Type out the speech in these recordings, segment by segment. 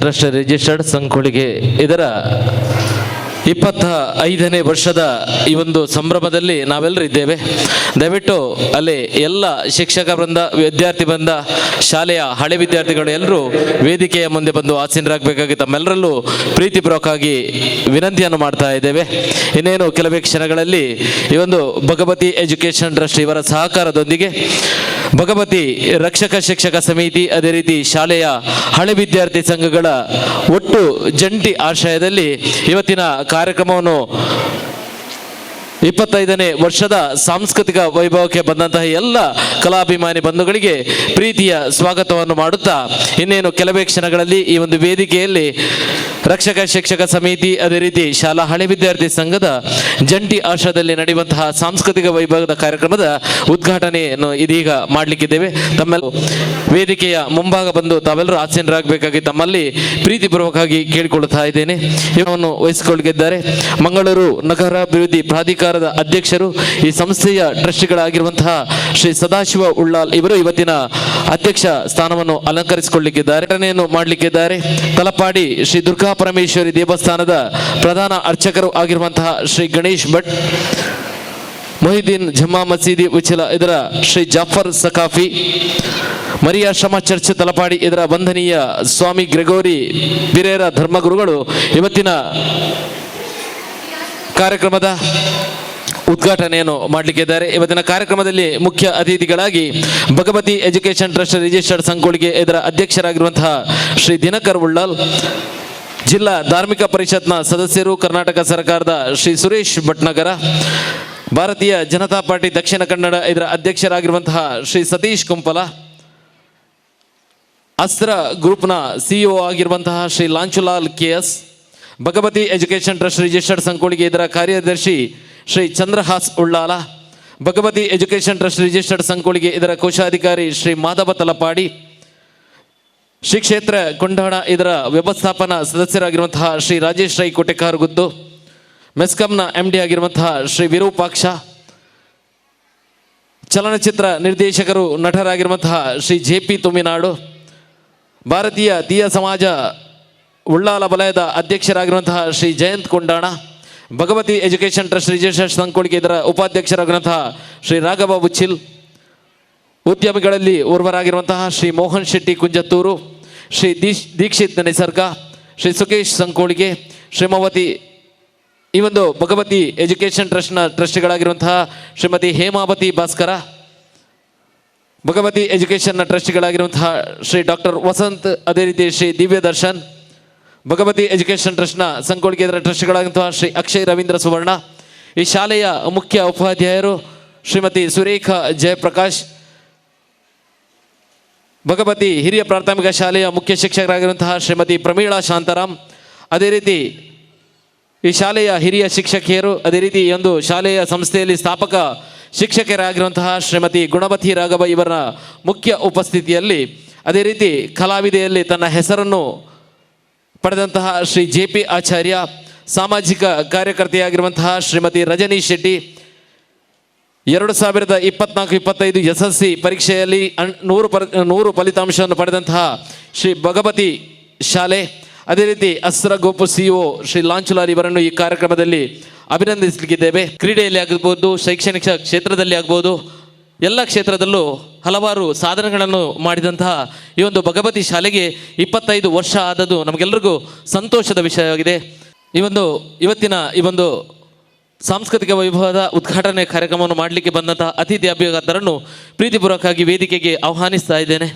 Trust registered Sankolige ಇದರ 25ನೇ ವರ್ಷದ ಈ ಒಂದು ಸಂಭ್ರಮದಲ್ಲಿ ನಾವೆಲ್ಲರೂ ಇದ್ದೇವೆ. ದಯವಿಟ್ಟು ಅಲ್ಲಿ ಎಲ್ಲ ಶಿಕ್ಷಕ ವೃಂದ, ವಿದ್ಯಾರ್ಥಿ ವೃಂದ, ಶಾಲೆಯ ಹಳೆ ವಿದ್ಯಾರ್ಥಿಗಳು ಎಲ್ಲರೂ ವೇದಿಕೆಯ ಮುಂದೆ ಬಂದು ಆಸೀನರಾಗಬೇಕಾಗಿ ತಮ್ಮೆಲ್ಲರಲ್ಲೂ ಪ್ರೀತಿಪೂರ್ವಕವಾಗಿ ವಿನಂತಿಯನ್ನು ಮಾಡ್ತಾ ಇದ್ದೇವೆ. ಇನ್ನೇನು ಕೆಲವೇ ಕ್ಷಣಗಳಲ್ಲಿ ಈ ಒಂದು ಭಗವತಿ ಎಜುಕೇಷನ್ ಟ್ರಸ್ಟ್ ಇವರ ಸಹಕಾರದೊಂದಿಗೆ ಭಗವತಿ ರಕ್ಷಕ ಶಿಕ್ಷಕ ಸಮಿತಿ, ಅದೇ ರೀತಿ ಶಾಲೆಯ ಹಳೆ ವಿದ್ಯಾರ್ಥಿ ಸಂಘಗಳ ಒಟ್ಟು ಜಂಟಿ ಆಶ್ರಯದಲ್ಲಿ ಇವತ್ತಿನ ಕಾರ್ಯಕ್ರಮವನ್ನು 25ನೇ ವರ್ಷದ ಸಾಂಸ್ಕೃತಿಕ ವೈಭವಕ್ಕೆ ಬಂದಂತಹ ಎಲ್ಲ ಕಲಾಭಿಮಾನಿ ಬಂಧುಗಳಿಗೆ ಪ್ರೀತಿಯ ಸ್ವಾಗತವನ್ನು ಮಾಡುತ್ತಾ, ಇನ್ನೇನು ಕೆಲವೇ ಕ್ಷಣಗಳಲ್ಲಿ ಈ ಒಂದು ವೇದಿಕೆಯಲ್ಲಿ ರಕ್ಷಕ ಶಿಕ್ಷಕ ಸಮಿತಿ, ಅದೇ ರೀತಿ ಶಾಲಾ ಹಳೆ ವಿದ್ಯಾರ್ಥಿ ಸಂಘದ ಜಂಟಿ ಆಶ್ರಯದಲ್ಲಿ ನಡೆಯುವಂತಹ ಸಾಂಸ್ಕೃತಿಕ ವೈಭವದ ಕಾರ್ಯಕ್ರಮದ ಉದ್ಘಾಟನೆಯನ್ನು ಇದೀಗ ಮಾಡಲಿಕ್ಕಿದ್ದೇವೆ. ತಮ್ಮೆಲ್ಲ ವೇದಿಕೆಯ ಮುಂಭಾಗ ಬಂದು ತಾವೆಲ್ಲರೂ ಆಸೀನರಾಗಬೇಕಾಗಿ ತಮ್ಮಲ್ಲಿ ಪ್ರೀತಿಪೂರ್ವಕವಾಗಿ ಕೇಳಿಕೊಳ್ಳುತ್ತಾ ಇದ್ದೇನೆ. ಇವನ್ನು ವಹಿಸಿಕೊಳ್ಳಲಿದ್ದಾರೆ ಮಂಗಳೂರು ನಗರಾಭಿವೃದ್ಧಿ ಪ್ರಾಧಿಕಾರದ ಅಧ್ಯಕ್ಷರು, ಈ ಸಂಸ್ಥೆಯ ಟ್ರಸ್ಟಿಗಳಾಗಿರುವಂತಹ ಶ್ರೀ ಸದಾಶಿವ ಉಳ್ಳಾಲ್ ಇವರು ಇವತ್ತಿನ ಅಧ್ಯಕ್ಷ ಸ್ಥಾನವನ್ನು ಅಲಂಕರಿಸಿಕೊಳ್ಳಲಿಕ್ಕಿದ್ದಾರೆ. ಘಟನೆಯನ್ನು ಮಾಡಲಿಕ್ಕಿದ್ದಾರೆ. ತಲಪಾಡಿ ಶ್ರೀ ದುರ್ಗಾ ಪರಮೇಶ್ವರಿ ದೇವಸ್ಥಾನದ ಪ್ರಧಾನ ಅರ್ಚಕರು ಆಗಿರುವಂತಹ ಶ್ರೀ ಗಣೇಶ್ ಭಟ್, ಮೊಹಿದ್ದೀನ್ ಜಮ್ಮಾ ಮಸೀದಿ ಉಚ್ಚಿಲ ಇದರ ಶ್ರೀ ಜಾಫರ್ ಸಕಾಫಿ, ಮರಿಯಾಶ್ರಮ ಚರ್ಚ್ ತಲಪಾಡಿ ಇದರ ವಂದನೀಯ ಸ್ವಾಮಿ ಗ್ರೆಗೋರಿ ಬಿರೇರ ಧರ್ಮಗುರುಗಳು ಇವತ್ತಿನ ಕಾರ್ಯಕ್ರಮದ ಉದ್ಘಾಟನೆಯನ್ನು ಮಾಡಲಿಕ್ಕಿದ್ದಾರೆ. ಇವತ್ತಿನ ಕಾರ್ಯಕ್ರಮದಲ್ಲಿ ಮುಖ್ಯ ಅತಿಥಿಗಳಾಗಿ Bhagavati education trust registered Sankolige ಇದರ ಅಧ್ಯಕ್ಷರಾಗಿರುವಂತಹ ಶ್ರೀ ದಿನಕರ್ ಉಳ್ಳಾಲ್, ಜಿಲ್ಲಾ ಧಾರ್ಮಿಕ ಪರಿಷತ್ನ ಸದಸ್ಯರು, ಕರ್ನಾಟಕ ಸರ್ಕಾರದ ಶ್ರೀ ಸುರೇಶ್ ಭಟ್ನಗರ, ಭಾರತೀಯ ಜನತಾ ಪಾರ್ಟಿ ದಕ್ಷಿಣ ಕನ್ನಡ ಇದರ ಅಧ್ಯಕ್ಷರಾಗಿರುವಂತಹ ಶ್ರೀ ಸತೀಶ್ ಕುಂಪಲ, ಅಸ್ತ್ರ ಗ್ರೂಪ್ನ ಸಿಇಒ ಆಗಿರುವಂತಹ Shri Lanchulal KS, Bhagavathi education trust registered Sankolige ಇದರ ಕಾರ್ಯದರ್ಶಿ Shri Chandrahas Ullal, Bhagavathi education trust registered Sankolige ಇದರ ಕೋಶಾಧಿಕಾರಿ ಶ್ರೀ ಮಾಧವ ತಲಪಾಡಿ, ಶ್ರೀ ಕ್ಷೇತ್ರ ಕೊಂಡಾಣ ಇದರ ವ್ಯವಸ್ಥಾಪನಾ ಸದಸ್ಯರಾಗಿರುವಂತಹ ಶ್ರೀ ರಾಜೇಶ್ ರೈ ಕೋಟೆಕಾರಗುದ್ದು, ಮೆಸ್ಕಾಂನ MD ಆಗಿರುವಂತಹ ಶ್ರೀ ವಿರೂಪಾಕ್ಷ, ಚಲನಚಿತ್ರ ನಿರ್ದೇಶಕರು ನಟರಾಗಿರುವಂತಹ ಶ್ರೀ JP ತುಮಿನಾಡು, ಭಾರತೀಯ ತೀಯ ಸಮಾಜ ಉಳ್ಳಾಲ ವಲಯದ ಅಧ್ಯಕ್ಷರಾಗಿರುವಂತಹ Shri Jayanth Kondana, Bhagavathi education trust registered Sankolige ಇದರ ಉಪಾಧ್ಯಕ್ಷರಾಗಿರುವಂತಹ ಶ್ರೀ ರಾಘವ ಉಚ್ಚಿಲ್, ಉದ್ಯಮಿಗಳಲ್ಲಿ ಓರ್ವರಾಗಿರುವಂತಹ ಶ್ರೀ ಮೋಹನ್ ಶೆಟ್ಟಿ ಕುಂಜತ್ತೂರು, ಶ್ರೀ ದೀಕ್ಷಿತ್ ನಿಸರ್ಗ, ಶ್ರೀ ಸುಕೇಶ್ ಸಂಕೊಳಿಗೆ, ಶ್ರೀಮವತಿ ಈ ಒಂದು ಭಗವತಿ ಎಜುಕೇಷನ್ ಟ್ರಸ್ಟ್ನ ಟ್ರಸ್ಟಿಗಳಾಗಿರುವಂತಹ ಶ್ರೀಮತಿ ಹೇಮಾವತಿ ಭಾಸ್ಕರ, ಭಗವತಿ ಎಜುಕೇಷನ್ನ ಟ್ರಸ್ಟಿಗಳಾಗಿರುವಂತಹ ಶ್ರೀ ಡಾಕ್ಟರ್ ವಸಂತ್, ಅದೇ ರೀತಿ ಶ್ರೀ ದಿವ್ಯ ದರ್ಶನ್, ಭಗವತಿ ಎಜುಕೇಷನ್ ಟ್ರಸ್ಟ್ನ ಸಂಕೊಳಿಗೆ ಇದರ ಟ್ರಸ್ಟಿಗಳಾಗಿರುವಂತಹ ಶ್ರೀ ಅಕ್ಷಯ್ ರವೀಂದ್ರ ಸುವರ್ಣ, ಈ ಶಾಲೆಯ ಮುಖ್ಯ ಉಪಾಧ್ಯಾಯರು ಶ್ರೀಮತಿ ಸುರೇಖಾ ಜಯಪ್ರಕಾಶ್, ಭಗವತಿ ಹಿರಿಯ ಪ್ರಾಥಮಿಕ ಶಾಲೆಯ ಮುಖ್ಯ ಶಿಕ್ಷಕರಾಗಿರುವಂತಹ ಶ್ರೀಮತಿ ಪ್ರಮೀಳಾ ಶಾಂತಾರಾಮ್, ಅದೇ ರೀತಿ ಈ ಶಾಲೆಯ ಹಿರಿಯ ಶಿಕ್ಷಕಿಯರು, ಅದೇ ರೀತಿ ಈ ಒಂದು ಶಾಲೆಯ ಸಂಸ್ಥೆಯಲ್ಲಿ ಸ್ಥಾಪಕ ಶಿಕ್ಷಕರಾಗಿರುವಂತಹ ಶ್ರೀಮತಿ ಗುಣವತಿ ರಾಘವ ಇವರ ಮುಖ್ಯ ಉಪಸ್ಥಿತಿಯಲ್ಲಿ, ಅದೇ ರೀತಿ ಕಲಾವಿದೆಯಲ್ಲಿ ತನ್ನ ಹೆಸರನ್ನು ಪಡೆದಂತಹ ಶ್ರೀ JP ಆಚಾರ್ಯ, ಸಾಮಾಜಿಕ ಕಾರ್ಯಕರ್ತೆಯಾಗಿರುವಂತಹ ಶ್ರೀಮತಿ ರಜನಿ ಶೆಟ್ಟಿ, 2024-25 SSC ಪರೀಕ್ಷೆಯಲ್ಲಿ 100 ಫಲಿತಾಂಶವನ್ನು ಪಡೆದಂತಹ ಶ್ರೀ ಭಗವತಿ ಶಾಲೆ, ಅದೇ ರೀತಿ ಅಸ್ತ್ರ ಗ್ರೂಪ್ CEO ಶ್ರೀ ಲಾಂಚುಲಾಲ್ ಇವರನ್ನು ಈ ಕಾರ್ಯಕ್ರಮದಲ್ಲಿ ಅಭಿನಂದಿಸಲಿಕ್ಕಿದ್ದೇವೆ. ಕ್ರೀಡೆಯಲ್ಲಿ ಆಗಬಹುದು, ಶೈಕ್ಷಣಿಕ ಕ್ಷೇತ್ರದಲ್ಲಿ ಆಗ್ಬೋದು, ಎಲ್ಲ ಕ್ಷೇತ್ರದಲ್ಲೂ ಹಲವಾರು ಸಾಧನೆಗಳನ್ನು ಮಾಡಿದಂತಹ ಈ ಒಂದು ಭಗವತಿ ಶಾಲೆಗೆ 25 ವರ್ಷ ಆದದ್ದು ನಮಗೆಲ್ಲರಿಗೂ ಸಂತೋಷದ ವಿಷಯವಾಗಿದೆ. ಇವತ್ತಿನ ಈ ಒಂದು ಸಾಂಸ್ಕೃತಿಕ ವೈಭವದ ಉದ್ಘಾಟನೆ ಕಾರ್ಯಕ್ರಮವನ್ನು ಮಾಡಲಿಕ್ಕೆ ಬಂದಂತಹ ಅತಿಥಿ ಅಭ್ಯರ್ಥರನ್ನು ಪ್ರೀತಿಪೂರ್ವಕವಾಗಿ ವೇದಿಕೆಗೆ ಆಹ್ವಾನಿಸ್ತಾ ಇದ್ದೇನೆ.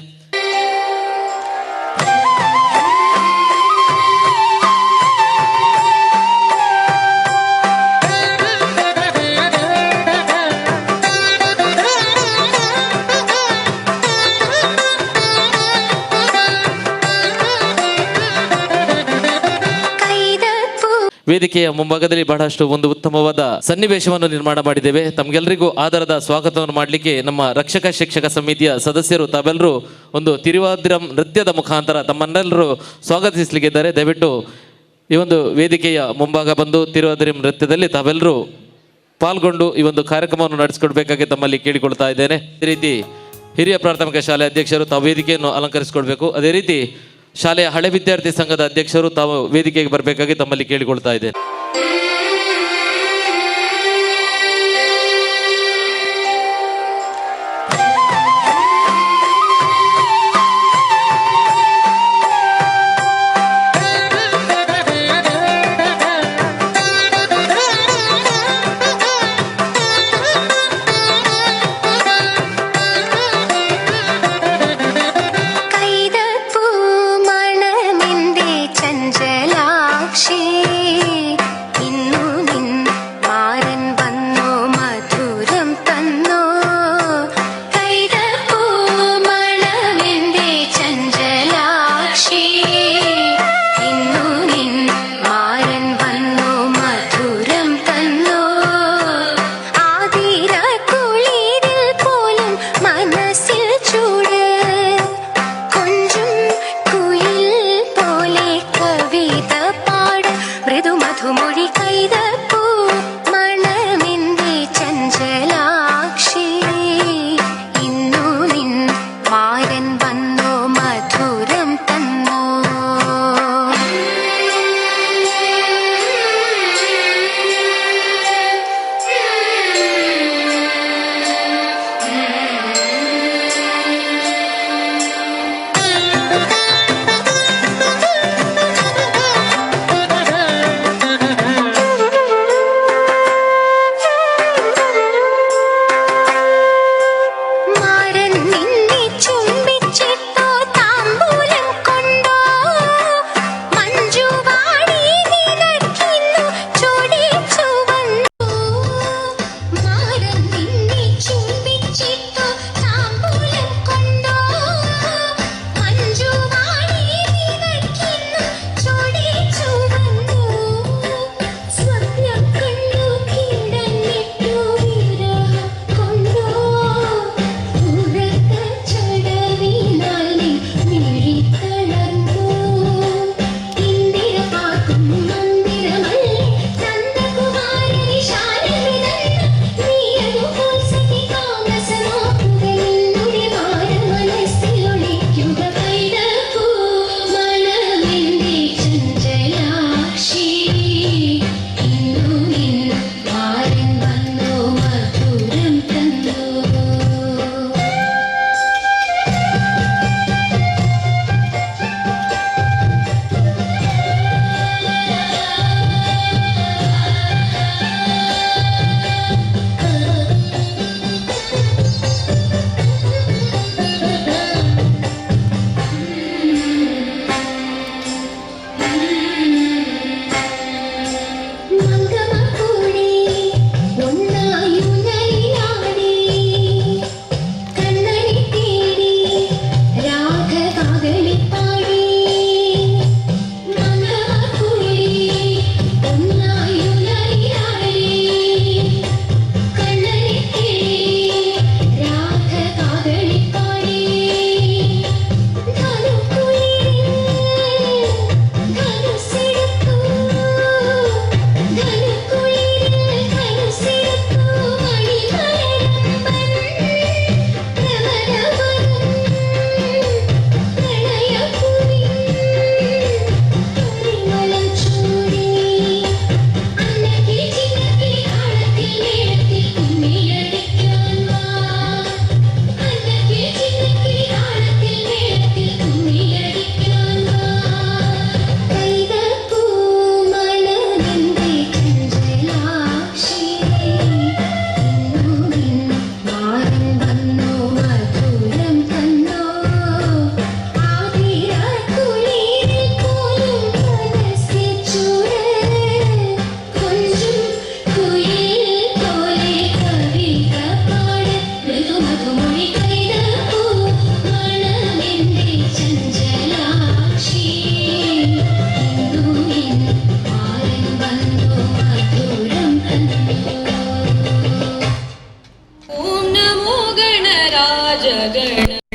ವೇದಿಕೆಯ ಮುಂಭಾಗದಲ್ಲಿ ಬಹಳಷ್ಟು ಒಂದು ಉತ್ತಮವಾದ ಸನ್ನಿವೇಶವನ್ನು ನಿರ್ಮಾಣ ಮಾಡಿದ್ದೇವೆ. ತಮಗೆಲ್ಲರಿಗೂ ಆಧಾರದ ಸ್ವಾಗತವನ್ನು ಮಾಡಲಿಕ್ಕೆ ನಮ್ಮ ರಕ್ಷಕ ಶಿಕ್ಷಕ ಸಮಿತಿಯ ಸದಸ್ಯರು ತಾವೆಲ್ಲರೂ ಒಂದು ತಿರುವಾದಿರಂ ನೃತ್ಯದ ಮುಖಾಂತರ ತಮ್ಮನ್ನೆಲ್ಲರೂ ಸ್ವಾಗತಿಸಲಿಕ್ಕಿದ್ದಾರೆ. ದಯವಿಟ್ಟು ಈ ಒಂದು ವೇದಿಕೆಯ ಮುಂಭಾಗ ಬಂದು ತಿರುವಾದಿರಂ ನೃತ್ಯದಲ್ಲಿ ತಾವೆಲ್ಲರೂ ಪಾಲ್ಗೊಂಡು ಈ ಒಂದು ಕಾರ್ಯಕ್ರಮವನ್ನು ನಡೆಸಿಕೊಡ್ಬೇಕಾಗಿ ತಮ್ಮಲ್ಲಿ ಕೇಳಿಕೊಳ್ತಾ ಇದ್ದೇನೆ. ಅದೇ ರೀತಿ ಹಿರಿಯ ಪ್ರಾಥಮಿಕ ಶಾಲೆ ಅಧ್ಯಕ್ಷರು ತಾವು ವೇದಿಕೆಯನ್ನು ಅಲಂಕರಿಸಿಕೊಳ್ಬೇಕು. ಅದೇ ರೀತಿ ಶಾಲೆಯ ಹಳೆ ವಿದ್ಯಾರ್ಥಿ ಸಂಘದ ಅಧ್ಯಕ್ಷರು ತಾವು ವೇದಿಕೆಗೆ ಬರಬೇಕಾಗಿ ತಮ್ಮಲ್ಲಿ ಕೇಳಿಕೊಳ್ತಾ ಇದ್ದೇನೆ.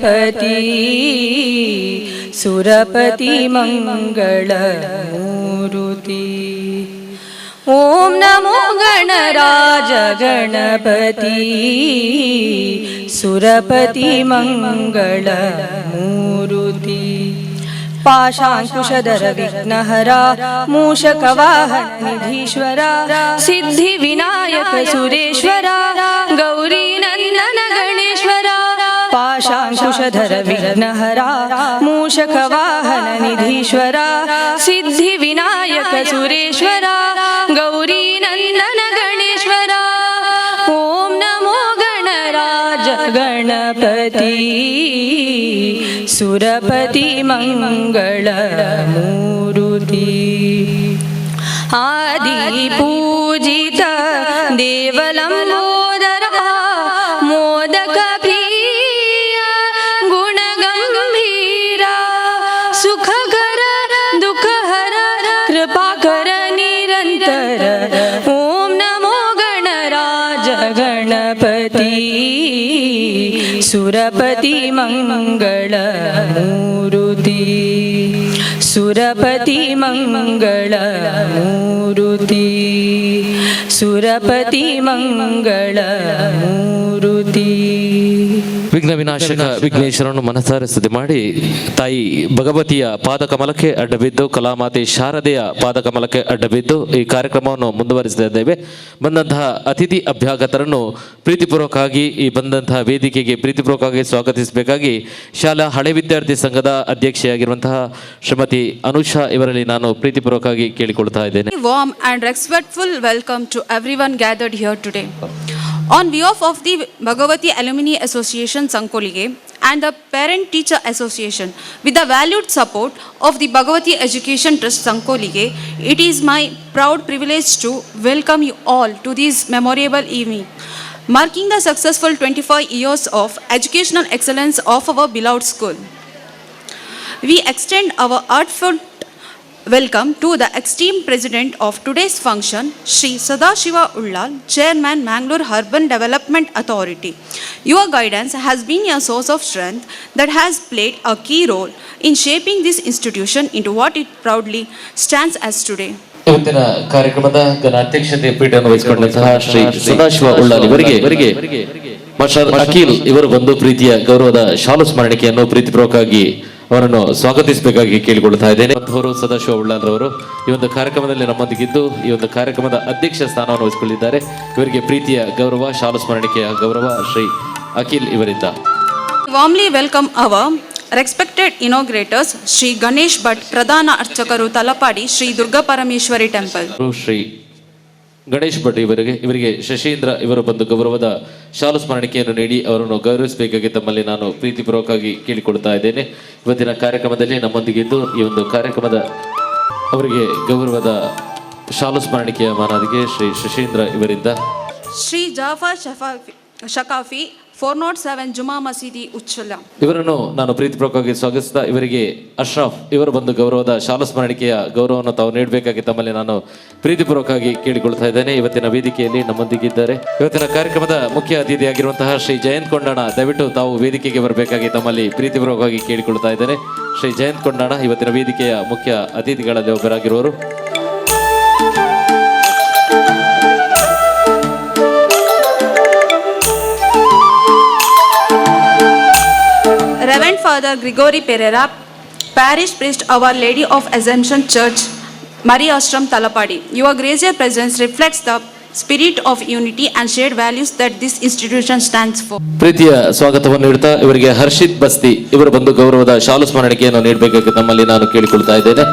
गणपति सुरपति मंगल मूर्ति। ओम नमो गणराज गणपति सुरपति मंगल मूर्ति। ಪಾಶಾಂಕುಶಧರ ವಿಘ್ನಹರ ಮೂಷಕವಾಹನ ನಿಧೀಶ್ವರ ಸಿದ್ಧಿ ವಿನಾಯಕ ಸುರೇಶ್ವರ ಗೌರಿ ನಂದನ ಗಣೇಶ್ವರ ಪಾಶಾಂಕುಶಧರ ವಿಘ್ನಹರ ಮೂಷಕವಾಹನ ನಿಧೀಶ್ವರ ಸಿದ್ಧಿ ವಿನಾಯಕ ಸುರೇಶ್ವರ ಗೌರಿ ನಂದನ ಗಣೇಶ್ವರ ಓಂ ನಮೋ ಗಣರಾಜ ಗಣಪತಿ ಸುರಪತಿ ಮಂಗಳ ಮೂರುತಿ ಆದಿ ಪೂಜಿತ ದೇವಲಂಬೋದರ ಮೋದಕ ಪ್ರಿಯ ಗುಣಗಂಭೀರ ಸುಖಕರ ದುಃಖಹರ ಕೃಪಾಕರ ನಿರಂತರ ಓಂ ನಮೋ ಗಣರಾಜ ಗಣಪತಿ ಸುರಪತಿ ಮಂಗಳ ಮೂರುತಿ ಸುರಪತಿ ಮಂಗಳ ಮೂರುತಿ ಸುರಪತಿ ಮಂಗಳ ಮೂರುತಿ. ವಿಘ್ನ ವಿನಾಶಕ ವಿಘ್ನೇಶ್ವರನ್ನು ಮನಸಾರೆ ಸ್ತುತಿ ಮಾಡಿ ತಾಯಿ ಭಗವತಿಯ ಪಾದಕಮಲಕ್ಕೆ ಅಡ್ಡಬಿದ್ದು ಕಲಾಮಾತೆ ಶಾರದೆಯ ಪಾದಕಮಲಕ್ಕೆ ಅಡ್ಡಬಿದ್ದು ಈ ಕಾರ್ಯಕ್ರಮವನ್ನು ಮುಂದುವರಿಸ್ತಾ ಇದ್ದೇವೆ. ಬಂದಂತಹ ಅತಿಥಿ ಅಭ್ಯಾಗತರನ್ನು ಪ್ರೀತಿಪೂರ್ವಕವಾಗಿ ಈ ಬಂದಂತಹ ವೇದಿಕೆಗೆ ಪ್ರೀತಿಪೂರ್ವಕವಾಗಿ ಸ್ವಾಗತಿಸಬೇಕಾಗಿ ಶಾಲಾ ಹಳೆ ವಿದ್ಯಾರ್ಥಿ ಸಂಘದ ಅಧ್ಯಕ್ಷೆಯಾಗಿರುವಂತಹ ಶ್ರೀಮತಿ ಅನುಷಾ ಇವರಲ್ಲಿ ನಾನು ಪ್ರೀತಿಪೂರ್ವಕವಾಗಿ ಕೇಳಿಕೊಳ್ತಾ ಇದ್ದೇನೆ. Warm and respectful welcome to everyone gathered here today. On behalf of the Bhagavati Alumni Association Sankolige and the Parent Teacher Association, with the valued support of the Bhagavati Education Trust Sankolige, it is my proud privilege to welcome you all to this memorable evening, marking the successful 25 years of educational excellence of our beloved school. We extend our heartfelt welcome to the esteemed president of today's function, Shri Sadashiva Ullal, Chairman, Mangalore Urban Development Authority. Your guidance has been a source of strength that has played a key role in shaping this institution into what it proudly stands as today. ಇವತ್ತಿನ ಕಾರ್ಯಕ್ರಮದ ಅಧ್ಯಕ್ಷತೆ ಪೀಠವನ್ನು ವಹಿಸಿಕೊಂಡಂತಹ ಶ್ರೀ ಸದಾಶಿವ ಉಳ್ಳಾಲ್ ಇವರಿಗೆ master Akhil ಇವರು ಬಂದು ಪ್ರೀತಿಯ ಗೌರವದ ಶಾಲು ಸ್ಮರಣಿಕೆಯನ್ನು ಪ್ರೀತಿಪೂರ್ವಕವಾಗಿ ಅವರನ್ನು ಸ್ವಾಗತಿಸಬೇಕಾಗಿ ಕೇಳಿಕೊಳ್ತಾ ಇದ್ದೇನೆ. ಅವರು ಸದಾಶಿವ ಉಳ್ಳಾಲ್ ರವರು ಈ ಒಂದು ಕಾರ್ಯಕ್ರಮದಲ್ಲಿ ನಮ್ಮೊಂದಿಗಿದ್ದು ಈ ಒಂದು ಕಾರ್ಯಕ್ರಮದ ಅಧ್ಯಕ್ಷ ಸ್ಥಾನವನ್ನು ವಹಿಸಿಕೊಂಡಿದ್ದಾರೆ. ಇವರಿಗೆ ಪ್ರೀತಿಯ ಗೌರವ ಶಾಲು ಸ್ಮರಣಿಕೆಯ ಗೌರವ ಶ್ರೀ ಅಖಿಲ್ ಇವರಿಂದ. Warmly welcome our respected inaugurators, Shri Ganesh Bhatt, Pradhana Archakaru Talapadi, Shri Durga Parameshwari Temple. Shri Ganesh Bhat ಇವರಿಗೆ ಶಶೀಂದ್ರ ಇವರು ಬಂದು ಗೌರವದ ಶಾಲು ಸ್ಮರಣಿಕೆಯನ್ನು ನೀಡಿ ಅವರನ್ನು ಗೌರವಿಸಬೇಕಾಗಿ ತಮ್ಮಲ್ಲಿ ನಾನು ಪ್ರೀತಿಪೂರ್ವಕವಾಗಿ ಕೇಳಿಕೊಳ್ತಾ ಇದ್ದೇನೆ. ಇವತ್ತಿನ ಕಾರ್ಯಕ್ರಮದಲ್ಲಿ ನಮ್ಮೊಂದಿಗಿದ್ದು ಈ ಒಂದು ಕಾರ್ಯಕ್ರಮದ ಅವರಿಗೆ ಗೌರವದ ಶಾಲು ಸ್ಮರಣಿಕೆಯ ಮಾನದಿಗೆ ಶ್ರೀ ಶಶೀಂದ್ರ ಇವರಿಂದ. Shri Jafar Shakafi, 407 Juma Masidi Uchala. ಇವರನ್ನು ನಾನು ಪ್ರೀತಿಪೂರ್ವಕವಾಗಿ ಸ್ವಾಗತಿಸಿದ ಇವರಿಗೆ ಅಶ್ರಫ್ ಇವರು ಬಂದು ಗೌರವದ ಶಾಲು ಸ್ಮರಣಿಕೆಯ ಗೌರವವನ್ನು ತಾವು ನೀಡಬೇಕಾಗಿ ತಮ್ಮಲ್ಲಿ ನಾನು ಪ್ರೀತಿಪೂರ್ವಕವಾಗಿ ಕೇಳಿಕೊಳ್ತಾ ಇದ್ದೇನೆ. ಇವತ್ತಿನ ವೇದಿಕೆಯಲ್ಲಿ ನಮ್ಮೊಂದಿಗಿದ್ದಾರೆ. ಇವತ್ತಿನ ಕಾರ್ಯಕ್ರಮದ ಮುಖ್ಯ ಅತಿಥಿಯಾಗಿರುವಂತಹ ಶ್ರೀ ಜಯಂತ್ ಕೊಂಡಾಣ, ದಯವಿಟ್ಟು ತಾವು ವೇದಿಕೆಗೆ ಬರಬೇಕಾಗಿ ತಮ್ಮಲ್ಲಿ ಪ್ರೀತಿಪೂರ್ವಕವಾಗಿ ಕೇಳಿಕೊಳ್ತಾ ಇದ್ದೇನೆ. ಶ್ರೀ ಜಯಂತ್ ಕೊಂಡಾಣ ಇವತ್ತಿನ ವೇದಿಕೆಯ ಮುಖ್ಯ ಅತಿಥಿಗಳಲ್ಲಿ ಒಬ್ಬರಾಗಿರುವರು. Reverend Father Gregory Pereira, Parish Priest, Our Lady of Assumption Church, Marie Ashram Talapadi. Your gracious presence reflects the spirit of unity and shared values that this institution stands for. ಪ್ರೀತಿಯ ಸ್ವಾಗತವನ್ನು ನೀಡುತ್ತಾ ಇವರಿಗೆ ಹರ್ಷಿತ್ ಬಸ್ತಿ ಇವರು ಬಂದು ಗೌರವದ ಶಾಲು ಸ್ಮರಣಿಕೆಯನ್ನು ನೀಡಬೇಕಾಗಿ ತಮ್ಮಲ್ಲಿ ನಾನು ಕೇಳಿಕೊಳ್ತಾ ಇದ್ದೇನೆ.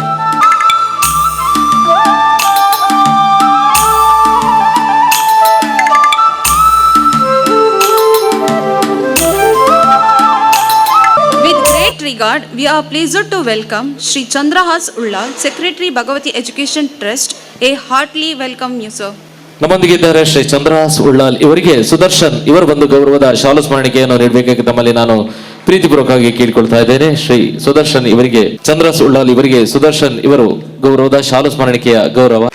Regard, we are pleased to welcome Shri Chandrahas Ullal, Secretary Bhagavati Education Trust. A heartily welcome you, sir. ನಮ್ಮೊಂದಿಗಿದ್ದಾರೆ ಶ್ರೀ ಚಂದ್ರಹಾಸ್ ಉಳ್ಳಾಲ್ ಇವರಿಗೆ ಸುದರ್ಶನ್ ಇವರು ಬಂದು ಗೌರವದ ಶಾಲು ಸ್ಮರಣಿಕೆಯನ್ನು ನೀಡಬೇಕಾಗಿ ತಮ್ಮಲ್ಲಿ ನಾನು ಪ್ರೀತಿಪೂರ್ವಕವಾಗಿ ಕೇಳಿಕೊಳ್ತಾ ಇದ್ದೇನೆ. ಶ್ರೀ ಸುದರ್ಶನ್ ಇವರಿಗೆ ಚಂದ್ರಹಾಸ್ ಉಳ್ಳಾಲ್ ಇವರಿಗೆ ಸುದರ್ಶನ್ ಇವರು ಗೌರವದ ಶಾಲು ಸ್ಮರಣಿಕೆಯ ಗೌರವ.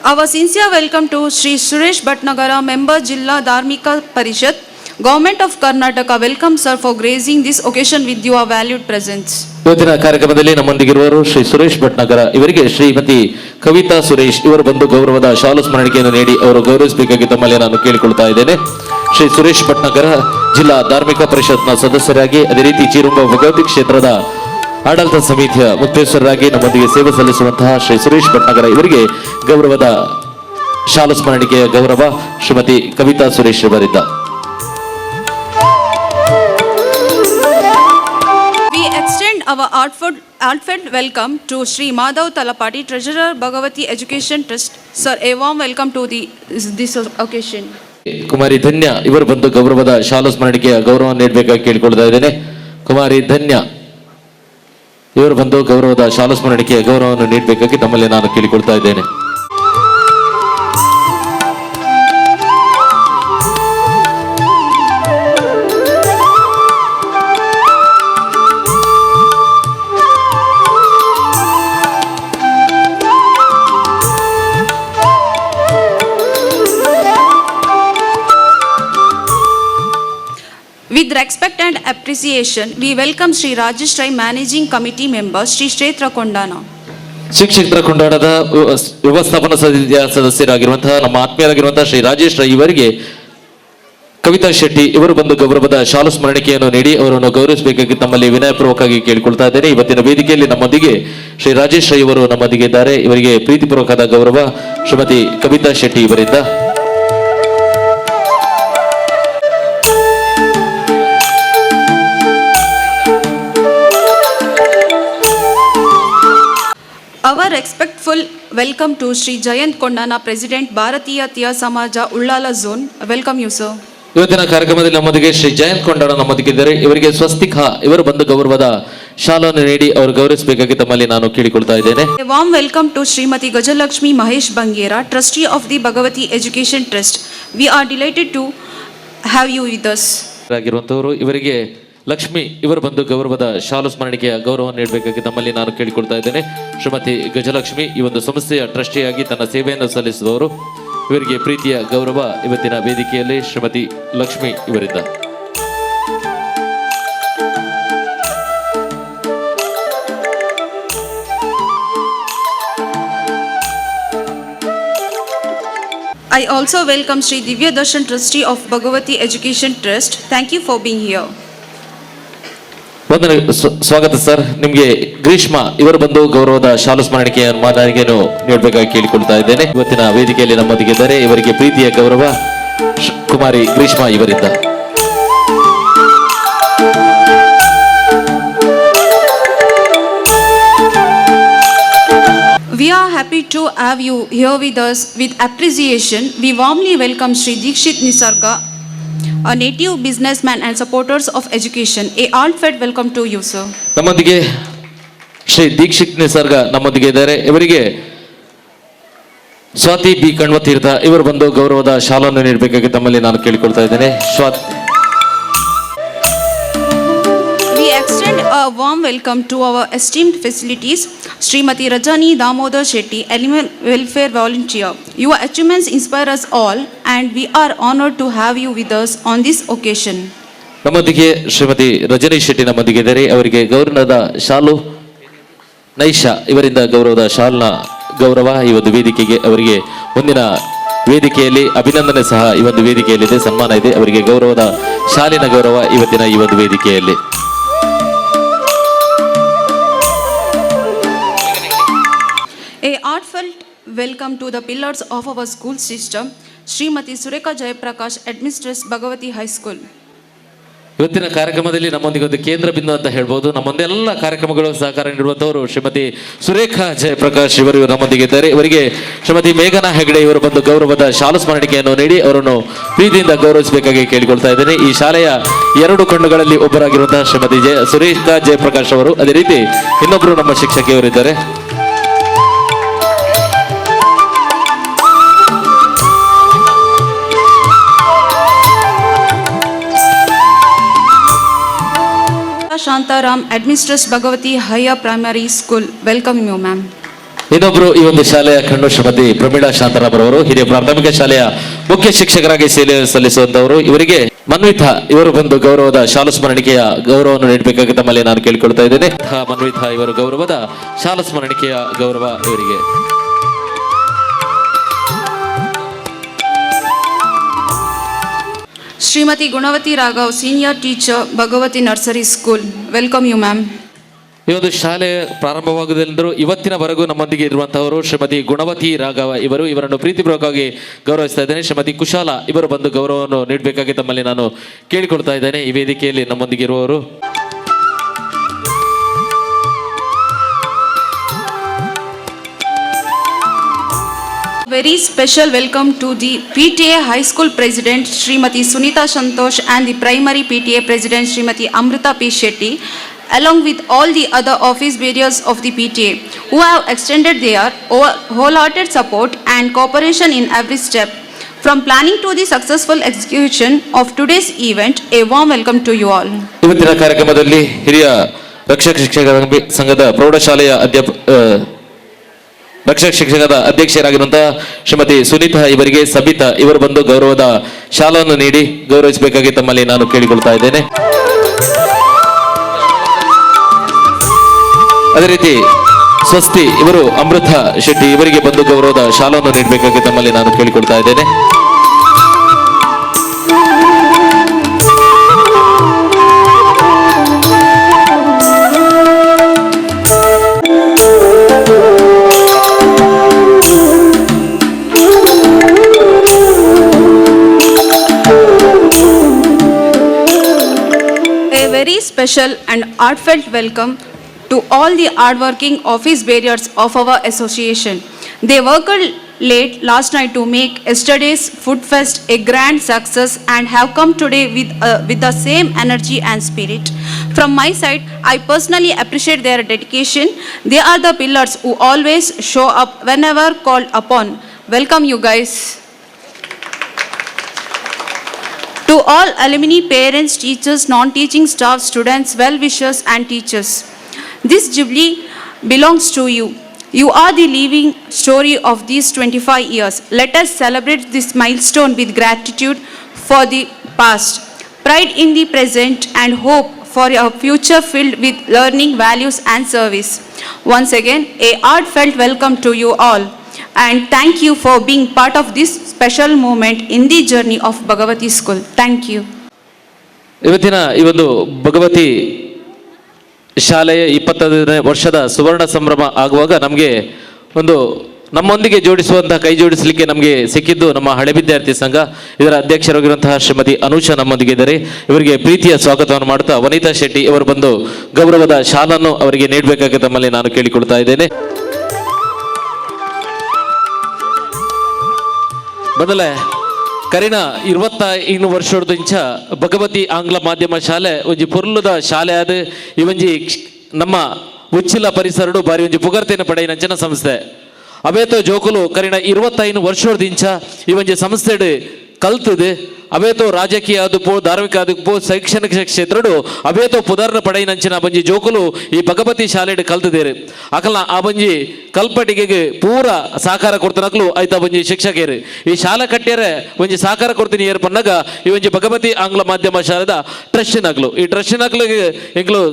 Our sincere welcome to Shri Suresh Bhatnagara, Member Jilla Dharmika Parishad, Government of Karnataka welcomes sir for gracing this occasion with your valued presence. ಇವತ್ತಿನ ಕಾರ್ಯಕ್ರಮದಲ್ಲಿ ನಮ್ಮೊಂದಿಗಿರುವರು ಶ್ರೀ ಸುರೇಶ್ ಭಟ್ನಗರ. ಇವರಿಗೆ ಶ್ರೀಮತಿ ಕವಿತಾ ಸುರೇಶ್ ಇವರು ಬಂದು ಗೌರವದ ಶಾಲು ಸ್ಮರಣಿಕೆಯನ್ನು ನೀಡಿ ಅವರು ಗೌರವಿಸಬೇಕಾಗಿ ತಮ್ಮಲ್ಲಿ ನಾನು ಕೇಳಿಕೊಳ್ತಾ ಇದ್ದೇನೆ. ಶ್ರೀ ಸುರೇಶ್ ಭಟ್ನಗರ ಜಿಲ್ಲಾ ಧಾರ್ಮಿಕ ಪರಿಷತ್ನ ಸದಸ್ಯರಾಗಿ, ಅದೇ ರೀತಿ ಚೀರುಂಬ ಭಗವತಿ ಕ್ಷೇತ್ರದ ಆಡಳಿತ ಸಮಿತಿಯ ಮುಖ್ಯಸ್ಥರಾಗಿ ನಮ್ಮೊಂದಿಗೆ ಸೇವೆ ಸಲ್ಲಿಸುವಂತಹ ಶ್ರೀ ಸುರೇಶ್ ಭಟ್ನಗರ ಇವರಿಗೆ ಗೌರವದ ಶಾಲು ಸ್ಮರಣಿಕೆಯ ಗೌರವ ಶ್ರೀಮತಿ ಕವಿತಾ ಸುರೇಶ್ ಅವರಿಂದ. We extend our heartfelt welcome to Sri Madhav Talapati, Treasurer Bhagavati Education Trust. Sir, a warm welcome to this occasion. ಕುಮಾರಿ ಧನ್ಯ ಇವರು ಬಂದು ಗೌರವದ ಶಾಲು ಸ್ಮರಣಿಕೆಯ ಗೌರವ ನೀಡಬೇಕಾಗಿ ಕೇಳಿಕೊಳ್ತಾ ಇದ್ದೇನೆ. ಕುಮಾರಿ ಧನ್ಯ ಇವರು ಬಂದು ಗೌರವದ ಶಾಲು ಸ್ಮರಣಿಕೆಯ ಗೌರವವನ್ನು ನೀಡಬೇಕಾಗಿ ತಮ್ಮಲ್ಲಿ ನಾನು ಕೇಳಿಕೊಳ್ತಾ ಇದ್ದೇನೆ. With respect and appreciation, we welcome Sri Rajesh Rai, Managing Committee Member, Sri Kshetra Kondana. Shri ಕ್ಷೇತ್ರ ಕೊಂಡಾಡದ ವ್ಯವಸ್ಥಾಪನಾ ಸಮಿತಿಯ ಸದಸ್ಯರಾಗಿರುವಂತಹ ನಮ್ಮ ಆತ್ಮೀಯರಾಗಿರುವಂತಹ ಶ್ರೀ ರಾಜೇಶ್ ರೈ ಇವರಿಗೆ ಕವಿತಾ ಶೆಟ್ಟಿ ಇವರು ಬಂದು ಗೌರವದ ಶಾಲು ಸ್ಮರಣಿಕೆಯನ್ನು ನೀಡಿ ಅವರನ್ನು ಗೌರವಿಸಬೇಕಾಗಿ ತಮ್ಮಲ್ಲಿ ವಿನಯಪೂರ್ವಕವಾಗಿ ಕೇಳಿಕೊಳ್ತಾ ಇದ್ದೇನೆ. ಇವತ್ತಿನ ವೇದಿಕೆಯಲ್ಲಿ ನಮ್ಮೊಂದಿಗೆ ಶ್ರೀ ರಾಜೇಶ್ ರೈ ಇವರು ನಮ್ಮೊಂದಿಗೆ ಇದ್ದಾರೆ. ಇವರಿಗೆ ಪ್ರೀತಿಪೂರ್ವಕವಾದ ಗೌರವ ಶ್ರೀಮತಿ ಕವಿತಾ ಶೆಟ್ಟಿ ಇವರಿಂದ. Our respectful welcome to Sri Jayant Kondana, President, Bharatiya Tiya Samaja, Ullala Zone. Welcome you, sir. ಇವತ್ತಿನ ಕಾರ್ಯಕ್ರಮದಲ್ಲಿ ನಮ್ಮೊಂದಿಗೆ ಶ್ರೀ ಜಯಂತ್ ಕೊಂಡಾಡ ನಮ್ಮೊಂದಿಗಿದ್ದಾರೆ. ಇವರಿಗೆ ಸ್ವಸ್ತಿಕ ಇವರು ಬಂದು ಗೌರವದ ಶಾಲನ್ನು ನೀಡಿ ಅವರು ಗೌರವಿಸಬೇಕಾಗಿ ತಮ್ಮಲ್ಲಿ ನಾನು ಕೇಳಿಕೊಳ್ತಾ ಇದ್ದೇನೆ. A warm welcome to Srimati Gajalakshmi Mahesh Bangera, Trustee of the Bhagavati Education Trust. We are delighted to have you with us. ಆಗಿರುವಂತವರು ಇವರಿಗೆ ಲಕ್ಷ್ಮಿ ಇವರು ಬಂದು ಗೌರವದ ಶಾಲು ಸ್ಮರಣಿಕೆಯ ಗೌರವ ನೀಡಬೇಕಾಗಿ ತಮ್ಮಲ್ಲಿ ನಾನು ಕೇಳಿಕೊಳ್ತಾ ಇದ್ದೇನೆ. ಶ್ರೀಮತಿ ಗಜಲಕ್ಷ್ಮಿ ಈ ಒಂದು ಸಂಸ್ಥೆಯ ಟ್ರಸ್ಟಿಯಾಗಿ ತನ್ನ ಸೇವೆಯನ್ನು ಸಲ್ಲಿಸಿದವರು. ಇವರಿಗೆ ಪ್ರೀತಿಯ ಗೌರವ ಇವತ್ತಿನ ವೇದಿಕೆಯಲ್ಲಿ ಶ್ರೀಮತಿ ಲಕ್ಷ್ಮಿ ಇವರಿಂದ. I also welcome Sri Divya Darshan, Trustee of Bhagavati Education Trust. Thank you for being here. ವಂದನೆ, ಸ್ವಾಗತ ಸರ್. ನಿಮಗೆ ಗ್ರೀಷ್ಮಾ ಇವರು ಬಂದು ಗೌರವದ ಶಾಲು ಸ್ಮರಣಿಕೆಯ ಮಾದರಿಗೆಯನ್ನು ನೀಡಬೇಕಾಗಿ ಕೇಳಿಕೊಳ್ತಾ ಇದ್ದೇನೆ. ಇವತ್ತಿನ ವೇದಿಕೆಯಲ್ಲಿ ನಮ್ಮೊಂದಿಗಿದ್ದಾರೆ. ಇವರಿಗೆ ಪ್ರೀತಿಯ ಗೌರವ ಕುಮಾರಿ ಗ್ರೀಷ್ಮಾ ಇವರಿಂದ. We are happy to have you here with us. With appreciation, we warmly welcome Sri Dikshit Nisarga, a native businessman and supporters of education. A heartfelt welcome to you, sir. ನಮ್ಮೊಂದಿಗೆ ಶ್ರೀ ದೀಕ್ಷಿತ್ ನಿಸರ್ಗ ನಮ್ಮೊಂದಿಗೆ ಇದ್ದಾರೆ. ಇವರಿಗೆ ಸ್ವಾತಿ ಬಿ ಕಣ್ವತೀರ್ಥ ಇವರು ಬಂದು ಗೌರವದ ಶಾಲನ್ನು ನೀಡಬೇಕಾಗಿ ತಮ್ಮಲ್ಲಿ ನಾನು ಕೇಳಿಕೊಳ್ತಾ ಇದ್ದೇನೆ. Swati. We extend a warm welcome to our esteemed facilities, Srimati Rajani Damodar Shetty, Animal Welfare Volunteer. Your achievements inspire us all, and we are honored to have you with us on this occasion. ನಮ್ಮೊಂದಿಗೆ ಶ್ರೀಮತಿ ರಜನಿ ಶೆಟ್ಟಿ ನಮ್ಮೊಂದಿಗೆ ಇದ್ದಾರೆ. ಅವರಿಗೆ ಗೌರವದ ಶಾಲು ನೈಷಾ ಇವರಿಂದ ಗೌರವದ ಶಾಲ್ನ ಗೌರವ ಈ ಒಂದು ವೇದಿಕೆಗೆ ಅವರಿಗೆ ಮುಂದಿನ ವೇದಿಕೆಯಲ್ಲಿ ಅಭಿನಂದನೆ ಸಹ ಈ ಒಂದು ವೇದಿಕೆಯಲ್ಲಿದೆ, ಸನ್ಮಾನ ಇದೆ. ಅವರಿಗೆ ಗೌರವದ ಶಾಲಿನ ಗೌರವ ಇವತ್ತಿನ ಈ ಒಂದು ವೇದಿಕೆಯಲ್ಲಿ. A heartfelt welcome to the pillars of our school system, Srimati Sureka Jayaprakash, Administratress, Bhagavati High School. ಇವತ್ತಿನ ಕಾರ್ಯಕ್ರಮದಲ್ಲಿ ನಮ್ಮೊಂದಿಗೆ ಒಂದು ಕೇಂದ್ರ ಬಿಂದು ಅಂತ ಹೇಳ್ಬೋದು. ನಮ್ಮೊಂದೆಲ್ಲ ಕಾರ್ಯಕ್ರಮಗಳು ಸಹಕಾರ ನೀಡುವಂತವರು ಶ್ರೀಮತಿ ಸುರೇಖಾ ಜಯಪ್ರಕಾಶ್ ಇವರು ನಮ್ಮೊಂದಿಗೆ ಇದ್ದಾರೆ. ಇವರಿಗೆ ಶ್ರೀಮತಿ ಮೇಘನಾ ಹೆಗಡೆ ಇವರು ಬಂದು ಗೌರವದ ಶಾಲು ಸ್ಮರಣಿಕೆಯನ್ನು ನೀಡಿ ಅವರನ್ನು ಪ್ರೀತಿಯಿಂದ ಗೌರವಿಸಬೇಕಾಗಿ ಕೇಳಿಕೊಳ್ತಾ ಇದ್ದೇನೆ. ಈ ಶಾಲೆಯ ಎರಡು ಕಣ್ಣುಗಳಲ್ಲಿ ಒಬ್ಬರಾಗಿರುವಂತಹ ಶ್ರೀಮತಿ ಸುರೇಖಾ ಜಯಪ್ರಕಾಶ್ ಅವರು, ಅದೇ ರೀತಿ ಇನ್ನೊಬ್ಬರು ನಮ್ಮ ಶಿಕ್ಷಕಿಯವರಿದ್ದಾರೆ. Shantaram, Administratress, Bhagavati Higher Primary School. Welcome you, ma'am. ಇನ್ನೊಬ್ರು ಈ ಒಂದು ಶಾಲೆಯ ಕಣ್ಣು ಶ್ರೀಮತಿ ಪ್ರಮೀಳಾ ಶಾಂತರಾಮ್ ಅವರು ಹಿರಿಯ ಪ್ರಾಥಮಿಕ ಶಾಲೆಯ ಮುಖ್ಯ ಶಿಕ್ಷಕರಾಗಿ ಸೇವೆ ಸಲ್ಲಿಸುವಂತವರು. ಇವರಿಗೆ ಮನ್ವಿತ ಇವರು ಬಂದು ಗೌರವದ ಶಾಲು ಸ್ಮರಣಿಕೆಯ ಗೌರವವನ್ನು ನೀಡಬೇಕಾಗಿ ತಮ್ಮಲ್ಲಿ ನಾನು ಕೇಳಿಕೊಳ್ತಾ ಇದ್ದೇನೆ. ಮನ್ವಿತ ಇವರು ಗೌರವದ ಶಾಲು ಸ್ಮರಣಿಕೆಯ ಗೌರವ ಇವರಿಗೆ. Srimati Gunavati Raghav, Senior Teacher, Bhagavati Nursery School. Welcome you, ma'am. ಈ ಒಂದು ಶಾಲೆ ಪ್ರಾರಂಭವಾಗುವುದೆಂದರೂ ಇವತ್ತಿನವರೆಗೂ ನಮ್ಮೊಂದಿಗೆ ಇರುವಂತಹವರು ಶ್ರೀಮತಿ ಗುಣವತಿ ರಾಘವ ಇವರನ್ನು ಪ್ರೀತಿಪೂರ್ವಕವಾಗಿ ಗೌರವಿಸ್ತಾ ಇದ್ದೇನೆ. ಶ್ರೀಮತಿ ಕುಶಾಲ ಇವರು ಬಂದು ಗೌರವವನ್ನು ನೀಡಬೇಕಾಗಿ ತಮ್ಮಲ್ಲಿ ನಾನು ಕೇಳಿಕೊಳ್ತಾ ಇದ್ದೇನೆ. ಈ ವೇದಿಕೆಯಲ್ಲಿ ನಮ್ಮೊಂದಿಗೆ ಇರುವವರು Very special welcome to the PTA High School President Srimati Sunita Santosh and the Primary PTA President Srimati Amrita P. Shetty, along with all the other office bearers of the PTA who have extended their wholehearted support and cooperation in every step. From planning to the successful execution of today's event, a warm welcome to you all. ಇವತ್ತಿನ ಕಾರ್ಯಕ್ರಮದಲ್ಲಿ ಹಿರಿಯ ರಕ್ಷಕ ಶಿಕ್ಷಕರ ಸಂಘದ ಪ್ರೌಢಶಾಲೆಯ ರಕ್ಷಕ ಶಿಕ್ಷಕದ ಅಧ್ಯಕ್ಷರಾಗಿರುವಂತಹ ಶ್ರೀಮತಿ ಸುನೀತಾ ಇವರಿಗೆ ಸಬಿತಾ ಇವರು ಬಂದು ಗೌರವದ ಶಾಲನ್ನು ನೀಡಿ ಗೌರವಿಸಬೇಕಾಗಿ ತಮ್ಮಲ್ಲಿ ನಾನು ಕೇಳಿಕೊಳ್ತಾ ಇದ್ದೇನೆ. ಅದೇ ರೀತಿ ಸ್ವಸ್ತಿ ಇವರು ಅಮೃತ ಶೆಟ್ಟಿ ಇವರಿಗೆ ಬಂದು ಗೌರವದ ಶಾಲನ್ನು ನೀಡಬೇಕಾಗಿ ತಮ್ಮಲ್ಲಿ ನಾನು ಕೇಳಿಕೊಳ್ತಾ ಇದ್ದೇನೆ. Very special and heartfelt welcome to all the hardworking office bearers of our association. They worked late last night to make yesterday's Food Fest a grand success and have come today with the same energy and spirit. From my side, I personally appreciate their dedication. They are the pillars who always show up whenever called upon. Welcome you guys. To all alumni, parents, teachers, non-teaching staff, students, well-wishers and teachers, this jubilee belongs to you. You are the living story of these 25 years. Let us celebrate this milestone with gratitude for the past, pride in the present and hope for a future filled with learning, values and service. Once again, a heartfelt welcome to you all. And thank you for being part of this special moment in the journey of Bhagavati School. Thank you. ಇವತ್ತಿನ ಈ ಒಂದು ಭಗವತಿ ಶಾಲೆಯ 25ನೇ ವರ್ಷದ ಸುವರ್ಣ ಸಂಭ್ರಮ ಆಗುವಾಗ ನಮಗೆ ಒಂದು ನಮ್ಮೊಂದಿಗೆ ಜೋಡಿಸುವಂತಹ ಕೈ ಜೋಡಿಸಲಿಕ್ಕೆ ನಮಗೆ ಸಿಕ್ಕಿದ್ದು ನಮ್ಮ ಹಳೆ ವಿದ್ಯಾರ್ಥಿ ಸಂಘ. ಇದರ ಅಧ್ಯಕ್ಷರಾಗಿರುವಂತಹ ಶ್ರೀಮತಿ ಅನುಷಾ ನಮ್ಮೊಂದಿಗೆ ಇದ್ದಾರೆ. ಇವರಿಗೆ ಪ್ರೀತಿಯ ಸ್ವಾಗತವನ್ನು ಮಾಡುತ್ತಾ ವನಿತಾ ಶೆಟ್ಟಿ ಇವರು ಬಂದು ಗೌರವದ ಶಾಲನ್ನು ಅವರಿಗೆ ನೀಡಬೇಕಾಗಿ ತಮ್ಮಲ್ಲಿ ನಾನು ಕೇಳಿಕೊಳ್ತಾ ಇದ್ದೇನೆ. ಮೊದಲೇ ಕರಿನ 25 ವರ್ಷದಿಂದ ಭಗವತಿ ಆಂಗ್ಲ ಮಾಧ್ಯಮ ಶಾಲೆ ಒಂಜಿ ಪೊರ್ಲುದ ಶಾಲೆ ಆದ ಈ ಒಂಜಿ ನಮ್ಮ ಉಚ್ಚಿಲ ಪರಿಸರಡು ಬಾರಿ ಒಂಜಿ ಪುಗರ್ತೆನ ಪಡೆಯಿನಂಚಿನ ಸಂಸ್ಥೆ ಅವೇತೋ ಜೋಕುಲು ಕರಿನ 25 ವರ್ಷದಿಂದ ಈ ಒಂಜಿ ಸಂಸ್ಥೆಡು ಕಲ್ತದು ಅವೇತೋ ರಾಜಕೀಯ ಆದುಪೋ ಧಾರ್ಮಿಕ ಆದುಪೋ ಶೈಕ್ಷಣಿಕ ಕ್ಷೇತ್ರಡು ಅವೇತೋ ಪುದರ್ನ ಪಡೆಯಿನಂಚಿನ ಬಂಜಿ ಜೋಕುಲು ಈ ಭಗವತಿ ಶಾಲೆಡ್ ಕಲ್ತದೇರು ಅಕಲ್ನ ಆ ಬಂಜಿ ಕಲ್ಪಟಿಗೆ ಪೂರ ಸಹಕಾರ ಕೊಡ್ತನಕ್ಲು ಆಯ್ತಾ ಬಂಜಿ ಶಿಕ್ಷಕರು ಈ ಶಾಲೆ ಕಟ್ಟ್ಯಾರೆ ಒಂಜಿ ಸಹಕಾರ ಕೊಡ್ತೀನಿ ಏರ್ ಪನ್ನಾಗ ಈ ಒಂಜಿ ಭಗವತಿ ಆಂಗ್ಲ ಮಾಧ್ಯಮ ಶಾಲೆದ ಟ್ರಸ್ಟಿನಕ್ಲು ಈ ಟ್ರಸ್ಟಿನಕ್ಲಿಗೆ ಎಂಗ್ಲು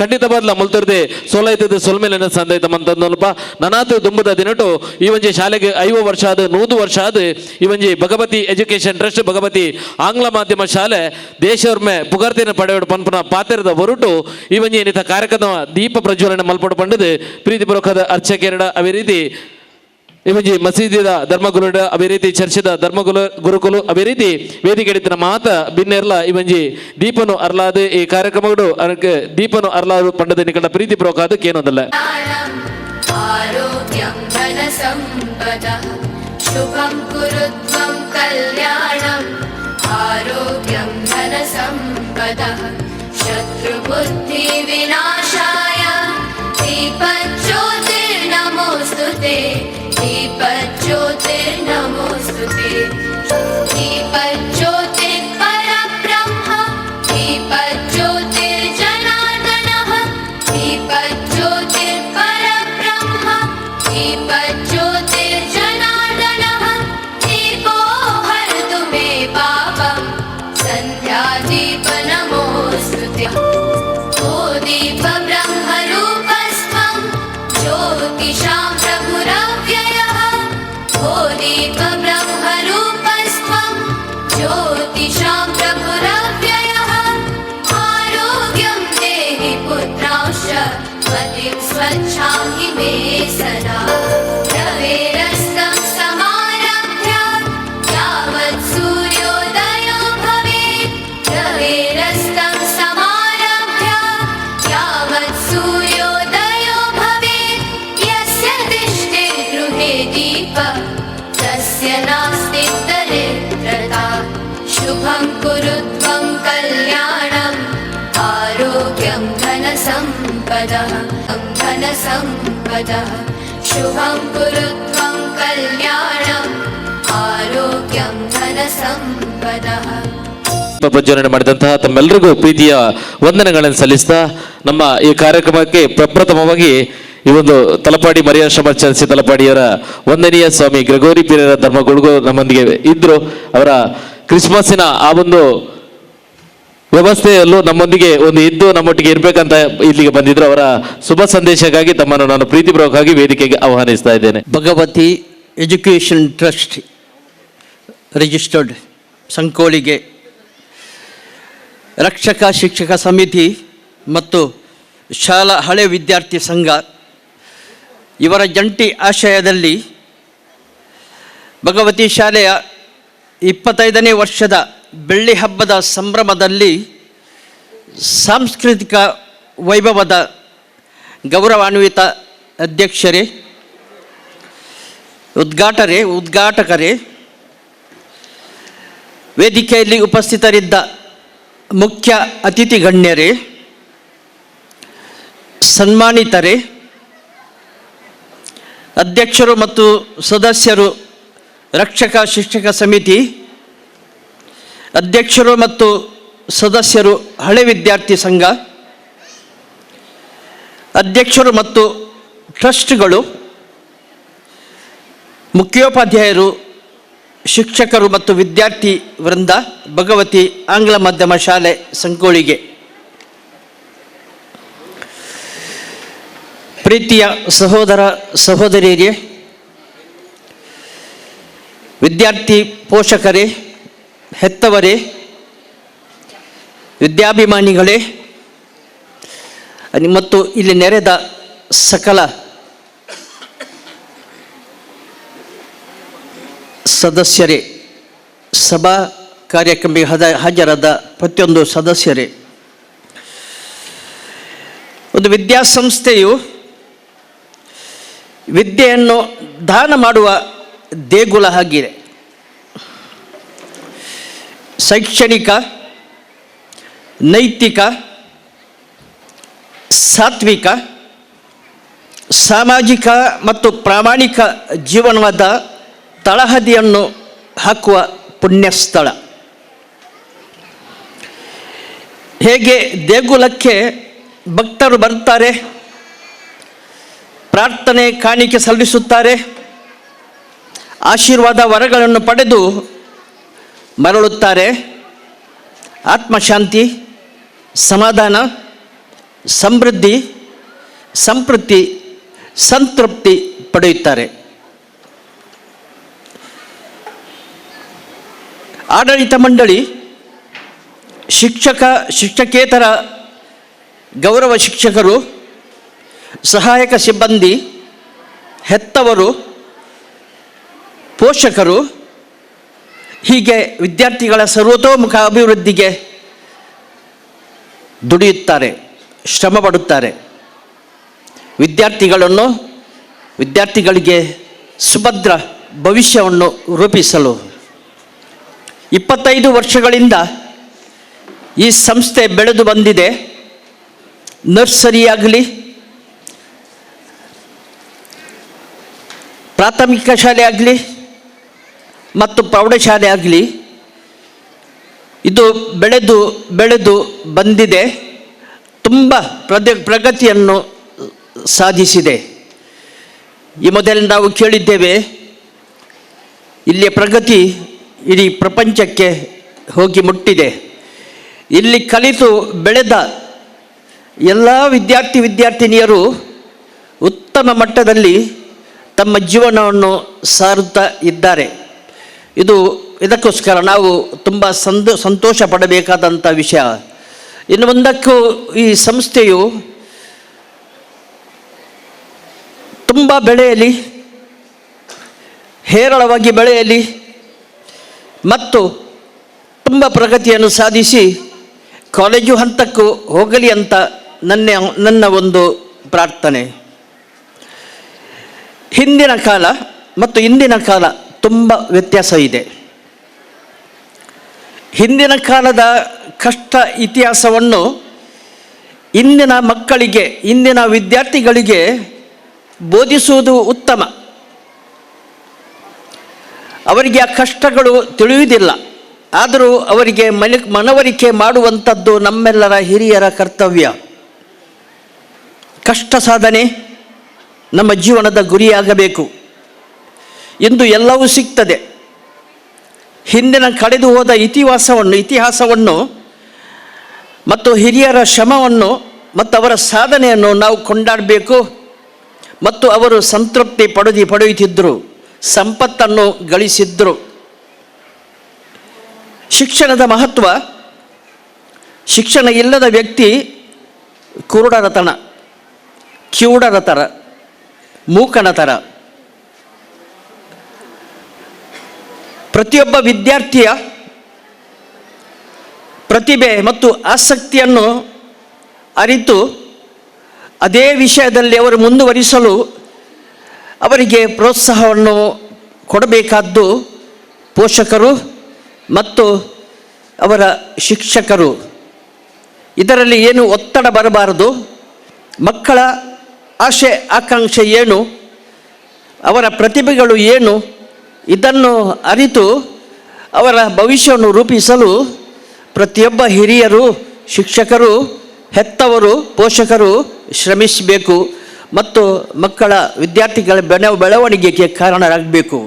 ಖಂಡಿತವಾದ್ಲ ಮುಲ್ತರ್ದೆ ಸೋಲೈತದ ಸೊಲ್ಮೇಲಿನ ಸಂದೈತ ಮಂತಂದಲ್ಪ ನನಾತು ದುಂಬದ ದಿನಟು ಈ ಒಂಜಿ ಶಾಲೆಗೆ 5 ವರ್ಷ ಆದ 100 ವರ್ಷ ಆದ ಈ ಒಂಜಿ ಭಗವತಿ ಎಜುಕೇಶನ್ ಟ್ರಸ್ಟ್ ಭಗವತಿ ಆಂಗ್ಲ ಮಾಧ್ಯಮ ಶಾಲೆ ದೇಶವ್ರಮೆ ಪುಗಾರ್ತಿನ ಪಡೆಯೋಡು ಪನ್ಪುನ ಪಾತ್ರದ ಹೊರಟು ಈ ಒಂಜಿ ಏನಿತ ಕಾರ್ಯಕ್ರಮ ದೀಪ ಪ್ರಜ್ವಲನೆ ಮಲ್ಪಡು ಪಂಡದು ಪ್ರೀತಿಪೂರ್ವಕದ ಅರ್ಚಕೆರಡ ಅವೇ ರೀತಿ ಈ ಒಂಜಿ ಮಸೀದಿದ ಧರ್ಮಗುರುಡ ಅವೇ ರೀತಿ ಚರ್ಚದ ಗುರುಕುಲು ಅವೇ ರೀತಿ ವೇದಿಕೆ ಹಿಡಿತಿನ ಮಾತ ಭಿನ್ನೆರ್ಲ ಈ ಒಂಜಿ ದೀಪನು ಅರ್ಲಾದು ಈ ಕಾರ್ಯಕ್ರಮಗಳು ಅದಕ್ಕೆ ದೀಪನು ಅರ್ಲಾದು ಪಂಡದ ನಿಕಟ ಪ್ರೀತಿ ಪ್ರೋಕಾದು ಕೇನೋದಲ್ಲ ಆರೋಗ್ಯಂ ಧನ ಸಂಪದಃ ಶುಭಂ ಕುರುತ್ವಂ ಕಲ್ಯಾಣಂ ಆರೋಗ್ಯಂ ಧನ ಸಂಪದಃ ಶತ್ರು ಬುದ್ಧಿ ವಿನಾಶಾಯ ದೀಪಜ್ಯೋತಿರ್ನಮೋಸ್ತುತೆ दीपज्योतिर्नमोस्तुते दीपज्योतिः परब्रह्म दीपज्योतिर्जनार्दनः दीपज्योतिः परब्रह्म दीपज्योतिर्जनार्दनः दीपो हरतु मे पापं ज्योतिषां प्रभुरव्ययः बोधित्वब्रह्मरूपस्त्वं ज्योतिषां प्रभुरव्ययः आरोग्यं देहि पुत्रांश्च पतिं स्वच्छां हि मे सदा रवेरस्तं समारभ्य यावत् सूर्योदयो भवेत् रवेरस्तं समारभ्य यावत् सूर्योदयो भवेत् यस्य दिष्टे गृहे दीपः तस्य नास्ति दरिद्रता शुभं कुरु त्वं कल्याणम् आरोग्यं धनसम्पदः धनसम्पदः शुभं कुरु त्वं कल्याणम् आरोग्यं धनसम्पदः ಪ್ರಜ್ವಲನೆ ಮಾಡಿದಂತಹ ತಮ್ಮೆಲ್ಲರಿಗೂ ಪ್ರೀತಿಯ ವಂದನೆಗಳನ್ನು ಸಲ್ಲಿಸ್ತಾ ನಮ್ಮ ಈ ಕಾರ್ಯಕ್ರಮಕ್ಕೆ ಪ್ರಪ್ರಥಮವಾಗಿ ಈ ಒಂದು ತಲಪಾಡಿ ಮರಿಯಾಶ್ರಮ ಚರ್ಚೆ ತಲಪಾಡಿಯವರ ವಂದನೀಯ ಸ್ವಾಮಿ ಗ್ರೆಗೋರಿ ಪೀರರ ಧರ್ಮಗುರುಗಳು ನಮ್ಮೊಂದಿಗೆ ಇದ್ರು. ಅವರ ಕ್ರಿಸ್ಮಸ್ಸಿನ ಆ ಒಂದು ವ್ಯವಸ್ಥೆಯಲ್ಲೂ ನಮ್ಮೊಂದಿಗೆ ಒಂದು ಇದ್ದು ನಮ್ಮೊಟ್ಟಿಗೆ ಇರ್ಬೇಕಂತ ಇಲ್ಲಿಗೆ ಬಂದಿದ್ರು. ಅವರ ಶುಭ ಸಂದೇಶಕ್ಕಾಗಿ ತಮ್ಮನ್ನು ನಾನು ಪ್ರೀತಿಪೂರ್ವಕವಾಗಿ ವೇದಿಕೆಗೆ ಆಹ್ವಾನಿಸ್ತಾ ಇದ್ದೇನೆ. ಭಗವತಿ ಎಜುಕೇಷನ್ ಟ್ರಸ್ಟ್ ರಿಜಿಸ್ಟರ್ಡ್ ಸಂಕೋಳಿಗೆ ರಕ್ಷಕ ಶಿಕ್ಷಕ ಸಮಿತಿ ಮತ್ತು ಶಾಲಾ ಹಳೆ ವಿದ್ಯಾರ್ಥಿ ಸಂಘ ಇವರ ಜಂಟಿ ಆಶಯದಲ್ಲಿ ಭಗವತಿ ಶಾಲೆಯ 25ನೇ ವರ್ಷದ ಬೆಳ್ಳಿ ಹಬ್ಬದ ಸಂಭ್ರಮದಲ್ಲಿ ಸಾಂಸ್ಕೃತಿಕ ವೈಭವದ ಗೌರವಾನ್ವಿತ ಅಧ್ಯಕ್ಷರೇ, ಉದ್ಘಾಟಕರೇ, ವೇದಿಕೆಯಲ್ಲಿ ಉಪಸ್ಥಿತರಿದ್ದ ಮುಖ್ಯ ಅತಿಥಿ ಗಣ್ಯರೇ, ಸನ್ಮಾನಿತರೇ, ಅಧ್ಯಕ್ಷರು ಮತ್ತು ಸದಸ್ಯರು ರಕ್ಷಕ ಶಿಕ್ಷಕ ಸಮಿತಿ, ಅಧ್ಯಕ್ಷರು ಮತ್ತು ಸದಸ್ಯರು ಹಳೆ ವಿದ್ಯಾರ್ಥಿ ಸಂಘ, ಅಧ್ಯಕ್ಷರು ಮತ್ತು ಟ್ರಸ್ಟ್ಗಳು, ಮುಖ್ಯೋಪಾಧ್ಯಾಯರು, ಶಿಕ್ಷಕರು ಮತ್ತು ವಿದ್ಯಾರ್ಥಿ ವೃಂದ, ಭಗವತಿ ಆಂಗ್ಲ ಮಾಧ್ಯಮ ಶಾಲೆ ಸಂಕೋಳಿಗೆ, ಪ್ರೀತಿಯ ಸಹೋದರ ಸಹೋದರಿಯರೇ, ವಿದ್ಯಾರ್ಥಿ ಪೋಷಕರೇ, ಹೆತ್ತವರೇ, ವಿದ್ಯಾಭಿಮಾನಿಗಳೇ ಮತ್ತು ಇಲ್ಲಿ ನೆರೆದ ಸಕಲ ಸದಸ್ಯರೇ, ಸಭಾ ಕಾರ್ಯಕ್ರಮಕ್ಕೆ ಹಾಜರಾದ ಪ್ರತಿಯೊಂದು ಸದಸ್ಯರೇ, ಒಂದು ವಿದ್ಯಾಸಂಸ್ಥೆಯು ವಿದ್ಯೆಯನ್ನು ದಾನ ಮಾಡುವ ದೇಗುಲ ಆಗಿದೆ. ಶೈಕ್ಷಣಿಕ, ನೈತಿಕ, ಸಾತ್ವಿಕ, ಸಾಮಾಜಿಕ ಮತ್ತು ಪ್ರಾಮಾಣಿಕ ಜೀವನವಾದ ತಳಹದಿಯನ್ನು ಹಾಕುವ ಪುಣ್ಯಸ್ಥಳ. ಹೇಗೆ ದೇಗುಲಕ್ಕೆ ಭಕ್ತರು ಬರ್ತಾರೆ, ಪ್ರಾರ್ಥನೆ ಕಾಣಿಕೆ ಸಲ್ಲಿಸುತ್ತಾರೆ, ಆಶೀರ್ವಾದ ವರಗಳನ್ನು ಪಡೆದು ಮರಳುತ್ತಾರೆ, ಆತ್ಮಶಾಂತಿ, ಸಮಾಧಾನ, ಸಮೃದ್ಧಿ, ಸಂತೃಪ್ತಿ ಪಡೆಯುತ್ತಾರೆ. ಆಡಳಿತ ಮಂಡಳಿ, ಶಿಕ್ಷಕೇತರ ಗೌರವ ಶಿಕ್ಷಕರು, ಸಹಾಯಕ ಸಿಬ್ಬಂದಿ, ಹೆತ್ತವರು, ಪೋಷಕರು ಹೀಗೆ ವಿದ್ಯಾರ್ಥಿಗಳ ಸರ್ವತೋಮುಖ ಅಭಿವೃದ್ಧಿಗೆ ದುಡಿಯುತ್ತಾರೆ, ಶ್ರಮ ಪಡುತ್ತಾರೆ. ವಿದ್ಯಾರ್ಥಿಗಳಿಗೆ ಸುಭದ್ರ ಭವಿಷ್ಯವನ್ನು ರೂಪಿಸಲು 25 ವರ್ಷಗಳಿಂದ ಈ ಸಂಸ್ಥೆ ಬೆಳೆದು ಬಂದಿದೆ. ನರ್ಸರಿಯಾಗಲಿ, ಪ್ರಾಥಮಿಕ ಶಾಲೆ ಆಗಲಿ ಮತ್ತು ಪ್ರೌಢಶಾಲೆ ಆಗಲಿ, ಇದು ಬೆಳೆದು ಬಂದಿದೆ. ತುಂಬ ಪ್ರಗತಿಯನ್ನು ಸಾಧಿಸಿದೆ. ಈ ಮೊದಲು ನಾವು ಕೇಳಿದ್ದೇವೆ, ಇಲ್ಲಿಯ ಪ್ರಗತಿ ಇಡೀ ಪ್ರಪಂಚಕ್ಕೆ ಹೋಗಿ ಮುಟ್ಟಿದೆ. ಇಲ್ಲಿ ಕಲಿತು ಬೆಳೆದ ಎಲ್ಲ ವಿದ್ಯಾರ್ಥಿನಿಯರು ಉತ್ತಮ ಮಟ್ಟದಲ್ಲಿ ತಮ್ಮ ಜೀವನವನ್ನು ಸಾರುತ್ತಾ ಇದ್ದಾರೆ. ಇದಕ್ಕೋಸ್ಕರ ನಾವು ತುಂಬ ಸಂತೋಷ ಪಡಬೇಕಾದಂಥ ವಿಷಯ. ಇನ್ನು ಮುಂದಕ್ಕೂ ಈ ಸಂಸ್ಥೆಯು ತುಂಬ ಬೆಳೆಯಲಿ, ಹೇರಳವಾಗಿ ಬೆಳೆಯಲಿ ಮತ್ತು ತುಂಬ ಪ್ರಗತಿಯನ್ನು ಸಾಧಿಸಿ ಕಾಲೇಜು ಹಂತಕ್ಕೂ ಹೋಗಲಿ ಅಂತ ನನ್ನ ಒಂದು ಪ್ರಾರ್ಥನೆ. ಹಿಂದಿನ ಕಾಲ ಮತ್ತು ಇಂದಿನ ಕಾಲ ತುಂಬ ವ್ಯತ್ಯಾಸ ಇದೆ. ಹಿಂದಿನ ಕಾಲದ ಕಷ್ಟ ಇತಿಹಾಸವನ್ನು ಇಂದಿನ ಮಕ್ಕಳಿಗೆ, ಇಂದಿನ ವಿದ್ಯಾರ್ಥಿಗಳಿಗೆ ಬೋಧಿಸುವುದು ಉತ್ತಮ. ಅವರಿಗೆ ಆ ಕಷ್ಟಗಳು ತಿಳಿಯುವುದಿಲ್ಲ, ಆದರೂ ಅವರಿಗೆ ಮನವರಿಕೆ ಮಾಡುವಂಥದ್ದು ನಮ್ಮೆಲ್ಲರ ಹಿರಿಯರ ಕರ್ತವ್ಯ. ಕಷ್ಟ ಸಾಧನೆ ನಮ್ಮ ಜೀವನದ ಗುರಿಯಾಗಬೇಕು. ಇಂದು ಎಲ್ಲವೂ ಸಿಗ್ತದೆ. ಹಿಂದಿನ ಕಳೆದು ಹೋದ ಇತಿಹಾಸವನ್ನು ಮತ್ತು ಹಿರಿಯರ ಶ್ರಮವನ್ನು ಮತ್ತು ಅವರ ಸಾಧನೆಯನ್ನು ನಾವು ಕೊಂಡಾಡಬೇಕು. ಮತ್ತು ಅವರು ಸಂತೃಪ್ತಿ ಪಡೆಯುತ್ತಿದ್ದರು, ಸಂಪತ್ತನ್ನು ಗಳಿಸಿದ್ರು. ಶಿಕ್ಷಣದ ಮಹತ್ವ. ಶಿಕ್ಷಣ ಇಲ್ಲದ ವ್ಯಕ್ತಿ ಕುರುಡರ ತನ, ಕಿವುಡರ ಥರ, ಮೂಕನ ಥರ. ಪ್ರತಿಯೊಬ್ಬ ವಿದ್ಯಾರ್ಥಿಯ ಪ್ರತಿಭೆ ಮತ್ತು ಆಸಕ್ತಿಯನ್ನು ಅರಿತು ಅದೇ ವಿಷಯದಲ್ಲಿ ಅವರು ಮುಂದುವರಿಸಲು ಅವರಿಗೆ ಪ್ರೋತ್ಸಾಹವನ್ನು ಕೊಡಬೇಕಾದ್ದು ಪೋಷಕರು ಮತ್ತು ಅವರ ಶಿಕ್ಷಕರು. ಇದರಲ್ಲಿ ಏನು ಒತ್ತಡ ಬರಬಾರದು. ಮಕ್ಕಳ ಆಶೆ ಆಕಾಂಕ್ಷೆ ಏನು, ಅವರ ಪ್ರತಿಭೆಗಳು ಏನು, ಇದನ್ನು ಅರಿತು ಅವರ ಭವಿಷ್ಯವನ್ನು ರೂಪಿಸಲು ಪ್ರತಿಯೊಬ್ಬ ಹಿರಿಯರು, ಶಿಕ್ಷಕರು, ಹೆತ್ತವರು, ಪೋಷಕರು ಶ್ರಮಿಸಬೇಕು ಮತ್ತು ಮಕ್ಕಳ ವಿದ್ಯಾರ್ಥಿಗಳ ಬೆಳವಣಿಗೆಗೆ ಕಾರಣರಾಗಬೇಕು.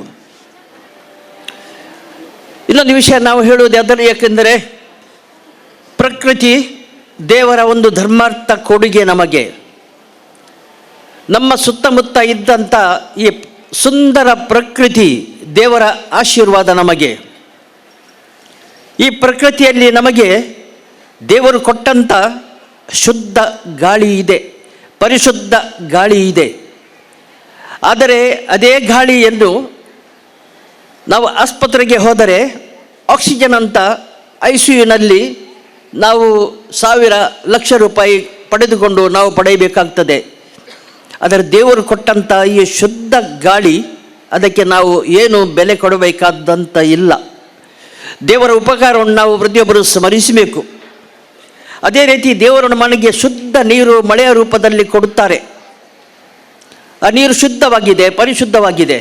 ಇನ್ನೊಂದು ವಿಷಯ ನಾವು ಹೇಳುವುದು ಅದನ್ನು, ಏಕೆಂದರೆ ಪ್ರಕೃತಿ ದೇವರ ಒಂದು ಧರ್ಮಾರ್ಥ ಕೊಡುಗೆ ನಮಗೆ. ನಮ್ಮ ಸುತ್ತಮುತ್ತ ಇದ್ದಂಥ ಈ ಸುಂದರ ಪ್ರಕೃತಿ ದೇವರ ಆಶೀರ್ವಾದ ನಮಗೆ. ಈ ಪ್ರಕೃತಿಯಲ್ಲಿ ನಮಗೆ ದೇವರು ಕೊಟ್ಟಂಥ ಶುದ್ಧ ಗಾಳಿ ಇದೆ, ಪರಿಶುದ್ಧ ಗಾಳಿ ಇದೆ. ಆದರೆ ಅದೇ ಗಾಳಿಯನ್ನು ನಾವು ಆಸ್ಪತ್ರೆಗೆ ಹೋದರೆ ಆಕ್ಸಿಜನ್ ಅಂತ ICUನಲ್ಲಿ ನಾವು ಲಕ್ಷ ರೂಪಾಯಿ ಪಡೆದುಕೊಂಡು ನಾವು ಪಡೆಯಬೇಕಾಗ್ತದೆ. ಆದರೆ ದೇವರು ಕೊಟ್ಟಂಥ ಈ ಶುದ್ಧ ಗಾಳಿ, ಅದಕ್ಕೆ ನಾವು ಏನು ಬೆಲೆ ಕೊಡಬೇಕಾದಂತ ಇಲ್ಲ. ದೇವರ ಉಪಕಾರವನ್ನು ನಾವು ಪ್ರತಿಯೊಬ್ಬರು ಸ್ಮರಿಸಬೇಕು. ಅದೇ ರೀತಿ ದೇವರು ನಮಗೆ ಶುದ್ಧ ನೀರು ಮಳೆಯ ರೂಪದಲ್ಲಿ ಕೊಡುತ್ತಾರೆ. ಆ ನೀರು ಶುದ್ಧವಾಗಿದೆ, ಪರಿಶುದ್ಧವಾಗಿದೆ.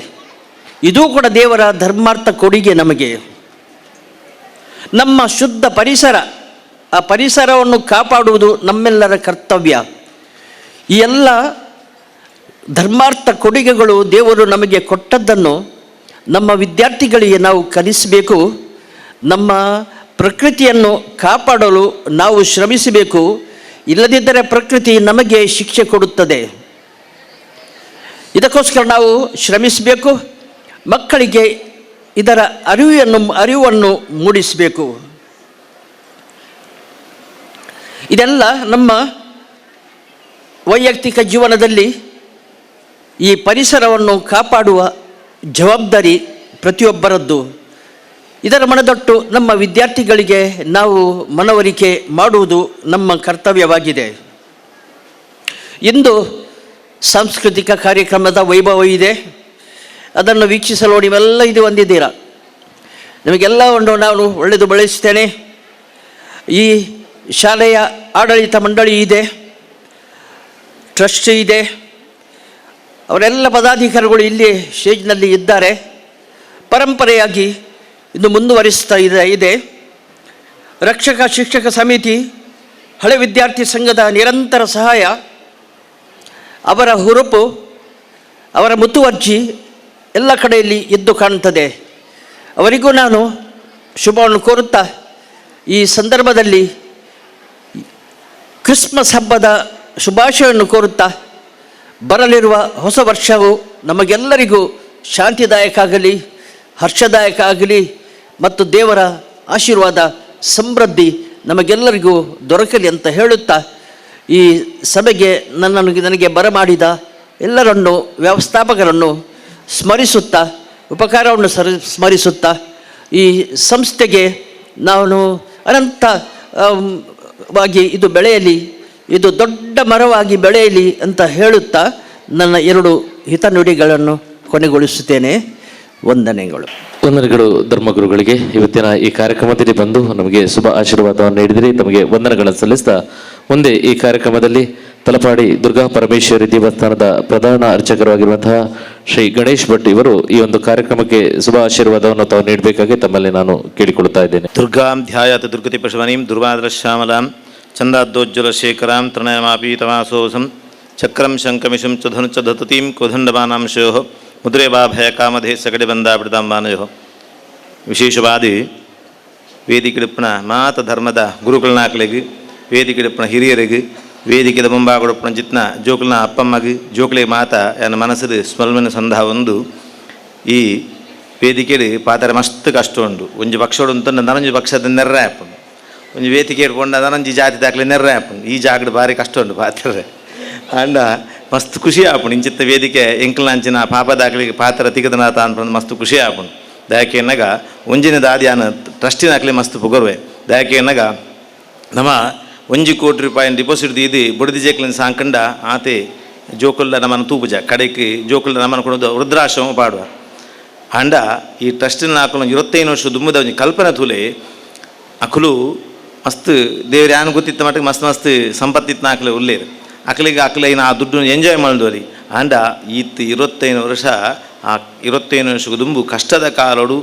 ಇದೂ ಕೂಡ ದೇವರ ಧರ್ಮಾರ್ಥ ಕೊಡುಗೆ ನಮಗೆ. ನಮ್ಮ ಶುದ್ಧ ಪರಿಸರ, ಆ ಪರಿಸರವನ್ನು ಕಾಪಾಡುವುದು ನಮ್ಮೆಲ್ಲರ ಕರ್ತವ್ಯ. ಈ ಎಲ್ಲ ಧರ್ಮಾರ್ಥ ಕೊಡುಗೆಗಳು ದೇವರು ನಮಗೆ ಕೊಟ್ಟದ್ದನ್ನು ನಮ್ಮ ವಿದ್ಯಾರ್ಥಿಗಳಿಗೆ ನಾವು ಕಲಿಸಬೇಕು. ನಮ್ಮ ಪ್ರಕೃತಿಯನ್ನು ಕಾಪಾಡಲು ನಾವು ಶ್ರಮಿಸಬೇಕು. ಇಲ್ಲದಿದ್ದರೆ ಪ್ರಕೃತಿ ನಮಗೆ ಶಿಕ್ಷೆ ಕೊಡುತ್ತದೆ. ಇದಕ್ಕೋಸ್ಕರ ನಾವು ಶ್ರಮಿಸಬೇಕು. ಮಕ್ಕಳಿಗೆ ಇದರ ಅರಿವನ್ನು ಮೂಡಿಸಬೇಕು. ಇದೆಲ್ಲ ನಮ್ಮ ವೈಯಕ್ತಿಕ ಜೀವನದಲ್ಲಿ ಈ ಪರಿಸರವನ್ನು ಕಾಪಾಡುವ ಜವಾಬ್ದಾರಿ ಪ್ರತಿಯೊಬ್ಬರದ್ದು. ಇದರ ಮನದಟ್ಟು ನಮ್ಮ ವಿದ್ಯಾರ್ಥಿಗಳಿಗೆ ನಾವು ಮನವರಿಕೆ ಮಾಡುವುದು ನಮ್ಮ ಕರ್ತವ್ಯವಾಗಿದೆ. ಇಂದು ಸಾಂಸ್ಕೃತಿಕ ಕಾರ್ಯಕ್ರಮದ ವೈಭವ ಇದೆ. ಅದನ್ನು ವೀಕ್ಷಿಸಲು ನೀವೆಲ್ಲ ಇದು ಹೊಂದಿದ್ದೀರಾ. ನಿಮಗೆಲ್ಲ ಒಂದು ನಾನು ಒಳ್ಳೆಯದು ಬಯಸ್ತೇನೆ. ಈ ಶಾಲೆಯ ಆಡಳಿತ ಮಂಡಳಿ ಇದೆ, ಟ್ರಸ್ಟಿ ಇದೆ, ಅವರೆಲ್ಲ ಪದಾಧಿಕಾರಿಗಳು ಇಲ್ಲಿ ಸ್ಟೇಜ್ನಲ್ಲಿ ಇದ್ದಾರೆ. ಪರಂಪರೆಯಾಗಿ ಇದು ಮುಂದುವರಿಸ್ತಾ ಇದೆ. ರಕ್ಷಕ ಶಿಕ್ಷಕ ಸಮಿತಿ, ಹಳೆ ವಿದ್ಯಾರ್ಥಿ ಸಂಘದ ನಿರಂತರ ಸಹಾಯ, ಅವರ ಹುರುಪು, ಅವರ ಮುತುವರ್ಜಿ ಎಲ್ಲ ಕಡೆಯಲ್ಲಿ ಎದ್ದು ಕಾಣುತ್ತದೆ. ಅವರಿಗೂ ನಾನು ಶುಭವನ್ನು ಕೋರುತ್ತಾ ಈ ಸಂದರ್ಭದಲ್ಲಿ ಕ್ರಿಸ್ಮಸ್ ಹಬ್ಬದ ಶುಭಾಶಯವನ್ನು ಕೋರುತ್ತಾ ಬರಲಿರುವ ಹೊಸ ವರ್ಷವು ನಮಗೆಲ್ಲರಿಗೂ ಶಾಂತಿದಾಯಕ ಆಗಲಿ, ಹರ್ಷದಾಯಕ ಆಗಲಿ ಮತ್ತು ದೇವರ ಆಶೀರ್ವಾದ ಸಮೃದ್ಧಿ ನಮಗೆಲ್ಲರಿಗೂ ದೊರಕಲಿ ಅಂತ ಹೇಳುತ್ತಾ, ಈ ಸಭೆಗೆ ನನಗೆ ಬರಮಾಡಿದ ಎಲ್ಲರನ್ನು, ವ್ಯವಸ್ಥಾಪಕರನ್ನು ಸ್ಮರಿಸುತ್ತಾ, ಉಪಕಾರವನ್ನು ಸ್ಮರಿಸುತ್ತಾ, ಈ ಸಂಸ್ಥೆಗೆ ನಾನು ಅನಂತವಾಗಿ ಇದು ಬೆಳೆಯಲಿ, ಇದು ದೊಡ್ಡ ಮರವಾಗಿ ಬೆಳೆಯಲಿ ಅಂತ ಹೇಳುತ್ತಾ ನನ್ನ 2 ಹಿತನುಡಿಗಳನ್ನು ಕೊನೆಗೊಳಿಸುತ್ತೇನೆ. ವಂದನೆಗಳು. ವಂದನೆಗಳು ಧರ್ಮಗುರುಗಳಿಗೆ. ಇವತ್ತಿನ ಈ ಕಾರ್ಯಕ್ರಮದಲ್ಲಿ ಬಂದು ನಮಗೆ ಶುಭ ಆಶೀರ್ವಾದವನ್ನು ನೀಡಿದಿರಿ. ತಮಗೆ ವಂದನೆಗಳನ್ನು ಸಲ್ಲಿಸ್ತಾ ಮುಂದೆ ಈ ಕಾರ್ಯಕ್ರಮದಲ್ಲಿ ತಲಪಾಡಿ ದುರ್ಗಾ ಪರಮೇಶ್ವರಿ ದೇವಸ್ಥಾನದ ಪ್ರಧಾನ ಅರ್ಚಕರಾಗಿರುವಂತಹ ಶ್ರೀ ಗಣೇಶ್ ಭಟ್ ಇವರು ಈ ಒಂದು ಕಾರ್ಯಕ್ರಮಕ್ಕೆ ಶುಭ ಆಶೀರ್ವಾದವನ್ನು ತಾವು ನೀಡಬೇಕಾಗಿ ತಮ್ಮಲ್ಲಿ ನಾನು ಕೇಳಿಕೊಳ್ಳುತ್ತಾ ಇದ್ದೇನೆ. ದುರ್ಗಾಂ ಧ್ಯಾಯಾತ್ ದುರ್ಗತಿ ಪಶುವನೀಂ ದುರ್ವಾದ್ರಶ್ಯಾಮಲಾಂ ಚಂದಾದ್ದೋಜ್ವಲ ಶೇಖರಾಂ ತ್ರಣಯಮಾಪಿ ತಮಾಸೋಸಂ ಚಕ್ರಂ ಶಂಕಮಿಶಂ ಚ ಧನುಚ ಧತತೀಂ ಕೋದಂಡಬಾನಾಂಶೋ ಮುದ್ರೇ ಬಾಭಯ ಕಾಮಧೇ ಸಗಡೆ ಬಂದಾಬಿಡ್ದಾಂಬಾನಯೋ. ವಿಶೇಷವಾದಿ ವೇದಿಕೆಡುಪ್ಪಣ ಮಾತ ಧರ್ಮದ ಗುರುಗಳನ್ನಾಕ್ಲಿಗೆ, ವೇದಿಕೆಡುಪ್ಪಣ ಹಿರಿಯರಿಗೆ, ವೇದಿಕೆದ ಮುಂಭಾಗಡುಪ್ಪಣ ಜಿತ್ನ ಜೋಕುಲ್ನ ಅಪ್ಪಮ್ಮಗೆ, ಜೋಕುಲೆ ಮಾತ ಎನ್ನ ಮನಸ್ಸದು ಸ್ಮಲ್ಮನ ಸಂಧ ಒಂದು ಈ ವೇದಿಕೆಡು ಪಾತರ ಮಸ್ತ್ ಕಷ್ಟ ಉಂಡು. ಒಂಜಿ ಪಕ್ಷೋಡು ಅಂತಂದು ನನಂಜು ಪಕ್ಷದ ನೆರ್ರೆ ಹಾಪುಂಡು, ಒಂಜಿ ವೇದಿಕೆ ಇಟ್ಕೊಂಡು ನನಂಜಿ ಜಾತಿ ದಾಖಲೆ ನೆರ್ರೆ ಹಾಪುಂಡು. ಈ ಜಾಗಡು ಭಾರಿ ಕಷ್ಟ ಉಂಡು ಪಾತ್ರ ಅಂಡ ಮಸ್ತ್ ಖುಷಿ ಆಪುಂಡು. ಇಂಚಿತ್ತ ವೇದಿಕೆ ಎಂಕಲ್ನಂಚಿನ ಪಾಪ ದಾಖಲೆಗೆ ಪಾತ್ರ ತಿಗದನಾಥ ಅನ್ಕೊಂಡು ಮಸ್ತ್ ಖುಷಿ ಆಪುಂಡು. ದಯಕೆ ಎನ್ನಗ ಒಂಜಿನ ದಾದಿಯಾನ ಟ್ರಸ್ಟಿನಾಕ್ಲೆ ಮಸ್ತ್ ಪುಗರ್ವೆ. ದಯಕೆ ಎನ್ನಗ ನಮ್ಮ 1 ಕೋಟಿ ರೂಪಾಯಿ ಡಿಪಾಸಿಟ್ ದೀದಿ ಬುಡದಿ ಜೇಕ್ಲಿನ ಸಾಂಕಂಡ ಆತೆ ಜೋಕುಲ್ಲ ನಮ್ಮನ್ನು ತೂಪುಜ ಕಡೆಗೆ ಜೋಕುಲ್ಲ ನಮ್ಮನ್ನು ಕೊಡೋದು ವೃದ್ಧಾಶ್ರಮ ಪಾಡುವ ಅಂಡ ಈ ಟ್ರಸ್ಟಿನ ಹಾಕಲು 25 ವರ್ಷ ದುಮ್ಮದ ಒಂಜಿ ಕಲ್ಪನೆ ತೂಲೆ ಅಕಲು ಮಸ್ತ್ ದೇವ್ರು ಯಾನು ಗೊತ್ತಿತ್ತ ಮಟ್ಟಿಗೆ ಮಸ್ತ್ ಮಸ್ತ್ ಸಂಪತ್ತಿತ್ತು ಹಾಕಲೆ ಉಳ್ಳೇರು ಅಕಲಿಗೆ ಆ ದುಡ್ಡು ಎಂಜಾಯ್ ಮಾಡಿದವರಿ ಅಂಡ ಈತ್ 25 ವರ್ಷ ಆ 25 ವರ್ಷಕ್ಕೆ ದುಂಬು ಕಷ್ಟದ ಕಾಲೋಡು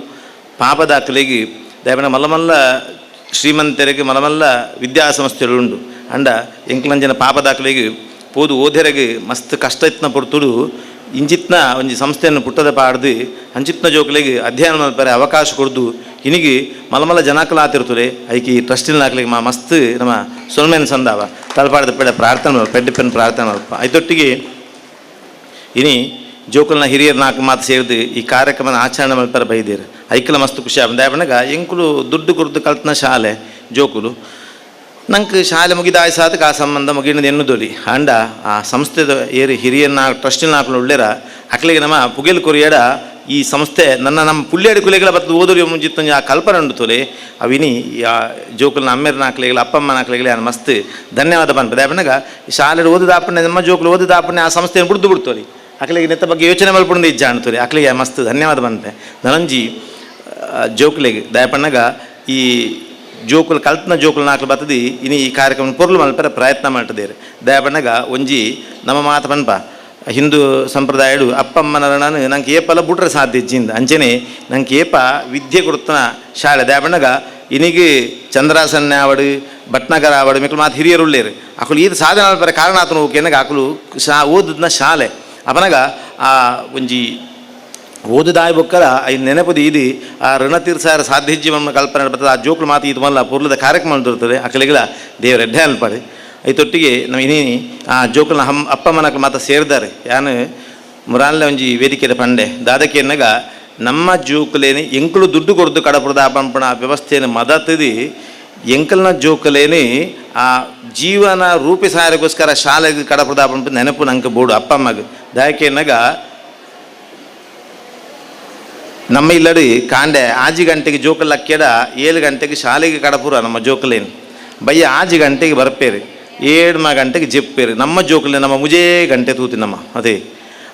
ಪಾಪದ ಅಕಲಿಗೆ ದಯವಿನ ಮಲ್ಲಮಲ್ಲ ಶ್ರೀಮಂತರಿಗೆ ಮಲಮಲ್ಲ ವಿದ್ಯಾಸಂಸ್ಥೆಗಳು ಉಂಡು ಅಂಡ ಎಂಕ್ಲಂಜನ ಪಾಪ ದಾಖಲೆಗೆ ಪೋದು ಓದೆರೆಗೆ ಮಸ್ತ್ ಕಷ್ಟ ಇತ್ನ ಪೊರ್ತುಡು ಇಂಜಿತ್ನ ಒಂಜಿ ಸಂಸ್ಥೆಯನ್ನು ಪುಟ್ಟದ ಪಾಡ್ದು ಅಂಚಿತ್ನ ಜೋಕಲಿಗೆ ಅಧ್ಯಯನ ಮಲ್ಪರೆ ಅವಕಾಶ ಕೊಡ್ದು ಇನಿಗೆ ಮಲಮಲ್ಲ ಜನಾಕಲ ಆತಿರ್ತದೆ ಐಕಿ ಟ್ರಸ್ಟಿನ ಹಾಕ್ಲಿಕ್ಕೆ ಮಸ್ತ್ ನಮ್ಮ ಸೊಲ್ಮೇನ ಸಂದಾವ ತಲಪಾಡದ ಪೆಡ ಪ್ರಾರ್ಥನೆ ಪೆಡ್ಡಿಪೆನ್ ಪ್ರಾರ್ಥನೆ ಮಲ್ಪ ಐತೊಟ್ಟಿಗೆ ಇನಿ ಜೋಕಲ್ನ ಹಿರಿಯರ 4 ಮಾತು ಸೇರಿದು ಈ ಕಾರ್ಯಕ್ರಮದ ಆಚರಣೆ ಮಲ್ಪರ ಬೈದೇರು ಐಕಲ ಮಸ್ತ್ ಖುಷಿ ಆಗ ದಯಪನಾಗ ಎಂಕುಲು ದುಡ್ಡು ಕುರಿತು ಕಲ್ತನ ಶಾಲೆ ಜೋಕುಲು ನಂಗೆ ಶಾಲೆ ಮುಗಿದ ಆಯ್ಸಾದಕ್ಕೆ ಆ ಸಂಬಂಧ ಮುಗಿನದು ಎನ್ನುದೊಲಿ ಅಂಡ ಆ ಸಂಸ್ಥೆದ ಏರಿ ಹಿರಿಯನ್ನ ಟ್ರಸ್ಟಿನ ಹಾಕಲು ಉಳ್ಳೇರ ಅಕ್ಲಿಗೆ ನಮ್ಮ ಪುಗೆಲ್ ಕೊರಿಯಡ ಈ ಸಂಸ್ಥೆ ನಮ್ಮ ಪುಳ್ಳಿಯಡಿ ಕುಲೆಗಳ ಬರ್ತದೆ ಓದೋರಿ ಮುಂಜಿತ್ತು ಆ ಕಲ್ಪನೆ ಉಂಡು ತೋಲೆ ಅವಿನಿ ಆ ಜೋಕಲ್ನ ಅಮ್ಮೇರನ ಹಾಕ್ಲಿಗಳ ಅಪ್ಪಮ್ಮನ ಹಾಕ್ಲಿಗಳ ಮಸ್ತ್ ಧನ್ಯವಾದ ಬಂತು ದಯಪನಾಗ ಶಾಲೆ ಓದಿದ ಆಪಣೆ ನಮ್ಮ ಜೋಕುಲು ಓದಿದ ಆಪಣೆ ಆ ಸಂಸ್ಥೆಯನ್ನು ಬಿಡ್ತೋರಿ ಅಕ್ಲಿಗೆ ನೆತ್ತ ಬಗ್ಗೆ ಯೋಚನೆ ಮಲ್ಪುಂಡು ಇಜ್ಜ ಅಣ್ತೋರಿ ಅಕ್ಲಿಗೆ ಮಸ್ತ್ ಧನ್ಯವಾದ ಬಂತೆ ನನಂಜಿ ಜೋಕುಲೆಗೆ ದಯಪಣ್ಣಗ ಈ ಜೋಕುಲು ಕಲ್ತನ ಜೋಕುಲ್ನ ಹಾಕಲು ಬರ್ತದೆ ಇನ್ನು ಈ ಕಾರ್ಯಕ್ರಮ ಪೊರ್ಲು ಮಲ್ಪರ ಪ್ರಯತ್ನ ಮಾಡ್ತಿದ್ದೇವೆ ದಯಪಣ್ಣಗ ಒಂಜಿ ನಮ್ಮ ಮಾತು ಪನ್ಪ ಹಿಂದೂ ಸಂಪ್ರದಾಯಡು ಅಪ್ಪಮ್ಮನ ನಾನು ನಂಗೆ ಏಪಲ್ಲ ಬಿಟ್ರೆ ಸಾಧ್ಯ ಇಜ್ಜಿಂದ ಅಂಚೆನೆ ನಂಗೆ ಏಪ ವಿದ್ಯೆ ಕೊಡ್ತಾನ ಶಾಲೆ ದಯಪಣ್ಣಗ ಇನಿಗೆ ಚಂದ್ರಾಸನ್ನೆ ಆವಡು ಭಟ್ನಗರ ಆವಡು ಮಿಕ್ಳು ಮಾತು ಹಿರಿಯರು ಉಳ್ಳೇರು ಅಕಲು ಇದು ಸಾಧನೆ ಮಲ್ಪರ ಕಾರಣ ಆತನು ಹೋಗಿ ಅಕಲು ಓದಿದ್ನ ಶಾಲೆ ಅಪನಗ ಆ ಒಂಜಿ ಓದುದಾಯ ಬೊಕ್ಕರ ಐದು ನೆನಪದು ಇದು ಆ ಋಣ ತೀರ್ಸಾರ ಸಾಧ್ಯಜ್ಯವನ್ನು ಕಲ್ಪನೆ ಬರ್ತದೆ ಆ ಜೋಕ್ಳು ಮಾತು ಇದು ಮಲ್ಲ ಪೂರ್ಲದ ಕಾರ್ಯಕ್ರಮ ದೊರೆತದೆ ಅಕಲಿಗಳ ದೇವರ ಎಡ್ಡೆ ಅಲ್ಪಡೆ ಐತೊಟ್ಟಿಗೆ ನಾವು ಇನ್ನೇನು ಆ ಜೋಕ್ಳನ್ನ ಅಪ್ಪ ಮನಕ್ಕೆ ಮಾತ್ರ ಸೇರಿದ್ದಾರೆ ಯಾನು ಮುರಾನ್ಲೆ ಒಂಜಿ ವೇದಿಕೆದ ಪಂಡೆ ದಾದಕ್ಕೆ ಎನ್ನಗ ನಮ್ಮ ಜೋಕಲೇನಿ ಎಂಕುಲು ದುಡ್ಡು ಕೊಡ್ದು ಕಡಪುರದ ಪಂಪಣ ವ್ಯವಸ್ಥೆಯನ್ನು ಮದತದಿ ಎಂಕಲ್ನ ಜೋಕಲೇನಿ ಆ ಜೀವನ ರೂಪಿಸಾರಿಗೋಸ್ಕರ ಶಾಲೆಗೆ ಕಡಪುರದ ಪಂಪ ನೆನಪು ನಂಗೆ ಬೋಡು ಅಪ್ಪಮ್ಮಗೆ ದಾಯಕ್ಕೆ ಎನ್ನಗ ನಮ್ಮ ಇಲ್ಲಡಿ ಕಾಂಡೆ 6 ಗಂಟೆಗೆ ಜೋಕಲ್ ಅಕ್ಕೆಡ 7 ಗಂಟೆಗೆ ಶಾಲೆಗೆ ಕಡಪುರ ನಮ್ಮ ಜೋಕಲೇನು ಬಯ್ಯ 6 ಗಂಟೆಗೆ ಬರ್ಪೇರಿ 7 ಗಂಟೆಗೆ ಜೆಪ್ಪೇರಿ ನಮ್ಮ ಜೋಕಲೇ ನಮ್ಮ ಮುಜೇ ಗಂಟೆ ತೂತಿ ನಮ್ಮ ಅದೇ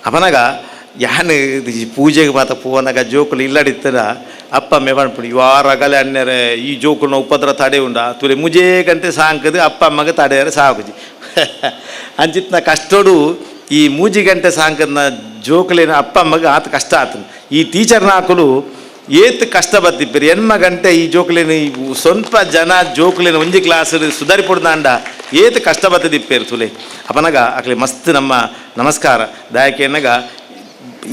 ಅಪನಾಗ ಯಾನು ಪೂಜೆಗೆ ಮಾತ ಪೂವನಾಗ ಜೋಕುಲು ಇಲ್ಲಡಿತ್ತರ ಅಪ್ಪ ಮೇಪಣ್ಪುಡಿ ವಾರಗಲೆ ಅಣ್ಣರೆ ಈ ಜೋಕುಲ್ನ ಉಪದ್ರ ತಡೆ ಉಂಡ ತುಲೆ ಮುಜೇ ಗಂಟೆ ಸಾಂಕದು ಅಪ್ಪ ಅಮ್ಮಗೆ ತಡೆಯರೆ ಸಾಕುಜಿ ಅಂಚಿತ್ನ ಕಷ್ಟೋಡು ಈ ಮೂಜಿ ಗಂಟೆ ಸಾಂಕದ್ನ ಜೋಕುಲಿನ ಅಪ್ಪ ಅಮ್ಮಗೆ ಆತ ಕಷ್ಟ ಆತನು ಈ ಟೀಚರ್ನ ಹಾಕಲು ಏತ್ ಕಷ್ಟ ಬತ್ತಿಪ್ಪರಿ 8 ಗಂಟೆ ಈ ಜೋಕುಲಿನ ಸ್ವಲ್ಪ ಜನ ಜೋಕುಲಿನ ಒಂಜಿ ಕ್ಲಾಸ್ ಸುಧಾರಿಪಡ್ದಾಂಡ ಏತ್ ಕಷ್ಟ ಬತ್ತದಿಪ್ಪೇರು ತುಲೆ ಅಪನಗ ಅಕ್ಲೆ ಮಸ್ತ್ ನಮ್ಮ ನಮಸ್ಕಾರ ದಾಯಕೆ ಎನ್ನಗ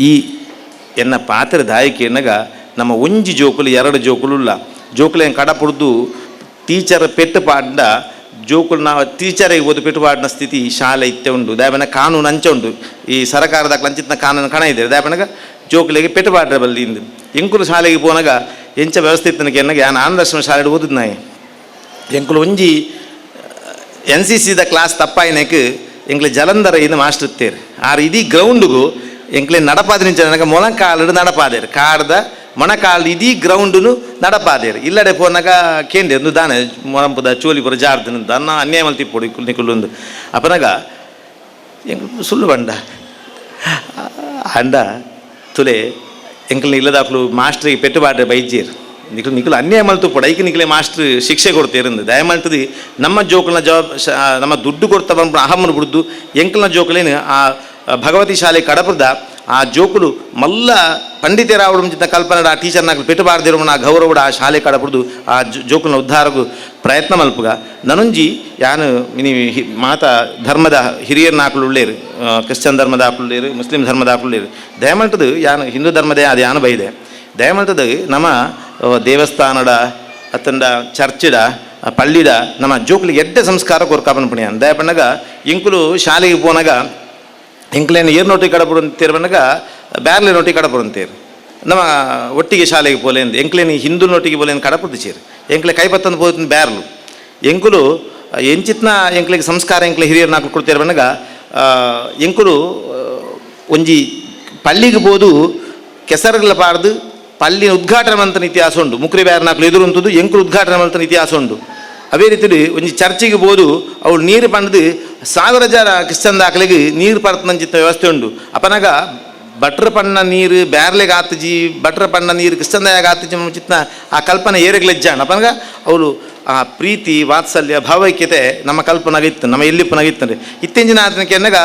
ಈ ಎನ್ನ ಪಾತ್ರ ದಾಯಕೆ ಎನ್ನಗ ನಮ್ಮ ಒಂಜಿ ಜೋಕುಲು 2 ಜೋಕುಲು ಇಲ್ಲ ಜೋಕುಲೇನು ಕಡಪುಡ್ದು ಟೀಚರ್ ಪೆಟ್ಟು ಪಾಡ್ಡ ಜೋಕುಲು ನಾವು ಟೀಚರಿಗೆ ಓದು ಪೆಟ್ಟುಪಾಡಿನ ಸ್ಥಿತಿ ಶಾಲೆ ಇತ್ತೆ ಉಂಡು ದಾಯಪನ ಕಾನೂನು ಅಂಚೆ ಉಂಡು ಈ ಸರ್ಕಾರದ ಲಂಚಿತ್ನ ಕಾನೂನು ಕಣ ಇದೆ ದಾಯಪನಗ ಜೋಕುಲಿಗೆ ಪೆಟ್ಟುಪಾಡ್ರೆ ಬಲ್ಲಿ ಇಂದು ಎಂಕುಲು ಶಾಲೆಗೆ ಪೋನಾಗ ಎಂಚ ವ್ಯವಸ್ಥೆ ಇತ್ತನಕ್ಕೆ ಎನ್ನಗೆ ನಾನು ಆನಂದರ್ಶನ ಶಾಲೆ ಓದಿದ್ ನಾಯಿ ಎಂಕುಲು ಒಂಜಿ NCCದ ಕ್ಲಾಸ್ ತಪ್ಪಾಯಿನಕ್ಕೆ ಎಂಕ್ಲೆ ಜಲಂಧರ ಇದು ಮಾಸ್ಟರ್ ಇತ್ತೇರು ಆರು ಇಡೀ ಗ್ರೌಂಡ್ಗೂ ಎಂಕ್ಲೆ ನಡಪಾದ ನಿಂಚ ನನಗೆ ಮೊಳಕಾಲು ನಡಪಾದೇರು ಕಾಡ್ದ ಮೊಣಕಾಲು ಇಡೀ ಗ್ರೌಂಡುನು ನಡಪಾದೇರು ಇಲ್ಲಡೆ ಪೋನಾಗ ಕೇಂದ್ರ ಒಂದು ದಾನೆ ಮೊರಂಪದ ಚೋಲಿಪುರ ಜಾರ್ದನಂತ ಅನ್ನ ಅನ್ಯಾಯ ಮಲ್ ತಿಪ್ಪೊಡು ನಿಕುಲ್ಲೊಂದು ಅಪನಾಗ ಎಂಕ್ಲು ಸುಳ್ಳು ಬಂಡ ಅಂಡ ತುಲೆ ಎಂಕ್ಲೆ ಇಲ್ಲದಾಕ್ಲು ಮಾಸ್ಟ್ರಿಗೆ ಪೆಟ್ಟುಪಾಡ್ರೆ ಬೈಜೇರು ನಿಖಲು ಅನ್ಯಾಯ ಮಲ್ತು ಪಡ ಐಕೆ ನಿಖಲೆ ಮಾಸ್ಟ್ರ್ ಶಿಕ್ಷೆ ಕೊಡ್ತೇರಂದು ದಯಮಾಡ್ತದೆ ನಮ್ಮ ಜೋಕಲ್ನ ನಮ್ಮ ದುಡ್ಡು ಕೊಡ್ತಾ ಬಂದ್ಬಿಟ್ಟು ಅಹಮ್ಮನ ಬಿಡ್ದು ಎಂಕಲ್ನ ಜೋಕಲೇನು ಆ ಭಗವತಿ ಶಾಲೆ ಕಡಪದ ಆ ಜೋಕುಲು ಮಲ್ಲ ಪಂಡಿತರಾವಡು ಮುಂಚಿತ ಕಲ್ಪನೆ ಆ ಟೀಚರ್ನಾಗ ಪೆಟ್ಟುಬಾರ್ದಿರೋ ಆ ಗೌರವಡ ಆ ಶಾಲೆ ಕಡಪಡ್ದು ಆ ಜೋಕುಲ್ನ ಉದ್ಧಾರಗೂ ಪ್ರಯತ್ನ ಮಲ್ಪುಗ ನನೊಂಜಿ ಯಾನು ಮಿನಿ ಮಾತಾ ಧರ್ಮದ ಹಿರಿಯರ್ನ ಹಾಕುಳ್ಳೇರು ಕ್ರಿಶ್ಚಿಯನ್ ಧರ್ಮದ ಹಾಕುಳ್ಳೇರು ಮುಸ್ಲಿಂ ಧರ್ಮದ ಹಾಕುಳ್ಳೇರು ದಯಮಾಡ್ತದೆ ಯಾನು ಹಿಂದೂ ಧರ್ಮದೇ ಅದು ಯಾನು ಬೈದೆ ದಯಮಾಡ್ತದೆ ನಮ್ಮ ದೇವಸ್ಥಾನದ ಅತ್ತಂಡ ಚರ್ಚಿಡ ಪಳ್ಳಿಡ ನಮ್ಮ ಜೋಕ್ಲಿಗೆ ಎಡ್ಡೆ ಸಂಸ್ಕಾರ ಕೊರ್ಕಾಪನ ಪುಣ್ಯ ದಯಪಣ್ಣಗ ಇಂಕುಲು ಶಾಲೆಗೆ ಪೋನಾಗ ಇಂಕ್ಲೇನು ಏರ್ ನೋಟಿಗೆ ಕಡಪುರಂತೇರು ಬಣ್ಣಗ ಬ್ಯಾರ್ಲೆ ನೋಟಿಗೆ ಕಡಪುರಂತೇರು ನಮ್ಮ ಒಟ್ಟಿಗೆ ಶಾಲೆಗೆ ಪೋಲೇಂದು ಎಂಕ್ಲೇನು ಹಿಂದೂ ನೋಟಿಗೆ ಪೋಲೇನು ಕಡಪುದು ಚೇರು ಎಂಕ್ಲೆ ಕೈಪತ್ತಂದು ಪೋತೀನಿ ಬ್ಯಾರ್ಲು ಎಂಕುಲು ಎಂಚಿತ್ನ ಎಂಕ್ಲಿಗೆ ಸಂಸ್ಕಾರ ಎಂಕ್ಲೆ ಹಿರಿಯರು ನಾಲ್ಕು ಕೊಡ್ತೇರು ಬಣ್ಣಗ ಎಂಕುಲು ಒಂಜಿ ಪಳ್ಳಿಗೆ ಬೋದು ಕೆಸರುಗಳ ಪಾಡ್ದು ಪಳ್ಳಿನ ಉದ್ಘಾಟನೆ ಮಂತನ ಇತಿಹಾಸ ಉಂಡು ಮುಕ್ರಿ ಬ್ಯಾರ ನಾಲ್ಕು ಎದುರು ಅಂತದ್ದು ಎಂಕುಲು ಉದ್ಘಾಟನೆ ಮಂತನ ಇತಿಹಾಸ ಉಂಡು ಅವೇ ರೀತಿ ಒಂಜಿ ಚರ್ಚಿಗೆ ಬೋದು ಅವಳು ನೀರು ಪಂಡದು 1000 ಜನ ಕ್ರಿಶ್ಚನ್ ದಾಖಲೆಗೆ ನೀರು ಪರ್ತನಂಚಿತ್ತ ವ್ಯವಸ್ಥೆ ಉಂಡು ಅಪನಾಗ ಬಟ್ರ ಪಣ್ಣ ನೀರು ಬ್ಯಾರ್ಲೆಗೆ ಆತಜಿ ಬಟ್ರ ಪಣ್ಣ ನೀರು ಕ್ರಿಶ್ಚನ್ ದಾಯಾಗ ಆತಜಿ ಮುಂಚಿತ್ನ ಆ ಕಲ್ಪನೆ ಏರೆಗ್ಲೆಜ್ಜಾಣ ಅಪನಾಗ ಅವಳು ಆ ಪ್ರೀತಿ ವಾತ್ಸಲ್ಯ ಭಾವೈಕ್ಯತೆ ನಮ್ಮ ಕಲ್ಪನಾಗಿತ್ತು ನಮ್ಮ ಎಲ್ಲಿಪ್ಪನಾಗಿತ್ತಂದ್ರೆ ಇತ್ತೆಂಜಿನ ಆತನಕ್ಕೆ ಎನ್ನಗ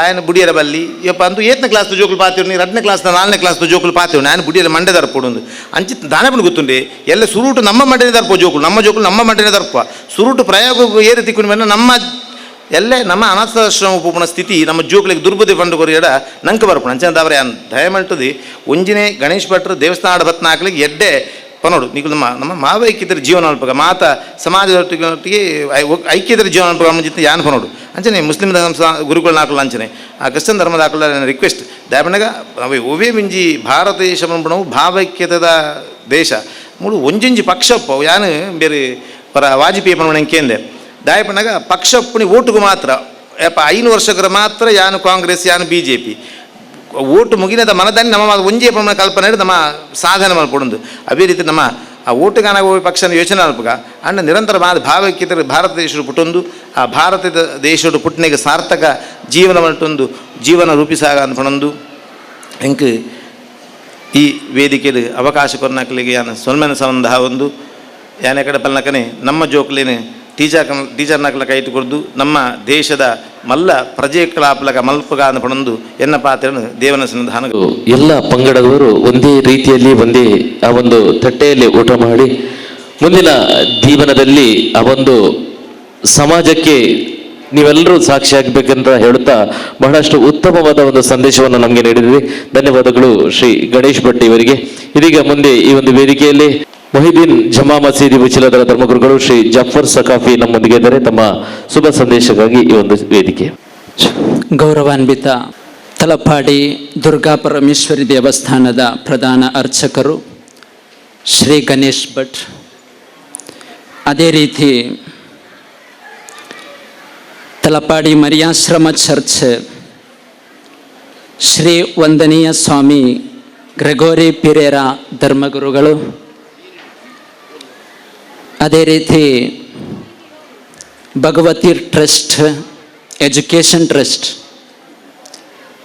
ಆಯನ ಬುಡಿಯರ ಬಲ್ಲಿ ಯಪ್ಪ ಅಂದು 8ನೇ ಕ್ಲಾಸ್ ಜೋಕುಲು ಪಾತಿವ್ರು ನೀರು 2ನೇ ಕ್ಲಾಸ್ 4ನೇ ಕ್ಲಾಸ್ ಜೋಕುಲು ಪಾತಿವ್ರು ನಾನು ಬುಡಿಯರ ಮಂಡೆ ದರ್ಪೊಡು ಅಂಚಿತ್ ದಾನಪನ ಗೊತ್ತುಂಡೆ ಎಲ್ಲ ಸುರುಟು ನಮ್ಮ ಮಂಡೆನೇ ದರ್ಪೋ ಜೋಕುಲು ನಮ್ಮ ಮಂಡೆನೇ ದರ್ಪ ಸುರುಟು ಪ್ರಯೋಗ ಏರಿ ತಿಕ್ಕೊಂಡು ಬಂದ ನಮ್ಮ ಎಲ್ಲೇ ನಮ್ಮ ಅನಾಥಾಶ್ರಮ ಉಪನ ಸ್ಥಿತಿ ನಮ್ಮ ಜೋಕುಲಿಗೆ ದುರ್ಬುದ್ಧಿ ಪಂಡು ಕೊರಿಯಡ ನಂಗೆ ಬರ್ಪಣ ಅಂಚಂದ ಅವರೇ ದಯಮಂಟದಿ ಒಂಜಿನೇ ಗಣೇಶ್ ಭಟ್ರು ದೇವಸ್ಥಾನದ ಭತ್ನ ಹಾಕ್ಲಿಕ್ಕೆ ಎಡ್ಡೆ ಪನೋಡು ನೀವು ನಮ್ಮ ಮಾವೈಕ್ಯತರ ಜೀವನ ಅಲ್ಪಗ ಮಾತ ಸಮಾಜದೊಟ್ಟಿಗೆ ಐಕ್ಯತರ ಜೀವನ ಅಲ್ಪಗ ಮುಂಚಿತ ಯಾನ್ ಪನೋಡು ಅಂಚನೆ ಮುಸ್ಲಿಂ ಧರ್ಮ ಗುರುಗಳನ್ನ ಹಾಕಲ್ಲ ಅಂಚನೆ ಆ ಕ್ರಿಶ್ಚನ್ ಧರ್ಮದ ಹಾಕಲ್ಲ ರಿಕ್ವೆಸ್ಟ್ ದಯಪನಗ ಒವೇ ಮಿಂಜಿ ಭಾರತ ದೇಶ ಪಣವು ಭಾವೈಕ್ಯತದ ದೇಶ ಮೂಡು ಒಂಜೊಂಜಿ ಪಕ್ಷಪ್ಪ ಯಾನು ಬೇರೆ ಪರ ವಾಜಪೇಯಿ ಪಣವಣ ಕೇಂದ್ರ ದಾಯಪನಗ ಪಕ್ಷಪ್ಪನಿ ಓಟುಗೂ ಮಾತ್ರ ಯಪ್ಪ 5 ವರ್ಷಗಳ ಮಾತ್ರ ಯಾನು ಕಾಂಗ್ರೆಸ್ ಯಾನು BJP ಓಟು ಮುಗಿನದ ಮನದಾನಿ ನಮ್ಮ ಒಂಜೇ ಪ್ರಮಾಣ ಕಲ್ಪನೆ ನಮ್ಮ ಸಾಧನೆ ಮಲ್ಪೊಂದು ಅದೇ ರೀತಿ ನಮ್ಮ ಆ ಓಟುಗಾನ ಪಕ್ಷನ ಯೋಚನೆ ಅಲ್ಪಗ ಅಣ್ಣ ನಿರಂತರ ಭಾವೈಕ್ಯತೆ ಭಾರತ ದೇಶದ ಪುಟ್ಟೊಂದು ಆ ಭಾರತದ ದೇಶದ ಪುಟ್ಟನಿಗೆ ಸಾರ್ಥಕ ಜೀವನ ಮಲ್ಟೊಂದು ಜೀವನ ರೂಪಿಸಾಗ ಅನ್ಪಣೊಂದು ಎಂಕ್ ಈ ವೇದಿಕೆದು ಅವಕಾಶ ಕೊರ್ನಕಲಿಗೆ ಯಾನು ಸೊಲ್ಮೆನ ಸಂಬಂಧ ಒಂದು ಯಾನೆ ಕಡೆ ಪಲ್ನಕನೆ ನಮ್ಮ ಜೋಕ್ಲೇನೆ ಟೀಚರ್ನಕ್ಲ ಕೈ ಇಟ್ಟುಕೊಡ್ದು ನಮ್ಮ ದೇಶದ ಮಲ್ಲ ಪ್ರಜೆ ಕಲಾಪಲಕ ಮಲ್ಪಗ ಅನ್ಪಣೊಂದು ಎನ್ನ ಪಾತ್ರನು ದೇವನ ಸನ್ನಿಧಾನ ಎಲ್ಲ ಪಂಗಡದವರು ಒಂದೇ ರೀತಿಯಲ್ಲಿ ಒಂದೇ ಆ ಒಂದು ತಟ್ಟೆಯಲ್ಲಿ ಊಟ ಮಾಡಿ ಮುಂದಿನ ಜೀವನದಲ್ಲಿ ಆ ಒಂದು ಸಮಾಜಕ್ಕೆ ನೀವೆಲ್ಲರೂ ಸಾಕ್ಷಿಯಾಗಬೇಕಂತ ಹೇಳುತ್ತಾ ಬಹಳಷ್ಟು ಉತ್ತಮವಾದ ಒಂದು ಸಂದೇಶವನ್ನು ನಮಗೆ ನೀಡಿದ್ರಿ. ಧನ್ಯವಾದಗಳು ಶ್ರೀ ಗಣೇಶ್ ಭಟ್ ಇವರಿಗೆ. ಇದೀಗ ಮುಂದೆ ಈ ಒಂದು ವೇದಿಕೆಯಲ್ಲಿ ಮೊಹಿದ್ದೀನ್ ಜಮಾ ಮಸೀದಿ ಉಚಿಲದರ ಧರ್ಮಗುರುಗಳು ಶ್ರೀ ಜಫರ್ ಸಕಾಫಿ ನಮ್ಮೊಂದಿಗೆ ಇದ್ದಾರೆ. ತಮ್ಮ ಶುಭ ಸಂದೇಶಕ್ಕಾಗಿ ಈ ಒಂದು ವೇದಿಕೆ. ಗೌರವಾನ್ವಿತ ತಲಪಾಡಿ ದುರ್ಗಾ ಪರಮೇಶ್ವರಿ ದೇವಸ್ಥಾನದ ಪ್ರಧಾನ ಅರ್ಚಕರು ಶ್ರೀ ಗಣೇಶ್ ಭಟ್, ಅದೇ ರೀತಿ ತಲಪಾಡಿ ಮರಿಯಾಶ್ರಮ ಚರ್ಚ್ ಶ್ರೀ ವಂದನೀಯ ಸ್ವಾಮಿ ಗ್ರೆಗೋರಿ ಪಿರೇರ ಧರ್ಮಗುರುಗಳು, ಅದೇ ರೀತಿ ಭಗವತಿ ಟ್ರಸ್ಟ್ ಎಜುಕೇಷನ್ ಟ್ರಸ್ಟ್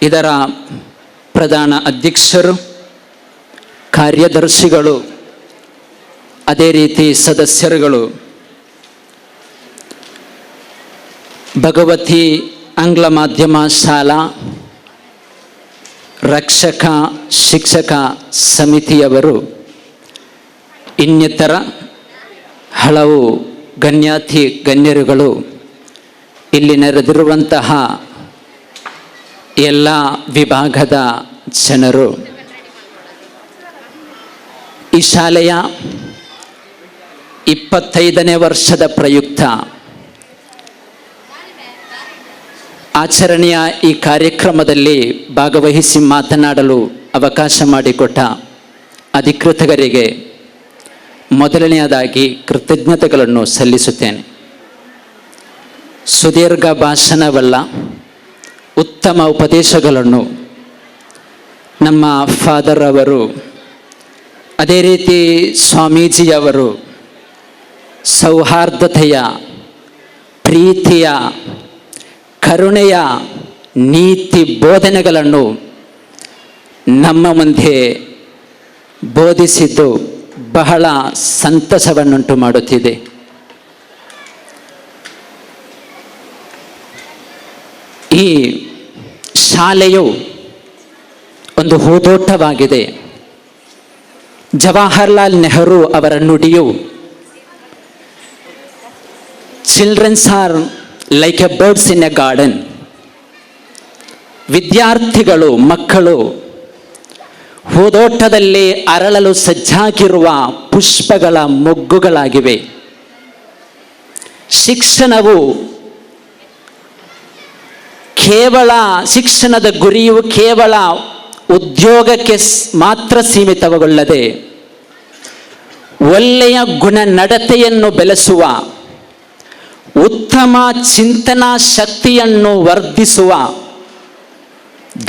ಇದರ ಪ್ರಧಾನ ಅಧ್ಯಕ್ಷರು, ಕಾರ್ಯದರ್ಶಿಗಳು, ಅದೇ ರೀತಿ ಸದಸ್ಯರುಗಳು, ಭಗವತಿ ಆಂಗ್ಲ ಮಾಧ್ಯಮ ಶಾಲಾ ರಕ್ಷಕ ಶಿಕ್ಷಕ ಸಮಿತಿಯವರು, ಇನ್ನಿತರ ಹಲವು ಗಣ್ಯಾತಿ ಗಣ್ಯರುಗಳು, ಇಲ್ಲಿ ನೆರೆದಿರುವಂತಹ ಎಲ್ಲ ವಿಭಾಗದ ಜನರು, ಈ ಶಾಲೆಯ 25ನೇ ವರ್ಷದ ಪ್ರಯುಕ್ತ ಆಚರಣೆಯ ಈ ಕಾರ್ಯಕ್ರಮದಲ್ಲಿ ಭಾಗವಹಿಸಿ ಮಾತನಾಡಲು ಅವಕಾಶ ಮಾಡಿಕೊಟ್ಟ ಅಧಿಕೃತರಿಗೆ ಮೊದಲನೆಯದಾಗಿ ಕೃತಜ್ಞತೆಗಳನ್ನು ಸಲ್ಲಿಸುತ್ತೇನೆ. ಸುದೀರ್ಘ ಭಾಷಣವಲ್ಲ, ಉತ್ತಮ ಉಪದೇಶಗಳನ್ನು ನಮ್ಮ ಫಾದರ್ ಅವರು, ಅದೇ ರೀತಿ ಸ್ವಾಮೀಜಿಯವರು ಸೌಹಾರ್ದತೆಯ, ಪ್ರೀತಿಯ, ಕರುಣೆಯ ನೀತಿ ಬೋಧನೆಗಳನ್ನು ನಮ್ಮ ಮುಂದೆ ಬೋಧಿಸಿದ್ದು ಬಹಳ ಸಂತಸವನ್ನುಂಟು ಮಾಡುತ್ತಿದೆ. ಈ ಶಾಲೆಯು ಒಂದು ಹೂದೋಟವಾಗಿದೆ. ಜವಾಹರ್ಲಾಲ್ ನೆಹರು ಅವರ ನುಡಿಯು childrens are like A birds in a garden. ವಿದ್ಯಾರ್ಥಿಗಳು, ಮಕ್ಕಳು ಹೂದೋಟದಲ್ಲಿ ಅರಳಲು ಸಜ್ಜಾಗಿರುವ ಪುಷ್ಪಗಳ ಮೊಗ್ಗುಗಳಾಗಿವೆ. ಶಿಕ್ಷಣವು ಶಿಕ್ಷಣದ ಗುರಿಯು ಕೇವಲ ಉದ್ಯೋಗಕ್ಕೆ ಮಾತ್ರ ಸೀಮಿತಗೊಳ್ಳದೆ ಒಳ್ಳೆಯ ಗುಣನಡತೆಯನ್ನು ಬೆಳೆಸುವ, ಉತ್ತಮ ಚಿಂತನಾ ಶಕ್ತಿಯನ್ನು ವರ್ಧಿಸುವ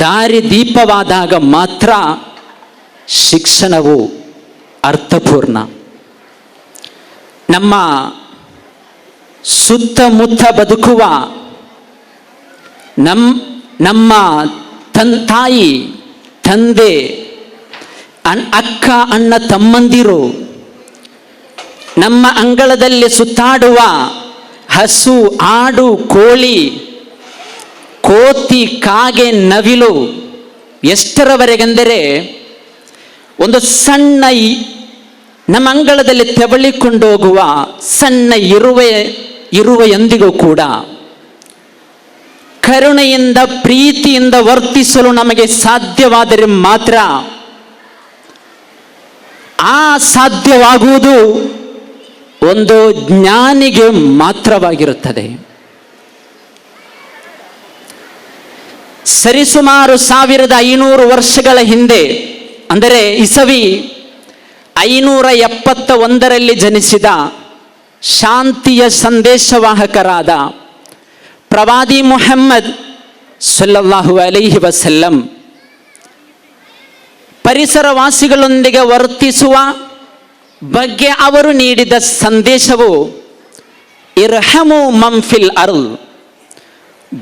ದಾರಿದೀಪವಾದಾಗ ಮಾತ್ರ ಶಿಕ್ಷಣವು ಅರ್ಥಪೂರ್ಣ. ನಮ್ಮ ಸುತ್ತಮುತ್ತ ಬದುಕುವ ನಮ್ಮ ತಾಯಿ, ತಂದೆ, ಅಕ್ಕ, ಅಣ್ಣ, ತಮ್ಮಂದಿರು, ನಮ್ಮ ಅಂಗಳದಲ್ಲಿ ಸುತ್ತಾಡುವ ಹಸು, ಆಡು, ಕೋಳಿ, ಕೋತಿ, ಕಾಗೆ, ನವಿಲು, ಎಷ್ಟರವರೆಗೆಂದರೆ ಒಂದು ಸಣ್ಣ ನಮ್ಮ ಅಂಗಳದಲ್ಲಿ ತೆವಳಿಕೊಂಡೋಗುವ ಸಣ್ಣ ಇರುವೆಯೊಂದಿಗೂ ಕೂಡ ಕರುಣೆಯಿಂದ, ಪ್ರೀತಿಯಿಂದ ವರ್ತಿಸಲು ನಮಗೆ ಸಾಧ್ಯವಾದರೆ ಮಾತ್ರ ಆ ಸಾಧ್ಯವಾಗುವುದು ಒಂದು ಜ್ಞಾನಿಗೆ ಮಾತ್ರವಾಗಿರುತ್ತದೆ. ಸರಿಸುಮಾರು 1500 ವರ್ಷಗಳ ಹಿಂದೆ, ಅಂದರೆ ಇಸವಿ 571ರಲ್ಲಿ ಜನಿಸಿದ ಶಾಂತಿಯ ಸಂದೇಶವಾಹಕರಾದ ಪ್ರವಾದಿ ಮುಹಮ್ಮದ್ ಸಲ್ಲಲ್ಲಾಹು ಅಲೈಹಿ ವಸಲ್ಲಂ ಪರಿಸರವಾಸಿಗಳೊಂದಿಗೆ ವರ್ತಿಸುವ ಬಗ್ಗೆ ಅವರು ನೀಡಿದ ಸಂದೇಶವು ಇರ್ಹಮು ಮಂಫಿಲ್ ಅರ್ಲ್,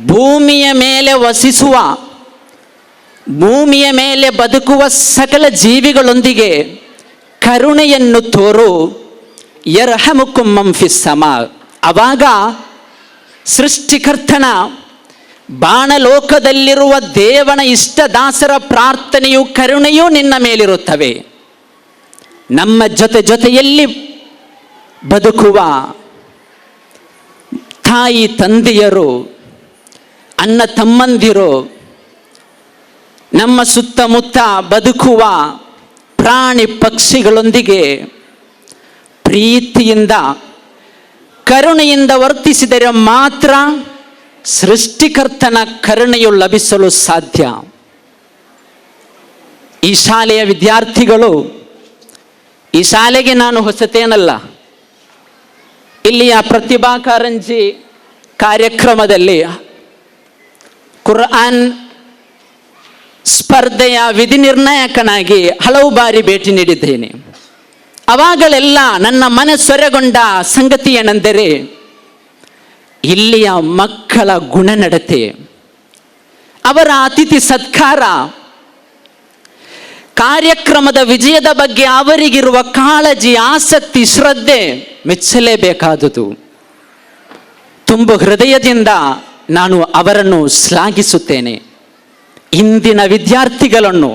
ಭೂಮಿಯ ಮೇಲೆ ವಸಿಸುವ, ಭೂಮಿಯ ಮೇಲೆ ಬದುಕುವ ಸಕಲ ಜೀವಿಗಳೊಂದಿಗೆ ಕರುಣೆಯನ್ನು ತೋರು, ಯರ್ಹಮುಕುಂ ಮಂಫಿಸ್ ಸಮಾ. ಆವಾಗ ಸೃಷ್ಟಿಕರ್ತನ ಬಾಣಲೋಕದಲ್ಲಿರುವ ದೇವನ ಇಷ್ಟದಾಸರ ಪ್ರಾರ್ಥನೆಯು, ಕರುಣೆಯೂ ನಿನ್ನ ಮೇಲಿರುತ್ತವೆ. ನಮ್ಮ ಜೊತೆಯಲ್ಲಿ ಬದುಕುವ ತಾಯಿ ತಂದೆಯರು, ಅಣ್ಣ ತಮ್ಮಂದಿರು, ನಮ್ಮ ಸುತ್ತಮುತ್ತ ಬದುಕುವ ಪ್ರಾಣಿ ಪಕ್ಷಿಗಳೊಂದಿಗೆ ಪ್ರೀತಿಯಿಂದ, ಕರುಣೆಯಿಂದ ವರ್ತಿಸಿದರೆ ಮಾತ್ರ ಸೃಷ್ಟಿಕರ್ತನ ಕರುಣೆಯು ಲಭಿಸಲು ಸಾಧ್ಯ. ಈ ಶಾಲೆಯ ವಿದ್ಯಾರ್ಥಿಗಳು, ಈ ಶಾಲೆಗೆ ನಾನು ಹೊಸತೇನಲ್ಲ, ಇಲ್ಲಿಯ ಪ್ರತಿಭಾ ಕಾರಂಜಿ ಕಾರ್ಯಕ್ರಮದಲ್ಲಿ ಕುರ್ಆನ್ ಸ್ಪರ್ಧೆಯ ವಿಧಿ ನಿರ್ಣಾಯಕನಾಗಿ ಹಲವು ಬಾರಿ ಭೇಟಿ ನೀಡಿದ್ದೇನೆ. ಅವಾಗಲೆಲ್ಲ ನನ್ನ ಮನಸೊರೆಗೊಂಡ ಸಂಗತಿ ಏನೆಂದರೆ ಇಲ್ಲಿಯ ಮಕ್ಕಳ ಗುಣನಡತೆ, ಅವರ ಅತಿಥಿ ಸತ್ಕಾರ, ಕಾರ್ಯಕ್ರಮದ ವಿಜಯದ ಬಗ್ಗೆ ಅವರಿಗಿರುವ ಕಾಳಜಿ, ಆಸಕ್ತಿ, ಶ್ರದ್ಧೆ ಮೆಚ್ಚಲೇಬೇಕಾದುದು. ತುಂಬ ಹೃದಯದಿಂದ ನಾನು ಅವರನ್ನು ಶ್ಲಾಘಿಸುತ್ತೇನೆ. ಇಂದಿನ ವಿದ್ಯಾರ್ಥಿಗಳನ್ನು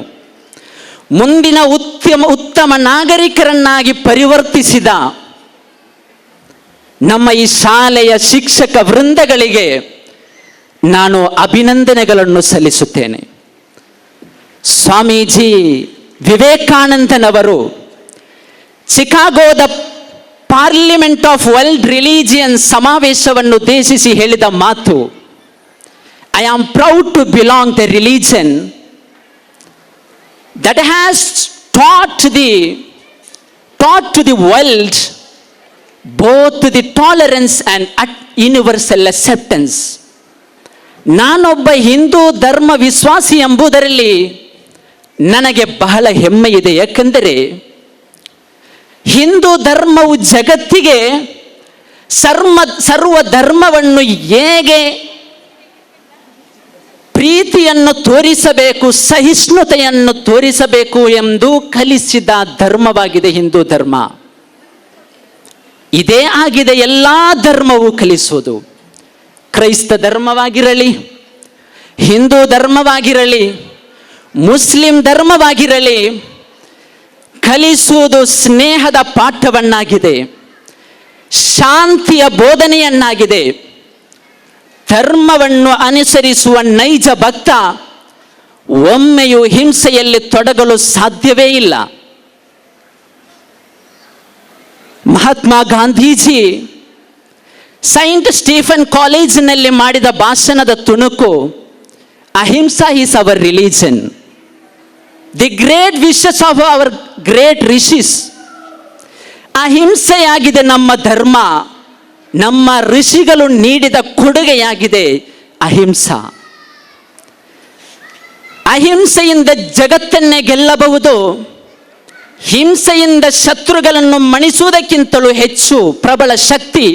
ಮುಂದಿನ ಉತ್ತಮ ನಾಗರಿಕರನ್ನಾಗಿ ಪರಿವರ್ತಿಸಿದ ನಮ್ಮ ಈ ಶಾಲೆಯ ಶಿಕ್ಷಕ ವೃಂದಗಳಿಗೆ ನಾನು ಅಭಿನಂದನೆಗಳನ್ನು ಸಲ್ಲಿಸುತ್ತೇನೆ. ಸ್ವಾಮೀಜಿ ವಿವೇಕಾನಂದನವರು ಚಿಕಾಗೋದ ಪಾರ್ಲಿಮೆಂಟ್ ಆಫ್ ವರ್ಲ್ಡ್ ರಿಲಿಜಿಯನ್ ಸಮಾವೇಶವನ್ನು ಉದ್ದೇಶಿಸಿ ಹೇಳಿದ ಮಾತು, I am proud to belong the religion that has taught to the world both the tolerance and universal acceptance. ನಾನೊಬ್ಬ ಹಿಂದೂ ಧರ್ಮ ವಿಶ್ವಾಸಿ ಎಂಬುದರಲ್ಲಿ ನನಗೆ ಬಹಳ ಹೆಮ್ಮೆ ಇದೆ. ಯಾಕೆಂದರೆ ಹಿಂದೂ ಧರ್ಮವು ಜಗತ್ತಿಗೆ ಸರ್ವ ಧರ್ಮವನ್ನು ಹೇಗೆ ಪ್ರೀತಿಯನ್ನು ತೋರಿಸಬೇಕು, ಸಹಿಷ್ಣುತೆಯನ್ನು ತೋರಿಸಬೇಕು ಎಂದು ಕಲಿಸಿದ ಧರ್ಮವಾಗಿದೆ ಹಿಂದೂ ಧರ್ಮ. ಇದೇ ಆಗಿದೆ ಎಲ್ಲ ಧರ್ಮವು ಕಲಿಸುವುದು. ಕ್ರೈಸ್ತ ಧರ್ಮವಾಗಿರಲಿ, ಹಿಂದೂ ಧರ್ಮವಾಗಿರಲಿ, ಮುಸ್ಲಿಂ ಧರ್ಮವಾಗಿರಲಿ, ಕಲಿಸುವುದು ಸ್ನೇಹದ ಪಾಠವನ್ನಾಗಿದೆ, ಶಾಂತಿಯ ಬೋಧನೆಯನ್ನಾಗಿದೆ. ಧರ್ಮವನ್ನು ಅನುಸರಿಸುವ ನೈಜ ಭಕ್ತ ಒಮ್ಮೆಯೂ ಹಿಂಸೆಯಲ್ಲಿ ತೊಡಗಲು ಸಾಧ್ಯವೇ ಇಲ್ಲ. ಮಹಾತ್ಮ ಗಾಂಧೀಜಿ ಸೈಂಟ್ ಸ್ಟೀಫನ್ ಕಾಲೇಜಿನಲ್ಲಿ ಮಾಡಿದ ಭಾಷಣದ ತುಣುಕು, ahimsa is our religion, the great wishes of our great rishis. ಅಹಿಂಸೆಯಾಗಿದೆ ನಮ್ಮ ಧರ್ಮ, ನಮ್ಮ ಋಷಿಗಳು ನೀಡಿದ ಕೊಡುಗೆಯಾಗಿದೆ ಅಹಿಂಸಾ. ಅಹಿಂಸೆಯಿಂದ ಜಗತ್ತನ್ನೇ ಗೆಲ್ಲಬಹುದು. ಹಿಂಸೆಯಿಂದ ಶತ್ರುಗಳನ್ನು ಮಣಿಸುವುದಕ್ಕಿಂತಲೂ ಹೆಚ್ಚು ಪ್ರಬಲ ಶಕ್ತಿ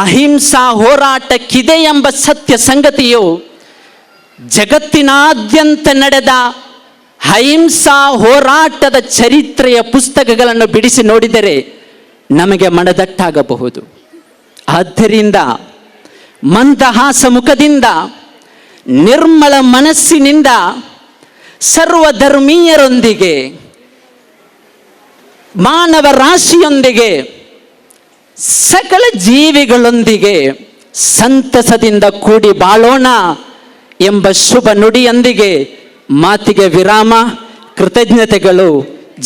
ಅಹಿಂಸಾ ಹೋರಾಟಕ್ಕಿದೆ ಎಂಬ ಸತ್ಯ ಸಂಗತಿಯು ಜಗತ್ತಿನಾದ್ಯಂತ ನಡೆದ ಅಹಿಂಸಾ ಹೋರಾಟದ ಚರಿತ್ರೆಯ ಪುಸ್ತಕಗಳನ್ನು ಬಿಡಿಸಿ ನೋಡಿದರೆ ನಮಗೆ ಮನದಟ್ಟಾಗಬಹುದು. ಆದ್ದರಿಂದ ಮಂದಹಾಸ ಮುಖದಿಂದ, ನಿರ್ಮಲ ಮನಸ್ಸಿನಿಂದ ಸರ್ವಧರ್ಮೀಯರೊಂದಿಗೆ, ಮಾನವ ರಾಶಿಯೊಂದಿಗೆ, ಸಕಲ ಜೀವಿಗಳೊಂದಿಗೆ ಸಂತಸದಿಂದ ಕೂಡಿ ಬಾಳೋಣ ಎಂಬ ಶುಭ ನುಡಿಯೊಂದಿಗೆ ಮಾತಿಗೆ ವಿರಾಮ. ಕೃತಜ್ಞತೆಗಳು.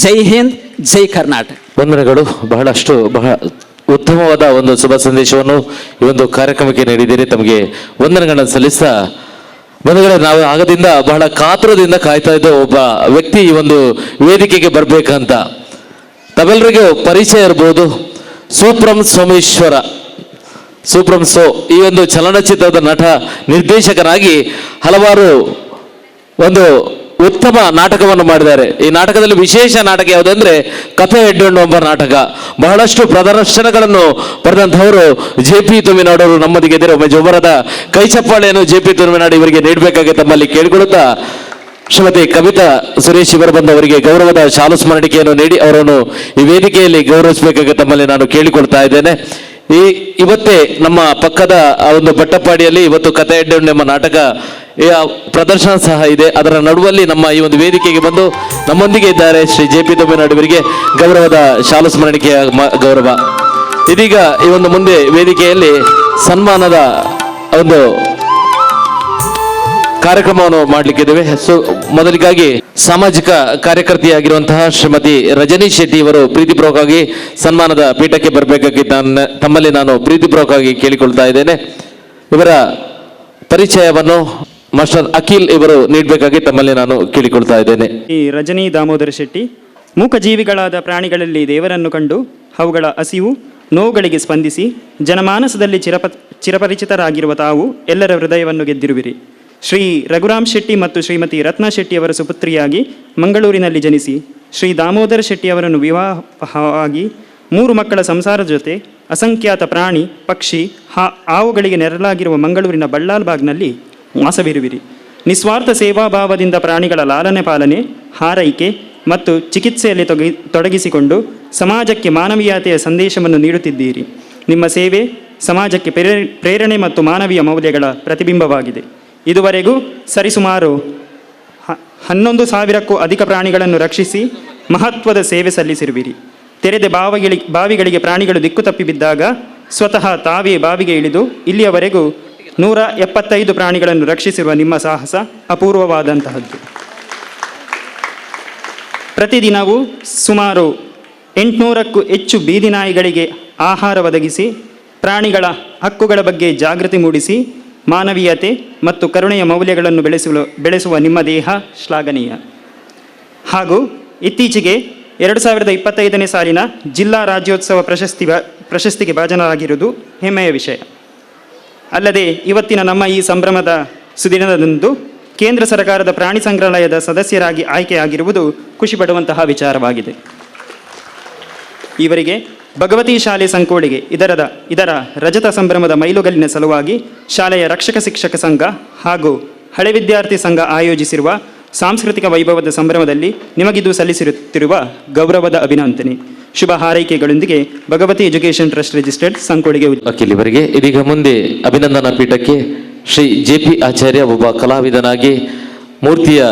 ಜೈ ಹಿಂದ್, ಜೈ ಕರ್ನಾಟಕ. ವಂದನೆಗಳು. ಬಹಳ ಉತ್ತಮವಾದ ಒಂದು ಶುಭ ಸಂದೇಶವನ್ನು ಈ ಒಂದು ಕಾರ್ಯಕ್ರಮಕ್ಕೆ ನೀಡಿದ್ದೀರಿ. ತಮಗೆ ವಂದನೆಗಳನ್ನು ಸಲ್ಲಿಸ್ತಾ, ಬಂಧುಗಳೇ, ನಾವು ಆಗದಿಂದ ಬಹಳ ಕಾತುರದಿಂದ ಕಾಯ್ತಾ ಇದ್ದ ಒಬ್ಬ ವ್ಯಕ್ತಿ ಈ ಒಂದು ವೇದಿಕೆಗೆ ಬರಬೇಕಂತ. ತಾವೆಲ್ಲರಿಗೂ ಪರಿಚಯ ಇರ್ಬೋದು. ಸೂಪ್ರಂ ಸೋಮೇಶ್ವರ, ಸೂಪ್ರಂ ಸೋ ಈ ಒಂದು ಚಲನಚಿತ್ರದ ನಟ ನಿರ್ದೇಶಕರಾಗಿ ಹಲವಾರು ಒಂದು ಉತ್ತಮ ನಾಟಕವನ್ನು ಮಾಡಿದ್ದಾರೆ. ಈ ನಾಟಕದಲ್ಲಿ ವಿಶೇಷ ನಾಟಕ ಯಾವುದಂದ್ರೆ ಕಥೆ ಹೆಡ್ಡಣ್ಣು ಎಂಬ ನಾಟಕ. ಬಹಳಷ್ಟು ಪ್ರದರ್ಶನಗಳನ್ನು ಪಡೆದಂಥವರು JP ತುಮಿನಾಡು ಅವರು ನಮ್ಮದಿಗೆ ಇದ್ದಾರೆ. ಒಮ್ಮೆ ಜೋಬರದ ಕೈ ಚಪ್ಪಾಳೆಯನ್ನು JP ತುಮಿನಾಡು ಇವರಿಗೆ ನೀಡಬೇಕಾಗಿ ತಮ್ಮಲ್ಲಿ ಕೇಳಿಕೊಳ್ಳುತ್ತಾ, ಶ್ರೀಮತಿ ಕವಿತಾ ಸುರೇಶ್ ಇವರು ಬಂದವರಿಗೆ ಗೌರವದ ಶಾಲು ಸ್ಮರಣಿಕೆಯನ್ನು ನೀಡಿ ಅವರನ್ನು ಈ ವೇದಿಕೆಯಲ್ಲಿ ಗೌರವಿಸಬೇಕಾಗಿ ತಮ್ಮಲ್ಲಿ ನಾನು ಕೇಳಿಕೊಳ್ತಾ ಇದ್ದೇನೆ. ಇವತ್ತೇ ನಮ್ಮ ಪಕ್ಕದ ಒಂದು ಬಟ್ಟಪ್ಪಾಡಿಯಲ್ಲಿ ಇವತ್ತು ಕಥೆ ಹೆಡ್ಡಣ್ಣು ಎಂಬ ನಾಟಕ ಪ್ರದರ್ಶನ ಸಹ ಇದೆ. ಅದರ ನಡುವಲ್ಲಿ ನಮ್ಮ ಈ ಒಂದು ವೇದಿಕೆಗೆ ಬಂದು ನಮ್ಮೊಂದಿಗೆ ಇದ್ದಾರೆ ಶ್ರೀ JP ತುಮಿನಾಡು ಇವರಿಗೆ ಗೌರವದ ಶಾಲು ಸ್ಮರಣಿಕೆಯ ಗೌರವ. ಇದೀಗ ಈ ಒಂದು ಮುಂದೆ ವೇದಿಕೆಯಲ್ಲಿ ಸನ್ಮಾನದ ಒಂದು ಕಾರ್ಯಕ್ರಮವನ್ನು ಮಾಡಲಿಕ್ಕಿದ್ದೇವೆ. ಮೊದಲಿಗಾಗಿ ಸಾಮಾಜಿಕ ಕಾರ್ಯಕರ್ತೆಯಾಗಿರುವಂತಹ ಶ್ರೀಮತಿ ರಜನಿ ಶೆಟ್ಟಿ ಇವರು ಪ್ರೀತಿಪೂರ್ವಕವಾಗಿ ಸನ್ಮಾನದ ಪೀಠಕ್ಕೆ ಬರಬೇಕಾಗಿ ತಮ್ಮಲ್ಲಿ ನಾನು ಪ್ರೀತಿಪೂರ್ವಕವಾಗಿ ಕೇಳಿಕೊಳ್ತಾ ಇದ್ದೇನೆ. ಇವರ ಪರಿಚಯವನ್ನು ಮಾಸ್ಟರ್ ಅಖಿಲ್ ಇವರು ನೀಡಬೇಕಾಗಿ ತಮ್ಮಲ್ಲಿ ನಾನು ಕೇಳಿಕೊಳ್ತಾ ಇದ್ದೇನೆ. ಈ ರಜನಿ ದಾಮೋದರ ಶೆಟ್ಟಿ ಮೂಕಜೀವಿಗಳಾದ ಪ್ರಾಣಿಗಳಲ್ಲಿ ದೇವರನ್ನು ಕಂಡು ಅವುಗಳ ಹಸಿವು ನೋವುಗಳಿಗೆ ಸ್ಪಂದಿಸಿ ಜನಮಾನಸದಲ್ಲಿ ಚಿರಪರಿಚಿತರಾಗಿರುವ ತಾವು ಎಲ್ಲರ ಹೃದಯವನ್ನು ಗೆದ್ದಿರುವಿರಿ. ಶ್ರೀ ರಘುರಾಮ್ ಶೆಟ್ಟಿ ಮತ್ತು ಶ್ರೀಮತಿ ರತ್ನಾ ಶೆಟ್ಟಿಯವರ ಸುಪುತ್ರಿಯಾಗಿ ಮಂಗಳೂರಿನಲ್ಲಿ ಜನಿಸಿ ಶ್ರೀ ದಾಮೋದರ ಶೆಟ್ಟಿಯವರನ್ನು ವಿವಾಹವಾಗಿ 3 ಮಕ್ಕಳ ಸಂಸಾರದ ಜೊತೆ ಅಸಂಖ್ಯಾತ ಪ್ರಾಣಿ ಪಕ್ಷಿ ಹಾವುಗಳಿಗೆ ನೆರಳಾಗಿರುವ ಮಂಗಳೂರಿನ ಬಳ್ಳಾಲ್ಬಾಗ್ನಲ್ಲಿ ವಾಸವಿರುವಿರಿ. ನಿಸ್ವಾರ್ಥ ಸೇವಾಭಾವದಿಂದ ಪ್ರಾಣಿಗಳ ಲಾಲನೆ ಪಾಲನೆ, ಹಾರೈಕೆ ಮತ್ತು ಚಿಕಿತ್ಸೆಯಲ್ಲಿ ತೊಡಗಿಸಿಕೊಂಡು ಸಮಾಜಕ್ಕೆ ಮಾನವೀಯತೆಯ ಸಂದೇಶವನ್ನು ನೀಡುತ್ತಿದ್ದೀರಿ. ನಿಮ್ಮ ಸೇವೆ ಸಮಾಜಕ್ಕೆ ಪ್ರೇರಣೆ ಮತ್ತು ಮಾನವೀಯ ಮೌಲ್ಯಗಳ ಪ್ರತಿಬಿಂಬವಾಗಿದೆ. ಇದುವರೆಗೂ ಸರಿಸುಮಾರು 11,000ಕ್ಕೂ ಅಧಿಕ ಪ್ರಾಣಿಗಳನ್ನು ರಕ್ಷಿಸಿ ಮಹತ್ವದ ಸೇವೆ ಸಲ್ಲಿಸಿರುವಿರಿ. ತೆರೆದ ಬಾವಿಗಳಿಗೆ ಪ್ರಾಣಿಗಳು ದಿಕ್ಕು ತಪ್ಪಿ ಬಿದ್ದಾಗ ಸ್ವತಃ ತಾವೇ ಬಾವಿಗೆ ಇಳಿದು ಇಲ್ಲಿಯವರೆಗೂ 175 ಪ್ರಾಣಿಗಳನ್ನು ರಕ್ಷಿಸಿರುವ ನಿಮ್ಮ ಸಾಹಸ ಅಪೂರ್ವವಾದಂತಹದ್ದು. ಪ್ರತಿದಿನವೂ ಸುಮಾರು 800ಕ್ಕೂ ಹೆಚ್ಚು ಬೀದಿ ನಾಯಿಗಳಿಗೆ ಆಹಾರ ಒದಗಿಸಿ ಪ್ರಾಣಿಗಳ ಹಕ್ಕುಗಳ ಬಗ್ಗೆ ಜಾಗೃತಿ ಮೂಡಿಸಿ ಮಾನವೀಯತೆ ಮತ್ತು ಕರುಣೆಯ ಮೌಲ್ಯಗಳನ್ನು ಬೆಳೆಸುವ ನಿಮ್ಮ ದೇಹ ಶ್ಲಾಘನೀಯ. ಹಾಗೂ ಇತ್ತೀಚೆಗೆ 2025ನೇ ಸಾಲಿನ ಜಿಲ್ಲಾ ರಾಜ್ಯೋತ್ಸವ ಪ್ರಶಸ್ತಿಗೆ ಭಾಜನರಾಗಿರುವುದು ಹೆಮ್ಮೆಯ ವಿಷಯ. ಅಲ್ಲದೆ ಇವತ್ತಿನ ನಮ್ಮ ಈ ಸಂಭ್ರಮದ ಸುದಿನದಂದು ಕೇಂದ್ರ ಸರ್ಕಾರದ ಪ್ರಾಣಿ ಸಂಗ್ರಹಾಲಯದ ಸದಸ್ಯರಾಗಿ ಆಯ್ಕೆಯಾಗಿರುವುದು ಖುಷಿಪಡುವಂತಹ ವಿಚಾರವಾಗಿದೆ. ಇವರಿಗೆ ಭಗವತಿ ಶಾಲೆ ಸಂಕೋಳಿಗೆ ಇದರ ರಜತ ಸಂಭ್ರಮದ ಮೈಲುಗಲ್ಲಿನ ಸಲುವಾಗಿ ಶಾಲೆಯ ರಕ್ಷಕ ಶಿಕ್ಷಕ ಸಂಘ ಹಾಗೂ ಹಳೆ ವಿದ್ಯಾರ್ಥಿ ಸಂಘ ಆಯೋಜಿಸಿರುವ ಸಾಂಸ್ಕೃತಿಕ ವೈಭವದ ಸಂಭ್ರಮದಲ್ಲಿ ನಿಮಗಿದು ಸಲ್ಲಿಸಿರುತ್ತಿರುವ ಗೌರವದ ಅಭಿನಂದನೆ, ಶುಭ ಹಾರೈಕೆಗಳೊಂದಿಗೆ ಭಗವತಿ ಎಜುಕೇಷನ್ ಟ್ರಸ್ಟ್ ರಿಜಿಸ್ಟರ್ಡ್ ಸಂಕೋಳಿಗೆ. ವಕೀಲರಿಗೆ ಇದೀಗ ಮುಂದೆ ಅಭಿನಂದನಾ ಪೀಠಕ್ಕೆ ಶ್ರೀ JP ಆಚಾರ್ಯ ಒಬ್ಬ ಕಲಾವಿದನಾಗಿ ಮೂರ್ತಿಯ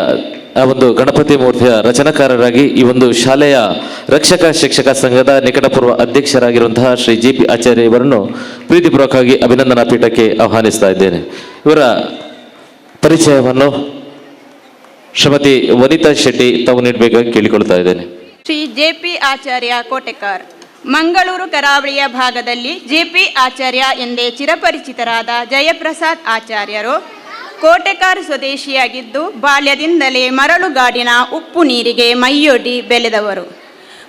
ಒಂದು ಗಣಪತಿ ಮೂರ್ತಿಯ ರಚನಾಕಾರರಾಗಿ ಈ ಒಂದು ಶಾಲೆಯ ರಕ್ಷಕ ಶಿಕ್ಷಕ ಸಂಘದ ನಿಕಟಪೂರ್ವ ಅಧ್ಯಕ್ಷರಾಗಿರುವಂತಹ ಶ್ರೀ JP ಆಚಾರ್ಯ ಇವರನ್ನು ಪ್ರೀತಿಪೂರ್ವಕವಾಗಿ ಅಭಿನಂದನಾ ಪೀಠಕ್ಕೆ ಆಹ್ವಾನಿಸ್ತಾ ಇದ್ದೇನೆ. ಇವರ ಪರಿಚಯವನ್ನು ಶ್ರೀಮತಿ ವನಿತಾ ಶೆಟ್ಟಿ ತಾವು ನೀಡಬೇಕಾಗಿ ಕೇಳಿಕೊಳ್ತಾ ಇದ್ದೇನೆ. ಶ್ರೀ JP ಆಚಾರ್ಯ ಕೋಟೆಕಾರ್ ಮಂಗಳೂರು ಕರಾವಳಿಯ ಭಾಗದಲ್ಲಿ JP ಆಚಾರ್ಯ ಎಂದೇ ಚಿರಪರಿಚಿತರಾದ ಜಯಪ್ರಸಾದ್ ಆಚಾರ್ಯರು ಕೋಟೆಕಾರ್ ಸ್ವದೇಶಿಯಾಗಿದ್ದು ಬಾಲ್ಯದಿಂದಲೇ ಮರಳುಗಾಡಿನ ಉಪ್ಪು ನೀರಿಗೆ ಮೈಯೊಡ್ಡಿ ಬೆಳೆದವರು.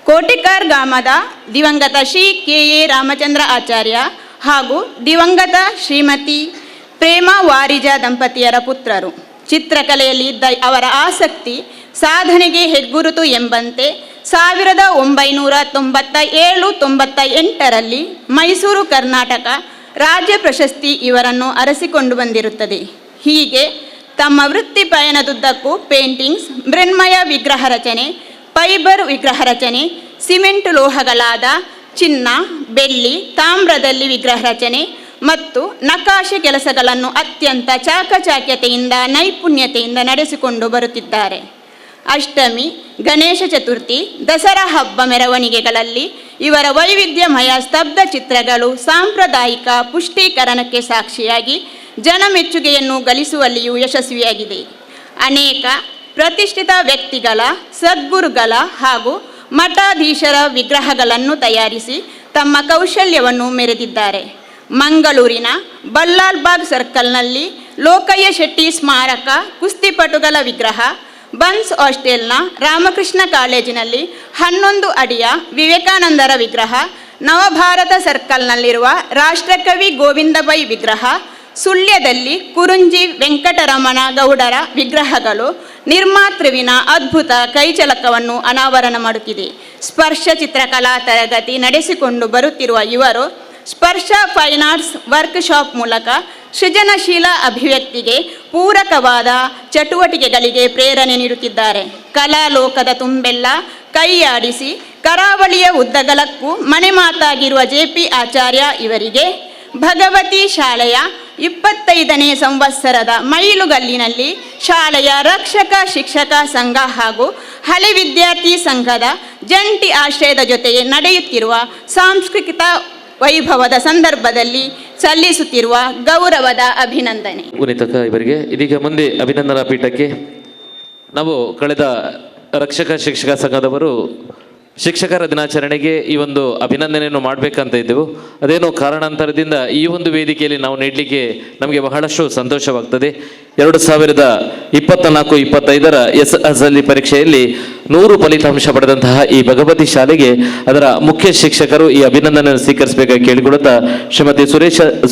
ಕೋಟೆಕಾರ್ ಗ್ರಾಮದ ದಿವಂಗತ ಶ್ರೀ KA ರಾಮಚಂದ್ರ ಆಚಾರ್ಯ ಹಾಗೂ ದಿವಂಗತ ಶ್ರೀಮತಿ ಪ್ರೇಮ ವಾರಿಜ ದಂಪತಿಯರ ಪುತ್ರರು. ಚಿತ್ರಕಲೆಯಲ್ಲಿ ಇದ್ದ ಅವರ ಆಸಕ್ತಿ ಸಾಧನೆಗೆ ಹೆಗ್ಗುರುತು ಎಂಬಂತೆ 1997-98ರಲ್ಲಿ ಮೈಸೂರು ಕರ್ನಾಟಕ ರಾಜ್ಯ ಪ್ರಶಸ್ತಿ ಇವರನ್ನು ಅರಸಿಕೊಂಡು ಬಂದಿರುತ್ತದೆ. ಹೀಗೆ ತಮ್ಮ ವೃತ್ತಿ ಪಯಣದುದ್ದಕ್ಕೂ ಪೇಂಟಿಂಗ್ಸ್, ಮೃಣ್ಮಯ ವಿಗ್ರಹ ರಚನೆ, ಫೈಬರ್ ವಿಗ್ರಹ ರಚನೆ, ಸಿಮೆಂಟ್ ಲೋಹಗಳಾದ ಚಿನ್ನ, ಬೆಳ್ಳಿ, ತಾಮ್ರದಲ್ಲಿ ವಿಗ್ರಹ ರಚನೆ ಮತ್ತು ನಕಾಶೆ ಕೆಲಸಗಳನ್ನು ಅತ್ಯಂತ ಚಾಕಚಾಕ್ಯತೆಯಿಂದ ನೈಪುಣ್ಯತೆಯಿಂದ ನಡೆಸಿಕೊಂಡು ಬರುತ್ತಿದ್ದಾರೆ. ಅಷ್ಟಮಿ, ಗಣೇಶ ಚತುರ್ಥಿ, ದಸರಾ ಹಬ್ಬ ಮೆರವಣಿಗೆಗಳಲ್ಲಿ ಇವರ ವೈವಿಧ್ಯಮಯ ಸ್ತಬ್ಧ ಚಿತ್ರಗಳು ಸಾಂಪ್ರದಾಯಿಕ ಪುಷ್ಟೀಕರಣಕ್ಕೆ ಸಾಕ್ಷಿಯಾಗಿ ಜನಮೆಚ್ಚುಗೆಯನ್ನು ಗಳಿಸುವಲ್ಲಿಯೂ ಯಶಸ್ವಿಯಾಗಿದೆ. ಅನೇಕ ಪ್ರತಿಷ್ಠಿತ ವ್ಯಕ್ತಿಗಳ, ಸದ್ಗುರುಗಳ ಹಾಗೂ ಮಠಾಧೀಶರ ವಿಗ್ರಹಗಳನ್ನು ತಯಾರಿಸಿ ತಮ್ಮ ಕೌಶಲ್ಯವನ್ನು ಮೆರೆದಿದ್ದಾರೆ. ಮಂಗಳೂರಿನ ಬಲ್ಲಾಲ್ಬಾಗ್ ಸರ್ಕಲ್ನಲ್ಲಿ ಲೋಕಯ್ಯ ಶೆಟ್ಟಿ ಸ್ಮಾರಕ ಕುಸ್ತಿಪಟುಗಳ ವಿಗ್ರಹ, ಬನ್ಸ್ ಹಾಸ್ಟೆಲ್ನ ರಾಮಕೃಷ್ಣ ಕಾಲೇಜಿನಲ್ಲಿ 11 ಅಡಿಯ ವಿವೇಕಾನಂದರ ವಿಗ್ರಹ, ನವಭಾರತ ಸರ್ಕಲ್ನಲ್ಲಿರುವ ರಾಷ್ಟ್ರಕವಿ ಗೋವಿಂದ ಪೈ ವಿಗ್ರಹ, ಸುಳ್ಯದಲ್ಲಿ ಕುರುಂಜಿ ವೆಂಕಟರಮಣ ಗೌಡರ ವಿಗ್ರಹಗಳು ನಿರ್ಮಾತೃವಿನ ಅದ್ಭುತ ಕೈಚಳಕವನ್ನು ಅನಾವರಣ ಮಾಡುತ್ತಿದೆ. ಸ್ಪರ್ಶ ಚಿತ್ರಕಲಾ ತರಗತಿ ನಡೆಸಿಕೊಂಡು ಬರುತ್ತಿರುವ ಇವರು ಸ್ಪರ್ಶ ಫೈನ್ ಆರ್ಟ್ಸ್ ವರ್ಕ್ಶಾಪ್ ಮೂಲಕ ಸೃಜನಶೀಲ ಅಭಿವ್ಯಕ್ತಿಗೆ ಪೂರಕವಾದ ಚಟುವಟಿಕೆಗಳಿಗೆ ಪ್ರೇರಣೆ ನೀಡುತ್ತಿದ್ದಾರೆ. ಕಲಾಲೋಕದ ತುಂಬೆಲ್ಲ ಕೈಯಾಡಿಸಿ ಕರಾವಳಿಯ ಉದ್ದಗಲಕ್ಕೂ ಮನೆ ಮಾತಾಗಿರುವ JP ಆಚಾರ್ಯ ಇವರಿಗೆ ಭಗವತಿ ಶಾಲೆಯ 25ನೇ ಸಂವತ್ಸರದ ಮೈಲುಗಲ್ಲಿನಲ್ಲಿ ಶಾಲೆಯ ರಕ್ಷಕ ಶಿಕ್ಷಕ ಸಂಘ ಹಾಗೂ ಹಳೆ ವಿದ್ಯಾರ್ಥಿ ಸಂಘದ ಜಂಟಿ ಆಶ್ರಯದ ಜೊತೆಗೆ ನಡೆಯುತ್ತಿರುವ ಸಾಂಸ್ಕೃತಿಕ ವೈಭವದ ಸಂದರ್ಭದಲ್ಲಿ ಸಲ್ಲಿಸುತ್ತಿರುವ ಗೌರವದ ಅಭಿನಂದನೆ. ಉನ್ನತಕ ಇವರಿಗೆ ಇದೀಗ ಮುಂದೆ ಅಭಿನಂದನಾ ಪೀಠಕ್ಕೆ ನಾವು ಕಳೆದ ರಕ್ಷಕ ಶಿಕ್ಷಕ ಸಂಘದವರು ಶಿಕ್ಷಕರ ದಿನಾಚರಣೆಗೆ ಈ ಒಂದು ಅಭಿನಂದನೆಯನ್ನು ಮಾಡಬೇಕಂತ ಇದ್ದೆವು. ಅದೇನೋ ಕಾರಣಾಂತರದಿಂದ ಈ ಒಂದು ವೇದಿಕೆಯಲ್ಲಿ ನಾವು ನೀಡಲಿಕ್ಕೆ ನಮಗೆ ಬಹಳಷ್ಟು ಸಂತೋಷವಾಗ್ತದೆ. 2024-25ರ SSLC ಪರೀಕ್ಷೆಯಲ್ಲಿ 100 ಫಲಿತಾಂಶ ಪಡೆದಂತಹ ಈ ಭಗವತಿ ಶಾಲೆಗೆ ಅದರ ಮುಖ್ಯ ಶಿಕ್ಷಕರು ಈ ಅಭಿನಂದನೆಯನ್ನು ಸ್ವೀಕರಿಸಬೇಕಾಗಿ ಕೇಳಿಕೊಳ್ಳುತ್ತಾ ಶ್ರೀಮತಿ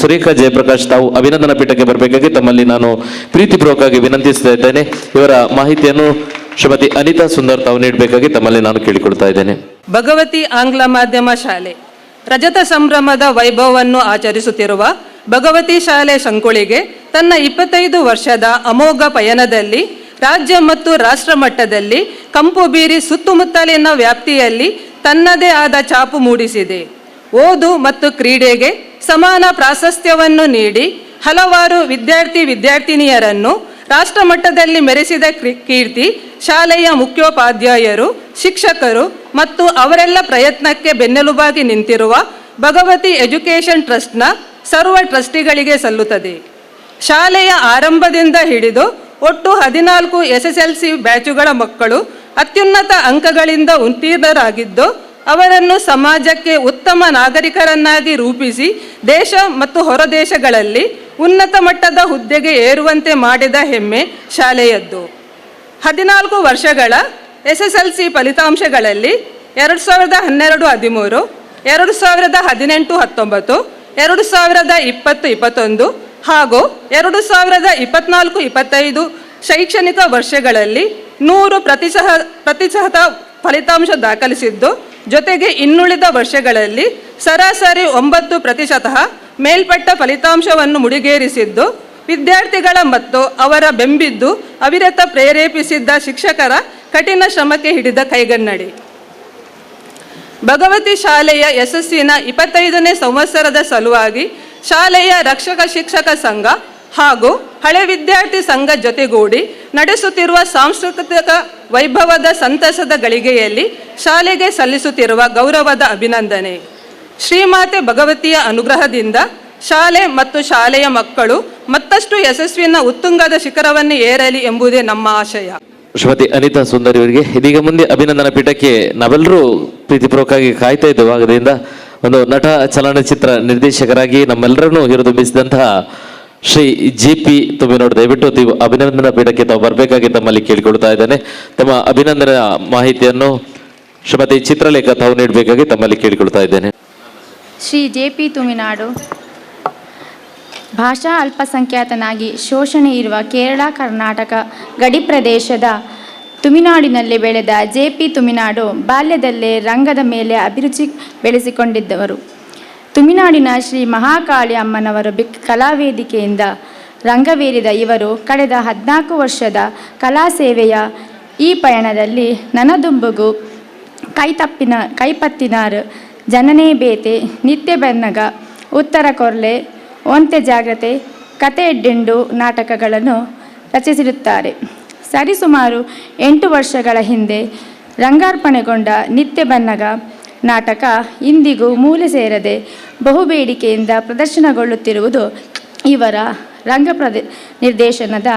ಸುರೇಖಾ ಜಯಪ್ರಕಾಶ್ ತಾವು ಅಭಿನಂದನಾ ಪೀಠಕ್ಕೆ ಬರಬೇಕಾಗಿ ತಮ್ಮಲ್ಲಿ ನಾನು ಪ್ರೀತಿಪೂರ್ವಕವಾಗಿ ವಿನಂತಿಸ್ತಾ ಇದ್ದೇನೆ. ಇವರ ಮಾಹಿತಿಯನ್ನು ಶ್ರೀಮತಿ ಅನಿತಾ ಸುಂದರ್ ತಾವು ನೀಡಬೇಕಾಗಿ ತಮ್ಮಲ್ಲಿ ನಾನು ಕೇಳಿಕೊಳ್ತಾ ಇದ್ದೇನೆ. ಭಗವತಿ ಆಂಗ್ಲ ಮಾಧ್ಯಮ ಶಾಲೆ ರಜತ ಸಂಭ್ರಮದ ವೈಭವವನ್ನು ಆಚರಿಸುತ್ತಿರುವ ಭಗವತಿ ಶಾಲೆ ಸಂಕೋಳಿಗೆ ತನ್ನ 25 ವರ್ಷದ ಅಮೋಘ ಪಯಣದಲ್ಲಿ ರಾಜ್ಯ ಮತ್ತು ರಾಷ್ಟ್ರ ಮಟ್ಟದಲ್ಲಿ ಕಂಪು ಬೀರಿ ಸುತ್ತಮುತ್ತಲಿನ ವ್ಯಾಪ್ತಿಯಲ್ಲಿ ತನ್ನದೇ ಆದ ಛಾಪು ಮೂಡಿಸಿದೆ. ಓದು ಮತ್ತು ಕ್ರೀಡೆಗೆ ಸಮಾನ ಪ್ರಾಶಸ್ತ್ಯವನ್ನು ನೀಡಿ ಹಲವಾರು ವಿದ್ಯಾರ್ಥಿನಿಯರನ್ನು ರಾಷ್ಟ್ರ ಮಟ್ಟದಲ್ಲಿ ಮೆರೆಸಿದ ಕೀರ್ತಿ ಶಾಲೆಯ ಮುಖ್ಯೋಪಾಧ್ಯಾಯರು, ಶಿಕ್ಷಕರು ಮತ್ತು ಅವರೆಲ್ಲ ಪ್ರಯತ್ನಕ್ಕೆ ಬೆನ್ನೆಲುಬಾಗಿ ನಿಂತಿರುವ ಭಗವತಿ ಎಜುಕೇಷನ್ ಟ್ರಸ್ಟ್ನ ಸರ್ವ ಟ್ರಸ್ಟಿಗಳಿಗೆ ಸಲ್ಲುತ್ತದೆ. ಶಾಲೆಯ ಆರಂಭದಿಂದ ಹಿಡಿದು ಒಟ್ಟು 14 SSLC ಬ್ಯಾಚುಗಳ ಮಕ್ಕಳು ಅತ್ಯುನ್ನತ ಅಂಕಗಳಿಂದ ಉತ್ತೀರ್ಣರಾಗಿದ್ದು ಅವರನ್ನು ಸಮಾಜಕ್ಕೆ ಉತ್ತಮ ನಾಗರಿಕರನ್ನಾಗಿ ರೂಪಿಸಿ ದೇಶ ಮತ್ತು ಹೊರ ದೇಶಗಳಲ್ಲಿ ಉನ್ನತ ಮಟ್ಟದ ಹುದ್ದೆಗೆ ಏರುವಂತೆ ಮಾಡಿದ ಹೆಮ್ಮೆ ಶಾಲೆಯದ್ದು. 14 ವರ್ಷಗಳ SSLC ಫಲಿತಾಂಶಗಳಲ್ಲಿ 2012-13, 2018-19, 2020-21 ಹಾಗೂ 2024-25 ಶೈಕ್ಷಣಿಕ ವರ್ಷಗಳಲ್ಲಿ 100% ಫಲಿತಾಂಶ ದಾಖಲಿಸಿದ್ದು, ಜೊತೆಗೆ ಇನ್ನುಳಿದ ವರ್ಷಗಳಲ್ಲಿ ಸರಾಸರಿ 9% ಮೇಲ್ಪಟ್ಟ ಫಲಿತಾಂಶವನ್ನು ಮುಡಿಗೇರಿಸಿದ್ದು, ವಿದ್ಯಾರ್ಥಿಗಳ ಮತ್ತು ಅವರ ಬೆಂಬಿದ್ದು ಅವಿರತ ಪ್ರೇರೇಪಿಸಿದ್ದ ಶಿಕ್ಷಕರ ಕಠಿಣ ಶ್ರಮಕ್ಕೆ ಹಿಡಿದ ಕೈಗನ್ನಡಿ. ಭಗವತಿ ಶಾಲೆಯ ಯಶಸ್ಸಿನ 25ನೇ ಸಂವತ್ಸರದ ಸಲುವಾಗಿ ಶಾಲೆಯ ರಕ್ಷಕ ಶಿಕ್ಷಕ ಸಂಘ ಹಾಗೂ ಹಳೆ ವಿದ್ಯಾರ್ಥಿ ಸಂಘ ಜೊತೆಗೂಡಿ ನಡೆಸುತ್ತಿರುವ ಸಾಂಸ್ಕೃತಿಕ ವೈಭವದ ಸಂತಸದ ಗಳಿಗೆಯಲ್ಲಿ ಶಾಲೆಗೆ ಸಲ್ಲಿಸುತ್ತಿರುವ ಗೌರವದ ಅಭಿನಂದನೆ. ಶ್ರೀಮಾತೆ ಭಗವತಿಯ ಅನುಗ್ರಹದಿಂದ ಶಾಲೆ ಮತ್ತು ಶಾಲೆಯ ಮಕ್ಕಳು ಮತ್ತಷ್ಟು ಯಶಸ್ವಿನ ಉತ್ತುಂಗದ ಶಿಖರವನ್ನು ಏರಲಿ ಎಂಬುದೇ ನಮ್ಮ ಆಶಯ. ಶ್ರೀಮತಿ ಅನಿತಾ ಸುಂದರಿ ಅವರಿಗೆ ಇದೀಗ ಮುಂದೆ ಅಭಿನಂದನಾ ಪೀಠಕ್ಕೆ ನಾವೆಲ್ಲರೂ ಪ್ರೀತಿಪೂರ್ವಕವಾಗಿ ಕಾಯ್ತಾ ಇದ್ದೇವೆ. ಆಗದಿಂದ ಒಂದು ನಟ ಚಲನಚಿತ್ರ ನಿರ್ದೇಶಕರಾಗಿ ನಮ್ಮೆಲ್ಲರನ್ನೂ ಹಿರಿದುಂಬಿಸಿದಂತಹ ಶ್ರೀ JP ತುಮ್ಮಿನೋಡು ದಯವಿಟ್ಟು ಅಭಿನಂದನಾ ಪೀಠಕ್ಕೆ ತಾವು ಬರಬೇಕಾಗಿ ತಮ್ಮಲ್ಲಿ ಕೇಳಿಕೊಳ್ತಾ ಇದ್ದೇನೆ. ತಮ್ಮ ಅಭಿನಂದನಾ ಮಾಹಿತಿಯನ್ನು ಶ್ರೀಮತಿ ಚಿತ್ರಲೇಖ ತಾವು ನೀಡಬೇಕಾಗಿ ತಮ್ಮಲ್ಲಿ ಕೇಳಿಕೊಳ್ತಾ ಇದ್ದೇನೆ. ಶ್ರೀ JP ತುಮಿನಾಡು ಭಾಷಾ ಅಲ್ಪಸಂಖ್ಯಾತನಾಗಿ ಶೋಷಣೆ ಇರುವ ಕೇರಳ ಕರ್ನಾಟಕ ಗಡಿ ಪ್ರದೇಶದ ತುಮಿನಾಡಿನಲ್ಲಿ ಬೆಳೆದ JP ತುಮಿನಾಡು ಬಾಲ್ಯದಲ್ಲೇ ರಂಗದ ಮೇಲೆ ಅಭಿರುಚಿ ಬೆಳೆಸಿಕೊಂಡಿದ್ದವರು. ತುಮಿನಾಡಿನ ಶ್ರೀ ಮಹಾಕಾಳಿ ಅಮ್ಮನವರು ಕಲಾವೇದಿಕೆಯಿಂದ ರಂಗವೇರಿದ ಇವರು ಕಳೆದ 14 ವರ್ಷದ ಕಲಾ ಸೇವೆಯ ಈ ಪಯಣದಲ್ಲಿ ನನದುಂಬುಗು, ಕೈಪತ್ತಿನಾರು, ಜನನೇ ಬೇತೆ, ನಿತ್ಯ ಬೆನ್ನಗ, ಉತ್ತರ ಕೊರ್ಲೆ, ಒಂತೆ ಜಾಗ್ರತೆ, ಕತೆ ಎಡ್ಡೆಂಡು ನಾಟಕಗಳನ್ನು ರಚಿಸಿರುತ್ತಾರೆ. ಸರಿಸುಮಾರು 8 ವರ್ಷಗಳ ಹಿಂದೆ ರಂಗಾರ್ಪಣೆಗೊಂಡ ನಿತ್ಯ ಬೆನ್ನಗ ನಾಟಕ ಇಂದಿಗೂ ಮೂಲೆ ಸೇರದೆ ಬಹುಬೇಡಿಕೆಯಿಂದ ಪ್ರದರ್ಶನಗೊಳ್ಳುತ್ತಿರುವುದು ಇವರ ನಿರ್ದೇಶನದ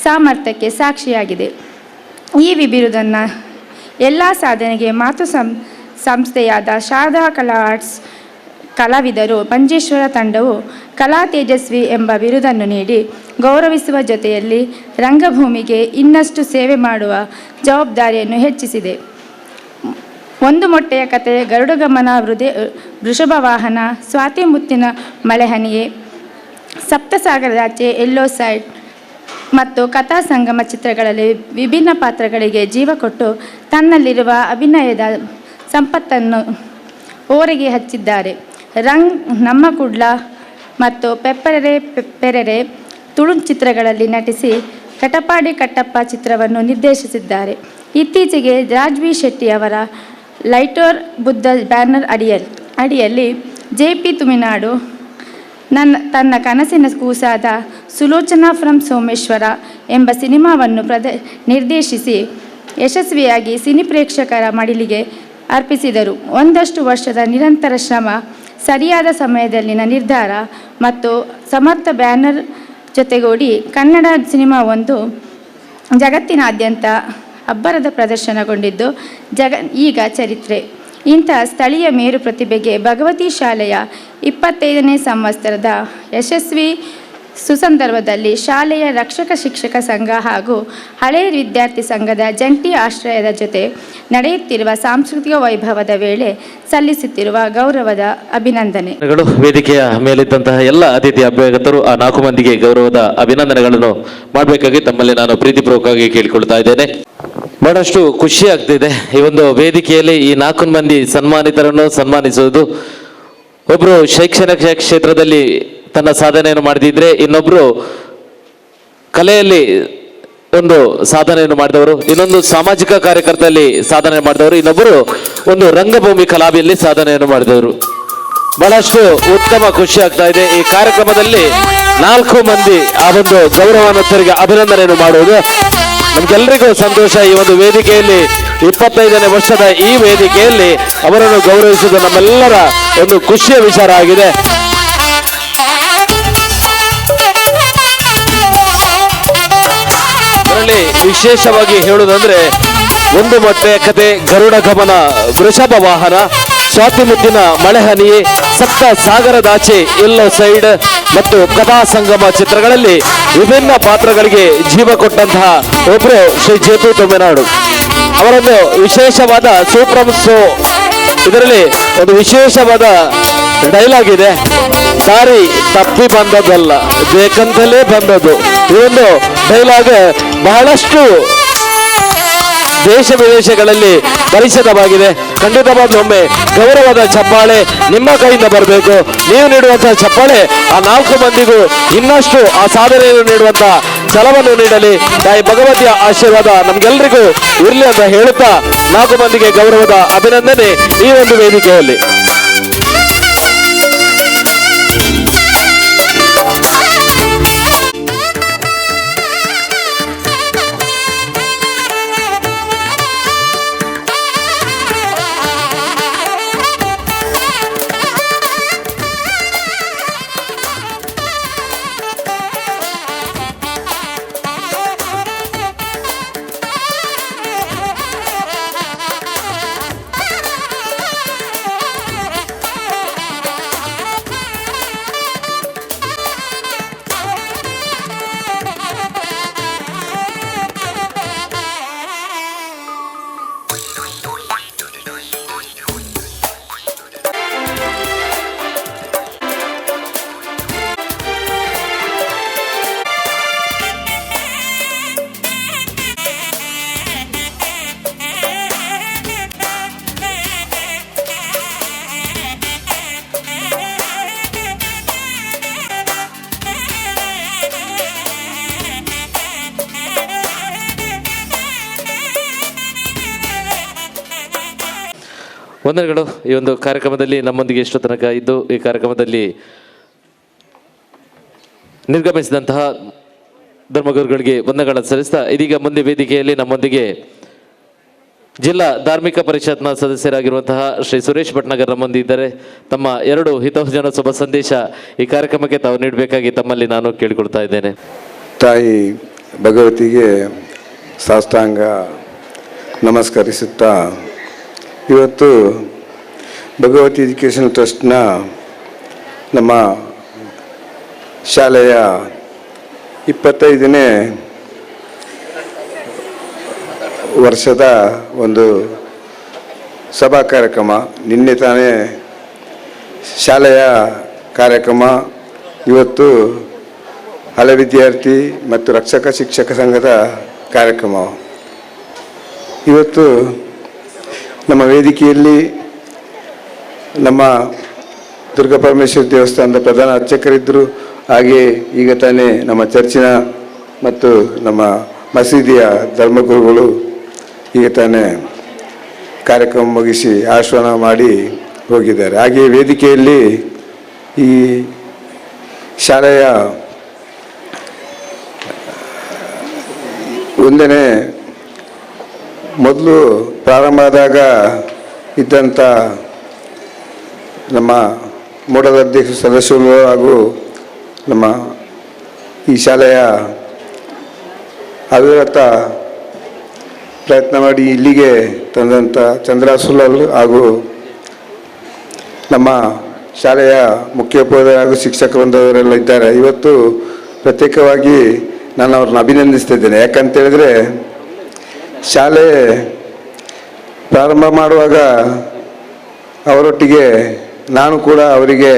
ಸಾಮರ್ಥ್ಯಕ್ಕೆ ಸಾಕ್ಷಿಯಾಗಿದೆ. ಈ ಬಿರುದನ್ನು ಎಲ್ಲ ಸಾಧನೆಗೆ ಮಾತು ಸಂಸ್ಥೆಯಾದ ಶಾರದಾ ಕಲಾ ಆರ್ಟ್ಸ್ ಕಲಾವಿದರು ಮಂಜೇಶ್ವರ ತಂಡವು ಕಲಾ ತೇಜಸ್ವಿ ಎಂಬ ಬಿರುದನ್ನು ನೀಡಿ ಗೌರವಿಸುವ ಜೊತೆಯಲ್ಲಿ ರಂಗಭೂಮಿಗೆ ಇನ್ನಷ್ಟು ಸೇವೆ ಮಾಡುವ ಜವಾಬ್ದಾರಿಯನ್ನು ಹೆಚ್ಚಿಸಿದೆ. ಒಂದು ಮೊಟ್ಟೆಯ ಕತೆ, ಗರುಡಗಮನ, ವೃಷಭ ವಾಹನ, ಸ್ವಾತಿ ಮುತ್ತಿನ ಮಳೆಹನಿಯೇ, ಸಪ್ತಸಾಗರದಾಚೆ, ಎಲ್ಲೋ ಸೈಡ್ ಮತ್ತು ಕಥಾ ಸಂಗಮ ಚಿತ್ರಗಳಲ್ಲಿ ವಿಭಿನ್ನ ಪಾತ್ರಗಳಿಗೆ ಜೀವ ಕೊಟ್ಟು ತನ್ನಲ್ಲಿರುವ ಅಭಿನಯದ ಸಂಪತ್ತನ್ನು ಓರೆಗೆ ಹಚ್ಚಿದ್ದಾರೆ. ರಂಗ್, ನಮ್ಮ ಕುಡ್ಲ ಮತ್ತು ಪೆಪ್ಪೆರೆ ತುಳು ಚಿತ್ರಗಳಲ್ಲಿ ನಟಿಸಿ ಕಟಪಾಡಿ ಕಟ್ಟಪ್ಪ ಚಿತ್ರವನ್ನು ನಿರ್ದೇಶಿಸಿದ್ದಾರೆ. ಇತ್ತೀಚೆಗೆ ರಾಜ್ವಿ ಶೆಟ್ಟಿ ಅವರ ಲೈಟರ್ ಬುದ್ಧ ಬ್ಯಾನರ್ ಅಡಿಯಲ್ಲಿ JP ತುಮಿನಾಡು ತನ್ನ ಕನಸಿನ ಕೂಸಾದ ಸುಲೋಚನಾ ಫ್ರಮ್ ಸೋಮೇಶ್ವರ ಎಂಬ ಸಿನಿಮಾವನ್ನು ನಿರ್ದೇಶಿಸಿ ಯಶಸ್ವಿಯಾಗಿ ಸಿನಿ ಪ್ರೇಕ್ಷಕರ ಮಡಿಲಿಗೆ ಅರ್ಪಿಸಿದರು. ಒಂದಷ್ಟು ವರ್ಷದ ನಿರಂತರ ಶ್ರಮ, ಸರಿಯಾದ ಸಮಯದಲ್ಲಿನ ನಿರ್ಧಾರ ಮತ್ತು ಸಮರ್ಥ ಬ್ಯಾನರ್ ಜೊತೆಗೂಡಿ ಕನ್ನಡ ಸಿನಿಮಾವೊಂದು ಜಗತ್ತಿನಾದ್ಯಂತ ಅಬ್ಬರದ ಪ್ರದರ್ಶನಗೊಂಡಿದ್ದು ಈಗ ಚರಿತ್ರೆ. ಇಂತಹ ಸ್ಥಳೀಯ ಮೇರು ಪ್ರತಿಭೆಗೆ ಭಗವತಿ ಶಾಲೆಯ 25ನೇ ಸಂವತ್ಸರದ ಯಶಸ್ವಿ ಸುಸಂದರ್ಭದಲ್ಲಿ ಶಾಲೆಯ ರಕ್ಷಕ ಶಿಕ್ಷಕ ಸಂಘ ಹಾಗೂ ಹಳೆಯ ವಿದ್ಯಾರ್ಥಿ ಸಂಘದ ಜಂಟಿ ಆಶ್ರಯದ ಜೊತೆ ನಡೆಯುತ್ತಿರುವ ಸಾಂಸ್ಕೃತಿಕ ವೈಭವದ ವೇಳೆ ಸಲ್ಲಿಸುತ್ತಿರುವ ಗೌರವದ ಅಭಿನಂದನೆ. ವೇದಿಕೆಯ ಮೇಲಿದ್ದಂತಹ ಎಲ್ಲ ಅತಿಥಿ ಅಭ್ಯಾಗತರು ಆ 4 ಮಂದಿಗೆ ಗೌರವದ ಅಭಿನಂದನೆಗಳನ್ನು ಮಾಡಬೇಕಾಗಿ ತಮ್ಮಲ್ಲಿ ನಾನು ಪ್ರೀತಿಪೂರ್ವಕವಾಗಿ ಕೇಳಿಕೊಳ್ತಾ ಇದ್ದೇನೆ. ಬಹಳಷ್ಟು ಖುಷಿ ಆಗ್ತಿದೆ ಈ ಒಂದು ವೇದಿಕೆಯಲ್ಲಿ ಈ 4 ಮಂದಿ ಸನ್ಮಾನಿತರನ್ನು ಸನ್ಮಾನಿಸುವುದು. ಒಬ್ಬರು ಶೈಕ್ಷಣಿಕ ಕ್ಷೇತ್ರದಲ್ಲಿ ತನ್ನ ಸಾಧನೆಯನ್ನು ಮಾಡದಿದ್ರೆ, ಇನ್ನೊಬ್ರು ಕಲೆಯಲ್ಲಿ ಒಂದು ಸಾಧನೆಯನ್ನು ಮಾಡಿದವರು, ಇನ್ನೊಂದು ಸಾಮಾಜಿಕ ಕಾರ್ಯಕರ್ತರಲ್ಲಿ ಸಾಧನೆ ಮಾಡಿದವರು, ಇನ್ನೊಬ್ಬರು ಒಂದು ರಂಗಭೂಮಿ ಕಲಾವಿಯಲ್ಲಿ ಸಾಧನೆಯನ್ನು ಮಾಡಿದವರು. ಬಹಳಷ್ಟು ಉತ್ತಮ ಖುಷಿ ಆಗ್ತಾ ಇದೆ. ಈ ಕಾರ್ಯಕ್ರಮದಲ್ಲಿ 4 ಮಂದಿ ಆ ಒಂದು ಗೌರವಾನ್ವಿತರಿಗೆ ಅಭಿನಂದನೆಯನ್ನು ಮಾಡುವುದು ನಮ್ಗೆಲ್ಲರಿಗೂ ಸಂತೋಷ. ಈ ಒಂದು ವೇದಿಕೆಯಲ್ಲಿ 25ನೇ ವರ್ಷದ ಈ ವೇದಿಕೆಯಲ್ಲಿ ಅವರನ್ನು ಗೌರವಿಸುವುದು ನಮ್ಮೆಲ್ಲರ ಒಂದು ಖುಷಿಯ ವಿಚಾರ ಆಗಿದೆ. ಇದರಲ್ಲಿ ವಿಶೇಷವಾಗಿ ಹೇಳುವುದಂದ್ರೆ ಒಂದು ಮೊಟ್ಟೆಯ ಕತೆ, ಗರುಡ ಗಮನ, ವೃಷಭ ವಾಹನ, ಸ್ವಾತಿ ಮುತ್ತಿನ ಮಳೆಹನಿ, ಸಪ್ತ ಸಾಗರದಾಚೆ, ಎಲ್ಲೋ ಸೈಡ್ ಮತ್ತು ಕಥಾ ಸಂಗಮ ಚಿತ್ರಗಳಲ್ಲಿ ವಿಭಿನ್ನ ಪಾತ್ರಗಳಿಗೆ ಜೀವ ಕೊಟ್ಟಂತಹ ಒಬ್ಬರು ಶ್ರೀ ಜೆ.ಪಿ. ತಮಿಳುನಾಡು. ಅವರೊಂದು ವಿಶೇಷವಾದ ಸೂಪ್ರಮ್ ಶೋ, ಇದರಲ್ಲಿ ಒಂದು ವಿಶೇಷವಾದ ಡೈಲಾಗ್ ಇದೆ, ದಾರಿ ತಪ್ಪಿ ಬಂದದಲ್ಲ ಬೇಕಂತಲೇ ಬಂದದ್ದು. ಈ ಒಂದು ಡೈಲಾಗ್ ಬಹಳಷ್ಟು ದೇಶ ವಿದೇಶಗಳಲ್ಲಿ ಪರಿಚಿತವಾಗಿದೆ. ಖಂಡಿತವಾದ ಒಮ್ಮೆ ಗೌರವದ ಚಪ್ಪಾಳೆ ನಿಮ್ಮ ಕೈಯಿಂದ ಬರಬೇಕು. ನೀವು ನೀಡುವಂತಹ ಚಪ್ಪಾಳೆ ಆ 4 ಮಂದಿಗೂ ಇನ್ನಷ್ಟು ಆ ಸಾಧನೆಯನ್ನು ನೀಡುವಂತಹ ಛಲವನ್ನು ನೀಡಲಿ. ತಾಯಿ ಭಗವತಿಯ ಆಶೀರ್ವಾದ ನಮ್ಗೆಲ್ಲರಿಗೂ ಇರಲಿ ಅಂತ ಹೇಳುತ್ತಾ 4 ಮಂದಿಗೆ ಗೌರವದ ಅಭಿನಂದನೆ ಈ ಒಂದು ವೇದಿಕೆಯಲ್ಲಿ. ವಂದನೆಗಳು. ಈ ಒಂದು ಕಾರ್ಯಕ್ರಮದಲ್ಲಿ ನಮ್ಮೊಂದಿಗೆ ಇಷ್ಟು ತನಕ ಇದ್ದು ಈ ಕಾರ್ಯಕ್ರಮದಲ್ಲಿ ನಿರ್ಗಮಿಸಿದಂತಹ ಧರ್ಮಗುರುಗಳಿಗೆ ವಂದನೆಗಳನ್ನು ಸಲ್ಲಿಸ್ತಾ ಇದೀಗ ಮುಂದೆ ವೇದಿಕೆಯಲ್ಲಿ ನಮ್ಮೊಂದಿಗೆ ಜಿಲ್ಲಾ ಧಾರ್ಮಿಕ ಪರಿಷತ್ನ ಸದಸ್ಯರಾಗಿರುವಂತಹ ಶ್ರೀ ಸುರೇಶ್ ಭಟ್ನಗರ್ ನಮ್ಮೊಂದಿದ್ದಾರೆ. ತಮ್ಮ 2 ಹಿತವಚನ ಶುಭ ಸಂದೇಶ ಈ ಕಾರ್ಯಕ್ರಮಕ್ಕೆ ತಾವು ನೀಡಬೇಕಾಗಿ ತಮ್ಮಲ್ಲಿ ನಾನು ಕೇಳಿಕೊಳ್ತಾ ಇದ್ದೇನೆ. ತಾಯಿ ಭಗವತಿಗೆ ಸಾಷ್ಟಾಂಗ ನಮಸ್ಕರಿಸುತ್ತಾ ಇವತ್ತು ಭಗವತಿ ಎಜುಕೇಷನ್ ಟ್ರಸ್ಟ್ನ ನಮ್ಮ ಶಾಲೆಯ 25ನೇ ವರ್ಷದ ಒಂದು ಸಭಾ ಕಾರ್ಯಕ್ರಮ. ನಿನ್ನೆ ತಾನೇ ಶಾಲೆಯ ಕಾರ್ಯಕ್ರಮ, ಇವತ್ತು ಹಳೆ ವಿದ್ಯಾರ್ಥಿ ಮತ್ತು ರಕ್ಷಕ ಶಿಕ್ಷಕ ಸಂಘದ ಕಾರ್ಯಕ್ರಮ. ಇವತ್ತು ನಮ್ಮ ವೇದಿಕೆಯಲ್ಲಿ ನಮ್ಮ ದುರ್ಗಾಪರಮೇಶ್ವರಿ ದೇವಸ್ಥಾನದ ಪ್ರಧಾನ ಅರ್ಚಕರಿದ್ದರು. ಹಾಗೆ ಈಗ ತಾನೇ ನಮ್ಮ ಚರ್ಚಿನ ಮತ್ತು ನಮ್ಮ ಮಸೀದಿಯ ಧರ್ಮಗುರುಗಳು ಈಗ ತಾನೇ ಕಾರ್ಯಕ್ರಮ ಮುಗಿಸಿ ಆಹ್ವಾನ ಮಾಡಿ ಹೋಗಿದ್ದಾರೆ. ಹಾಗೆ ವೇದಿಕೆಯಲ್ಲಿ ಈ ಶಾಲೆಯ ಒಂದನೇ ಮೊದಲು ಪ್ರಾರಂಭ ಆದಾಗ ಇದ್ದಂಥ ನಮ್ಮ ಮೂಡದ ಅಧ್ಯಕ್ಷ ಸದಸ್ಯರು ಹಾಗೂ ನಮ್ಮ ಈ ಶಾಲೆಯ ಅವಿರತ ಪ್ರಯತ್ನ ಮಾಡಿ ಇಲ್ಲಿಗೆ ತಂದಂಥ ಚಂದ್ರ ಸುಲ್ಲಲ್ ಹಾಗೂ ನಮ್ಮ ಶಾಲೆಯ ಮುಖ್ಯೋಪಾಧ್ಯಾಯ ಹಾಗೂ ಶಿಕ್ಷಕರೊಂದವರೆಲ್ಲ ಇದ್ದಾರೆ. ಇವತ್ತು ಪ್ರತ್ಯೇಕವಾಗಿ ನಾನು ಅವ್ರನ್ನ ಅಭಿನಂದಿಸ್ತಿದ್ದೇನೆ. ಯಾಕಂತೇಳಿದರೆ ಶಾಲೆ ಪ್ರಾರಂಭ ಮಾಡುವಾಗ ಅವರೊಟ್ಟಿಗೆ ನಾನು ಕೂಡ ಅವರಿಗೆ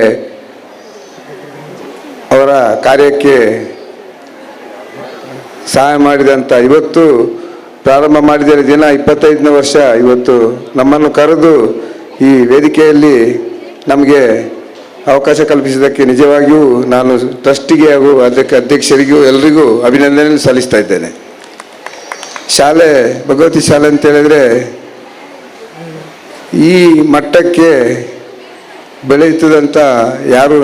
ಅವರ ಕಾರ್ಯಕ್ಕೆ ಸಹಾಯ ಮಾಡಿದಂಥ ಇವತ್ತು ಪ್ರಾರಂಭ ಮಾಡಿದ ದಿನ 25ನೇ ವರ್ಷ. ಇವತ್ತು ನಮ್ಮನ್ನು ಕರೆದು ಈ ವೇದಿಕೆಯಲ್ಲಿ ನಮಗೆ ಅವಕಾಶ ಕಲ್ಪಿಸಿದ್ದಕ್ಕೆ ನಿಜವಾಗಿಯೂ ನಾನು ಟ್ರಸ್ಟಿಗೆ ಹಾಗೂ ಅದಕ್ಕೆ ಅಧ್ಯಕ್ಷರಿಗೂ ಎಲ್ಲರಿಗೂ ಅಭಿನಂದನೆ ಸಲ್ಲಿಸ್ತಾ ಇದ್ದೇನೆ. ಶಾಲೆ ಭಗವತಿ ಶಾಲೆ ಅಂತ ಹೇಳಿದರೆ ಈ ಮಟ್ಟಕ್ಕೆ ಬೆಳೆಯುತ್ತದಂತ ಯಾರೂ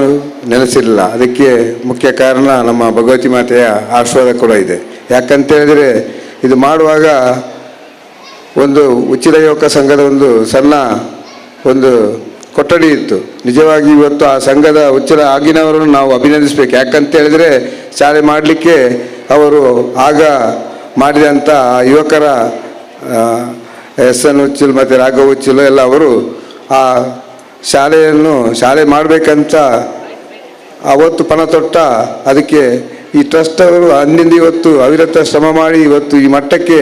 ನೆನೆಸಿರಲಿಲ್ಲ. ಅದಕ್ಕೆ ಮುಖ್ಯ ಕಾರಣ ನಮ್ಮ ಭಗವತಿ ಮಾತೆಯ ಆಶೀರ್ವಾದ ಕೂಡ ಇದೆ. ಯಾಕಂತೇಳಿದರೆ ಇದು ಮಾಡುವಾಗ ಒಂದು ಉಚಿತ ಯುವಕ ಸಂಘದ ಒಂದು ಸಣ್ಣ ಒಂದು ಕೊಠಡಿ ಇತ್ತು. ನಿಜವಾಗಿ ಇವತ್ತು ಆ ಸಂಘದ ಉಚ್ಚರ ಆಗಿನವರನ್ನು ನಾವು ಅಭಿನಂದಿಸಬೇಕು. ಯಾಕಂತೇಳಿದರೆ ಶಾಲೆ ಮಾಡಲಿಕ್ಕೆ ಅವರು ಆಗ ಮಾಡಿದಂಥ ಯುವಕರ ಎಸ್ ಎನ್ ಉಚ್ಚಿಲ್ ಮತ್ತು ರಾಘವ್ ಉಚ್ಚಿಲ್ ಎಲ್ಲ ಅವರು ಆ ಶಾಲೆ ಮಾಡಬೇಕಂತ ಅವತ್ತು ಪಣ ತೊಟ್ಟ. ಅದಕ್ಕೆ ಈ ಟ್ರಸ್ಟ್ ಅವರು ಅಂದಿಂದ ಇವತ್ತು ಅವಿರತ ಶ್ರಮ ಮಾಡಿ ಇವತ್ತು ಈ ಮಟ್ಟಕ್ಕೆ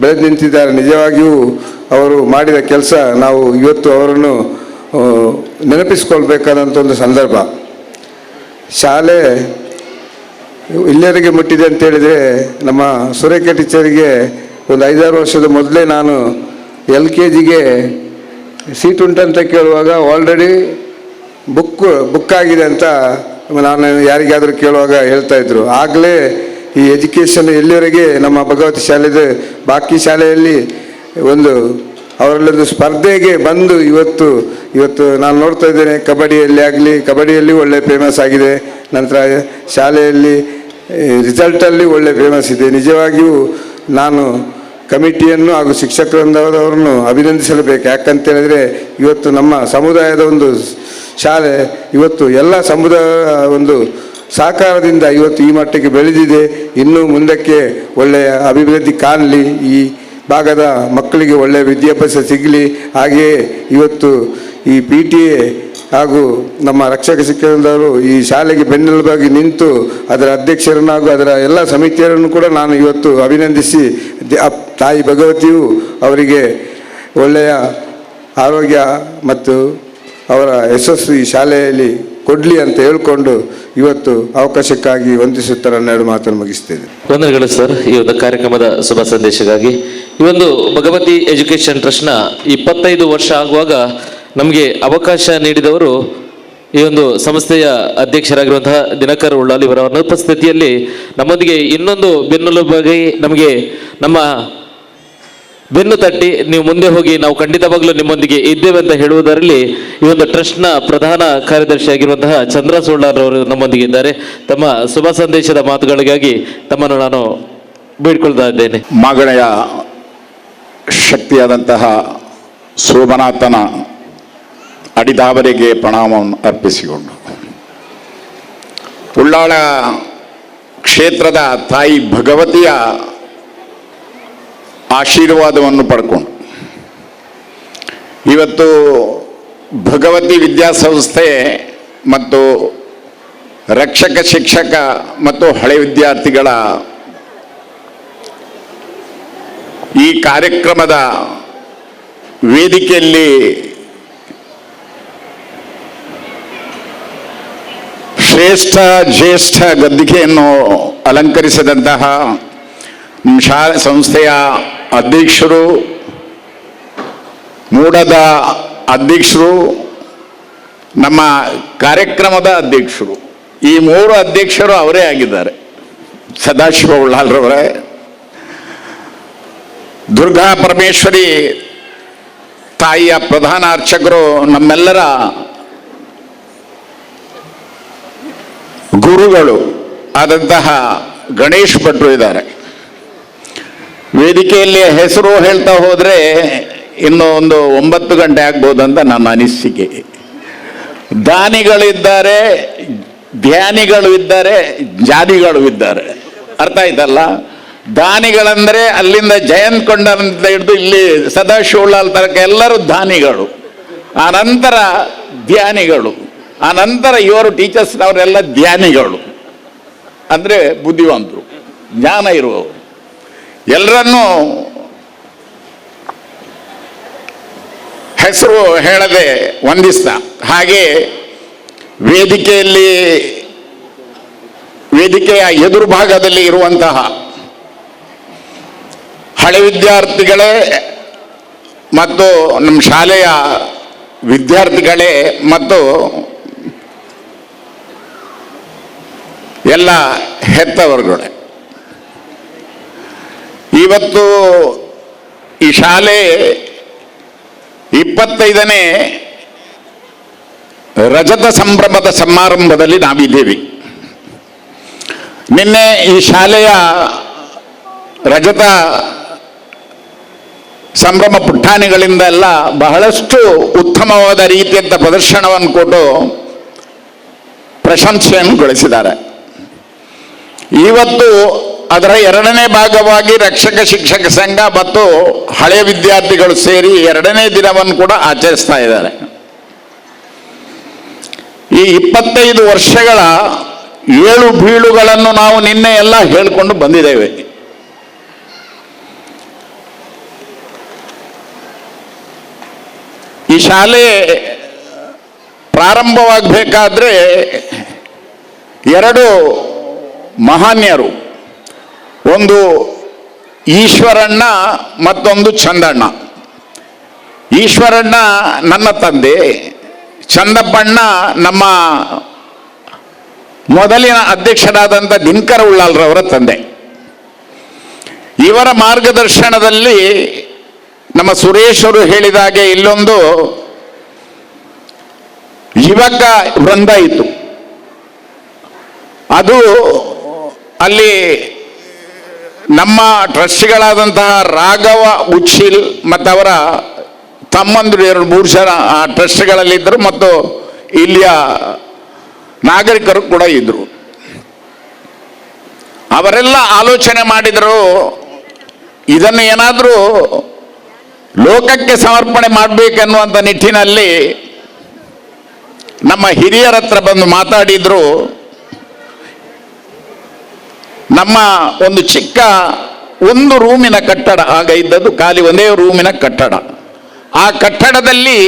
ಬೆಳೆದು ನಿಂತಿದ್ದಾರೆ. ನಿಜವಾಗಿಯೂ ಅವರು ಮಾಡಿದ ಕೆಲಸ ನಾವು ಇವತ್ತು ಅವರನ್ನು ನೆನಪಿಸ್ಕೊಳ್ಬೇಕಾದಂಥ ಒಂದು ಸಂದರ್ಭ. ಶಾಲೆ ಇಲ್ಲಿವರೆಗೆ ಮುಟ್ಟಿದೆ ಅಂತೇಳಿದರೆ ನಮ್ಮ ಸುರೇಖಾ ಟೀಚರಿಗೆ ಒಂದು 5-6 ವರ್ಷದ ಮೊದಲೇ ನಾನು LKGಗೆ ಸೀಟ್ ಉಂಟಂತ ಕೇಳುವಾಗ ಆಲ್ರೆಡಿ ಬುಕ್ ಆಗಿದೆ ಅಂತ ನಾನು ಯಾರಿಗಾದರೂ ಕೇಳುವಾಗ ಹೇಳ್ತಾ ಇದ್ರು. ಆಗಲೇ ಈ ಎಜುಕೇಷನ್ ಎಲ್ಲಿವರೆಗೆ ನಮ್ಮ ಭಗವತಿ ಶಾಲೆದು ಬಾಕಿ ಶಾಲೆಯಲ್ಲಿ ಅವರಲ್ಲೊಂದು ಸ್ಪರ್ಧೆಗೆ ಬಂದು ಇವತ್ತು ನಾನು ನೋಡ್ತಾ ಇದ್ದೇನೆ. ಕಬಡ್ಡಿಯಲ್ಲಿ ಒಳ್ಳೆ ಫೇಮಸ್ ಆಗಿದೆ. ನಂತರ ಶಾಲೆಯಲ್ಲಿ ರಿಸಲ್ಟಲ್ಲಿ ಒಳ್ಳೆ ಫೇಮಸ್ ಇದೆ. ನಿಜವಾಗಿಯೂ ನಾನು ಕಮಿಟಿಯನ್ನು ಹಾಗೂ ಶಿಕ್ಷಕರವರನ್ನು ಅಭಿನಂದಿಸಲೇಬೇಕು. ಯಾಕಂತೇಳಿದರೆ ಇವತ್ತು ನಮ್ಮ ಸಮುದಾಯದ ಒಂದು ಶಾಲೆ ಇವತ್ತು ಎಲ್ಲ ಸಮುದಾಯ ಒಂದು ಸಹಕಾರದಿಂದ ಇವತ್ತು ಈ ಮಟ್ಟಕ್ಕೆ ಬೆಳೆದಿದೆ. ಇನ್ನು ಮುಂದಕ್ಕೆ ಒಳ್ಳೆಯ ಅಭಿವೃದ್ಧಿ ಕಾಣಲಿ, ಈ ಭಾಗದ ಮಕ್ಕಳಿಗೆ ಒಳ್ಳೆಯ ವಿದ್ಯಾಭ್ಯಾಸ ಸಿಗಲಿ. ಹಾಗೆಯೇ ಇವತ್ತು ಈ PTA ಹಾಗೂ ನಮ್ಮ ರಕ್ಷಕ ಶಿಕ್ಷಕರು ಈ ಶಾಲೆಗೆ ಬೆನ್ನೆಲುಬಾಗಿ ನಿಂತು ಅದರ ಅಧ್ಯಕ್ಷರನ್ನು ಹಾಗೂ ಅದರ ಎಲ್ಲ ಸಮಿತಿಯರನ್ನು ಕೂಡ ನಾನು ಇವತ್ತು ಅಭಿನಂದಿಸಿ ತಾಯಿ ಭಗವತಿಯು ಅವರಿಗೆ ಒಳ್ಳೆಯ ಆರೋಗ್ಯ ಮತ್ತು ಅವರ ಯಶಸ್ಸು ಈ ಶಾಲೆಯಲ್ಲಿ ಕೊಡಲಿ ಅಂತ ಹೇಳಿಕೊಂಡು ಇವತ್ತು ಅವಕಾಶಕ್ಕಾಗಿ ವಂದಿಸುತ್ತಾ ನನ್ನೆರಡು ಮಾತನ್ನು ಮುಗಿಸ್ತೇನೆ. ವಂದನೆಗಳು ಸರ್ ಈ ಒಂದು ಕಾರ್ಯಕ್ರಮದ ಶುಭ ಸಂದೇಶಕ್ಕಾಗಿ. ಈ ಒಂದು ಭಗವತಿ ಎಜುಕೇಷನ್ ಟ್ರಸ್ಟ್ನ 25 ವರ್ಷ ಆಗುವಾಗ ನಮಗೆ ಅವಕಾಶ ನೀಡಿದವರು ಈ ಒಂದು ಸಂಸ್ಥೆಯ ಅಧ್ಯಕ್ಷರಾಗಿರುವಂತಹ ದಿನಕರ್ ಉಳ್ಳಾಲ್ ಇವರ ಅನುಪಸ್ಥಿತಿಯಲ್ಲಿ ನಮ್ಮೊಂದಿಗೆ ಇನ್ನೊಂದು ಬೆನ್ನೆಲುಬಾಗಿ ನಮಗೆ ನಮ್ಮ ಬೆನ್ನು ತಟ್ಟಿ ನೀವು ಮುಂದೆ ಹೋಗಿ ನಾವು ಖಂಡಿತವಾಗ್ಲೂ ನಿಮ್ಮೊಂದಿಗೆ ಇದ್ದೇವೆ ಅಂತ ಹೇಳುವುದರಲ್ಲಿ ಈ ಒಂದು ಟ್ರಸ್ಟ್ನ ಪ್ರಧಾನ ಕಾರ್ಯದರ್ಶಿಯಾಗಿರುವಂತಹ ಚಂದ್ರ ಸುಳ್ಳಾರ್ ಅವರು ನಮ್ಮೊಂದಿಗೆ ಇದ್ದಾರೆ. ತಮ್ಮ ಶುಭ ಸಂದೇಶದ ಮಾತುಗಳಿಗಾಗಿ ತಮ್ಮನ್ನು ನಾನು ಬೇಡಿಕೊಳ್ತಾ ಇದ್ದೇನೆ. ಮಗಳೆಯ ಶಕ್ತಿಯಾದಂತಹ ಸೋಮನಾಥನ ಅಡಿದಾವರಿಗೆ ಪ್ರಣಾಮವನ್ನು ಅರ್ಪಿಸಿಕೊಂಡು ಉಳ್ಳಾಳ ಕ್ಷೇತ್ರದ ತಾಯಿ ಭಗವತಿಯ ಆಶೀರ್ವಾದವನ್ನು ಪಡ್ಕೊಂಡು ಇವತ್ತು ಭಗವತಿ ವಿದ್ಯಾಸಂಸ್ಥೆ ಮತ್ತು ರಕ್ಷಕ ಶಿಕ್ಷಕ ಮತ್ತು ಹಳೆ ವಿದ್ಯಾರ್ಥಿಗಳ ಈ ಕಾರ್ಯಕ್ರಮದ ವೇದಿಕೆಯಲ್ಲಿ ಶ್ರೇಷ್ಠ ಜ್ಯೇಷ್ಠ ಗದ್ದಿಗೆಯನ್ನು ಅಲಂಕರಿಸಿದಂತಹ ಶಾಲೆ ಸಂಸ್ಥೆಯ ಅಧ್ಯಕ್ಷರು, ಮೂಡದ ಅಧ್ಯಕ್ಷರು, ನಮ್ಮ ಕಾರ್ಯಕ್ರಮದ ಅಧ್ಯಕ್ಷರು, ಈ 3 ಅಧ್ಯಕ್ಷರು ಅವರೇ ಆಗಿದ್ದಾರೆ. ಸದಾಶಿವ ಉಳ್ಳಾಲ್ರವರೇ, ದುರ್ಗಾ ಪರಮೇಶ್ವರಿ ತಾಯಿಯ ಪ್ರಧಾನ ಅರ್ಚಕರು, ನಮ್ಮೆಲ್ಲರ ಗುರುಗಳು ಆದಂತಹ ಗಣೇಶ್ ಭಟ್ರು ಇದ್ದಾರೆ. ವೇದಿಕೆಯಲ್ಲಿ ಹೆಸರು ಹೇಳ್ತಾ ಹೋದರೆ ಇನ್ನೂ ಒಂದು 9 ಗಂಟೆ ಆಗ್ಬೋದಂತ ನನ್ನ ಅನಿಸಿಕೆ. ದಾನಿಗಳಿದ್ದಾರೆ, ಧ್ಯಾನಿಗಳು ಇದ್ದಾರೆ, ಜಾನಿಗಳು ಇದ್ದಾರೆ. ಅರ್ಥ ಆಯ್ತಲ್ಲ? ದಾನಿಗಳಂದರೆ ಅಲ್ಲಿಂದ ಜಯಂತ್ ಕೊಂಡಂತ ಹಿಡಿದು ಇಲ್ಲಿ ಸದಾಶಿವಲಾಲ್ ತನಕ ಎಲ್ಲರೂ ದಾನಿಗಳು. ಆ ನಂತರ ಧ್ಯಾನಿಗಳು, ಆ ನಂತರ ಇವರು ಟೀಚರ್ಸ್ನವರೆಲ್ಲ ಧ್ಯಾನಿಗಳು, ಅಂದರೆ ಬುದ್ಧಿವಂತರು, ಜ್ಞಾನ ಇರುವವರು. ಎಲ್ಲರನ್ನೂ ಹೆಸರು ಹೇಳದೆ ವಂದಿಸ್ತಾ, ಹಾಗೆ ವೇದಿಕೆಯ ಎದುರು ಭಾಗದಲ್ಲಿ ಇರುವಂತಹ ಹಳೆ ವಿದ್ಯಾರ್ಥಿಗಳೇ ಮತ್ತು ನಮ್ಮ ಶಾಲೆಯ ವಿದ್ಯಾರ್ಥಿಗಳೇ ಮತ್ತು ಎಲ್ಲ ಹೆತ್ತವರುಗಳೇ, ಇವತ್ತು ಈ ಶಾಲೆ 25ನೇ ರಜತ ಸಂಭ್ರಮದ ಸಮಾರಂಭದಲ್ಲಿ ನಾವಿದ್ದೇವೆ. ನಿನ್ನೆ ಈ ಶಾಲೆಯ ರಜತ ಸಂಭ್ರಮ ಪುಟಾಣಿಗಳಿಂದ ಎಲ್ಲ ಬಹಳಷ್ಟು ಉತ್ತಮವಾದ ರೀತಿಯಂಥ ಪ್ರದರ್ಶನವನ್ನು ಕೊಟ್ಟು ಪ್ರಶಂಸೆಯನ್ನು ಗಳಿಸಿದ್ದಾರೆ. ಇವತ್ತು ಅದರ ಎರಡನೇ ಭಾಗವಾಗಿ ರಕ್ಷಕ ಶಿಕ್ಷಕ ಸಂಘ ಮತ್ತು ಹಳೆಯ ವಿದ್ಯಾರ್ಥಿಗಳು ಸೇರಿ ಎರಡನೇ ದಿನವನ್ನು ಕೂಡ ಆಚರಿಸ್ತಾ ಇದ್ದಾರೆ. ಈ 25 ವರ್ಷಗಳ ಏಳು ಬೀಳುಗಳನ್ನು ನಾವು ನಿನ್ನೆ ಎಲ್ಲ ಹೇಳಿಕೊಂಡು ಬಂದಿದ್ದೇವೆ. ಈ ಶಾಲೆ ಪ್ರಾರಂಭವಾಗಬೇಕಾದ್ರೆ ಎರಡು ಮಹಾನ್ಯರು, ಒಂದು ಈಶ್ವರಣ್ಣ ಮತ್ತೊಂದು ಚಂದಣ್ಣ. ಈಶ್ವರಣ್ಣ ನನ್ನ ತಂದೆ, ಚಂದಪ್ಪಣ್ಣ ನಮ್ಮ ಮೊದಲಿನ ಅಧ್ಯಕ್ಷರಾದಂಥ ದಿನಕರ ಉಳ್ಳಾಲ್ರವರ ತಂದೆ. ಇವರ ಮಾರ್ಗದರ್ಶನದಲ್ಲಿ ನಮ್ಮ ಸುರೇಶರು ಹೇಳಿದಾಗೆ ಇಲ್ಲೊಂದು ಯುವಕ ವೃಂದ ಇತ್ತು. ಅದು ಅಲ್ಲಿ ನಮ್ಮ ಟ್ರಸ್ಟಿಗಳಾದಂತಹ ರಾಘವ ಉಚ್ಚಿಲ್ ಮತ್ತು ಅವರ ತಮ್ಮಂದರು 2-3 ಜನ ಆ ಟ್ರಸ್ಟ್ಗಳಲ್ಲಿದ್ದರು ಮತ್ತು ಇಲ್ಲಿಯ ನಾಗರಿಕರು ಕೂಡ ಇದ್ದರು. ಅವರೆಲ್ಲ ಆಲೋಚನೆ ಮಾಡಿದರು, ಇದನ್ನು ಏನಾದರೂ ಲೋಕಕ್ಕೆ ಸಮರ್ಪಣೆ ಮಾಡಬೇಕೆನ್ನುವಂಥ ನಿಟ್ಟಿನಲ್ಲಿ ನಮ್ಮ ಹಿರಿಯರ ಹತ್ರ ಬಂದು ಮಾತಾಡಿದ್ರು. ನಮ್ಮ ಒಂದು ಚಿಕ್ಕ ಒಂದು ರೂಮಿನ ಕಟ್ಟಡ ಆಗ ಇದ್ದದ್ದು, ಖಾಲಿ ಒಂದೇ ರೂಮಿನ ಕಟ್ಟಡ. ಆ ಕಟ್ಟಡದಲ್ಲಿ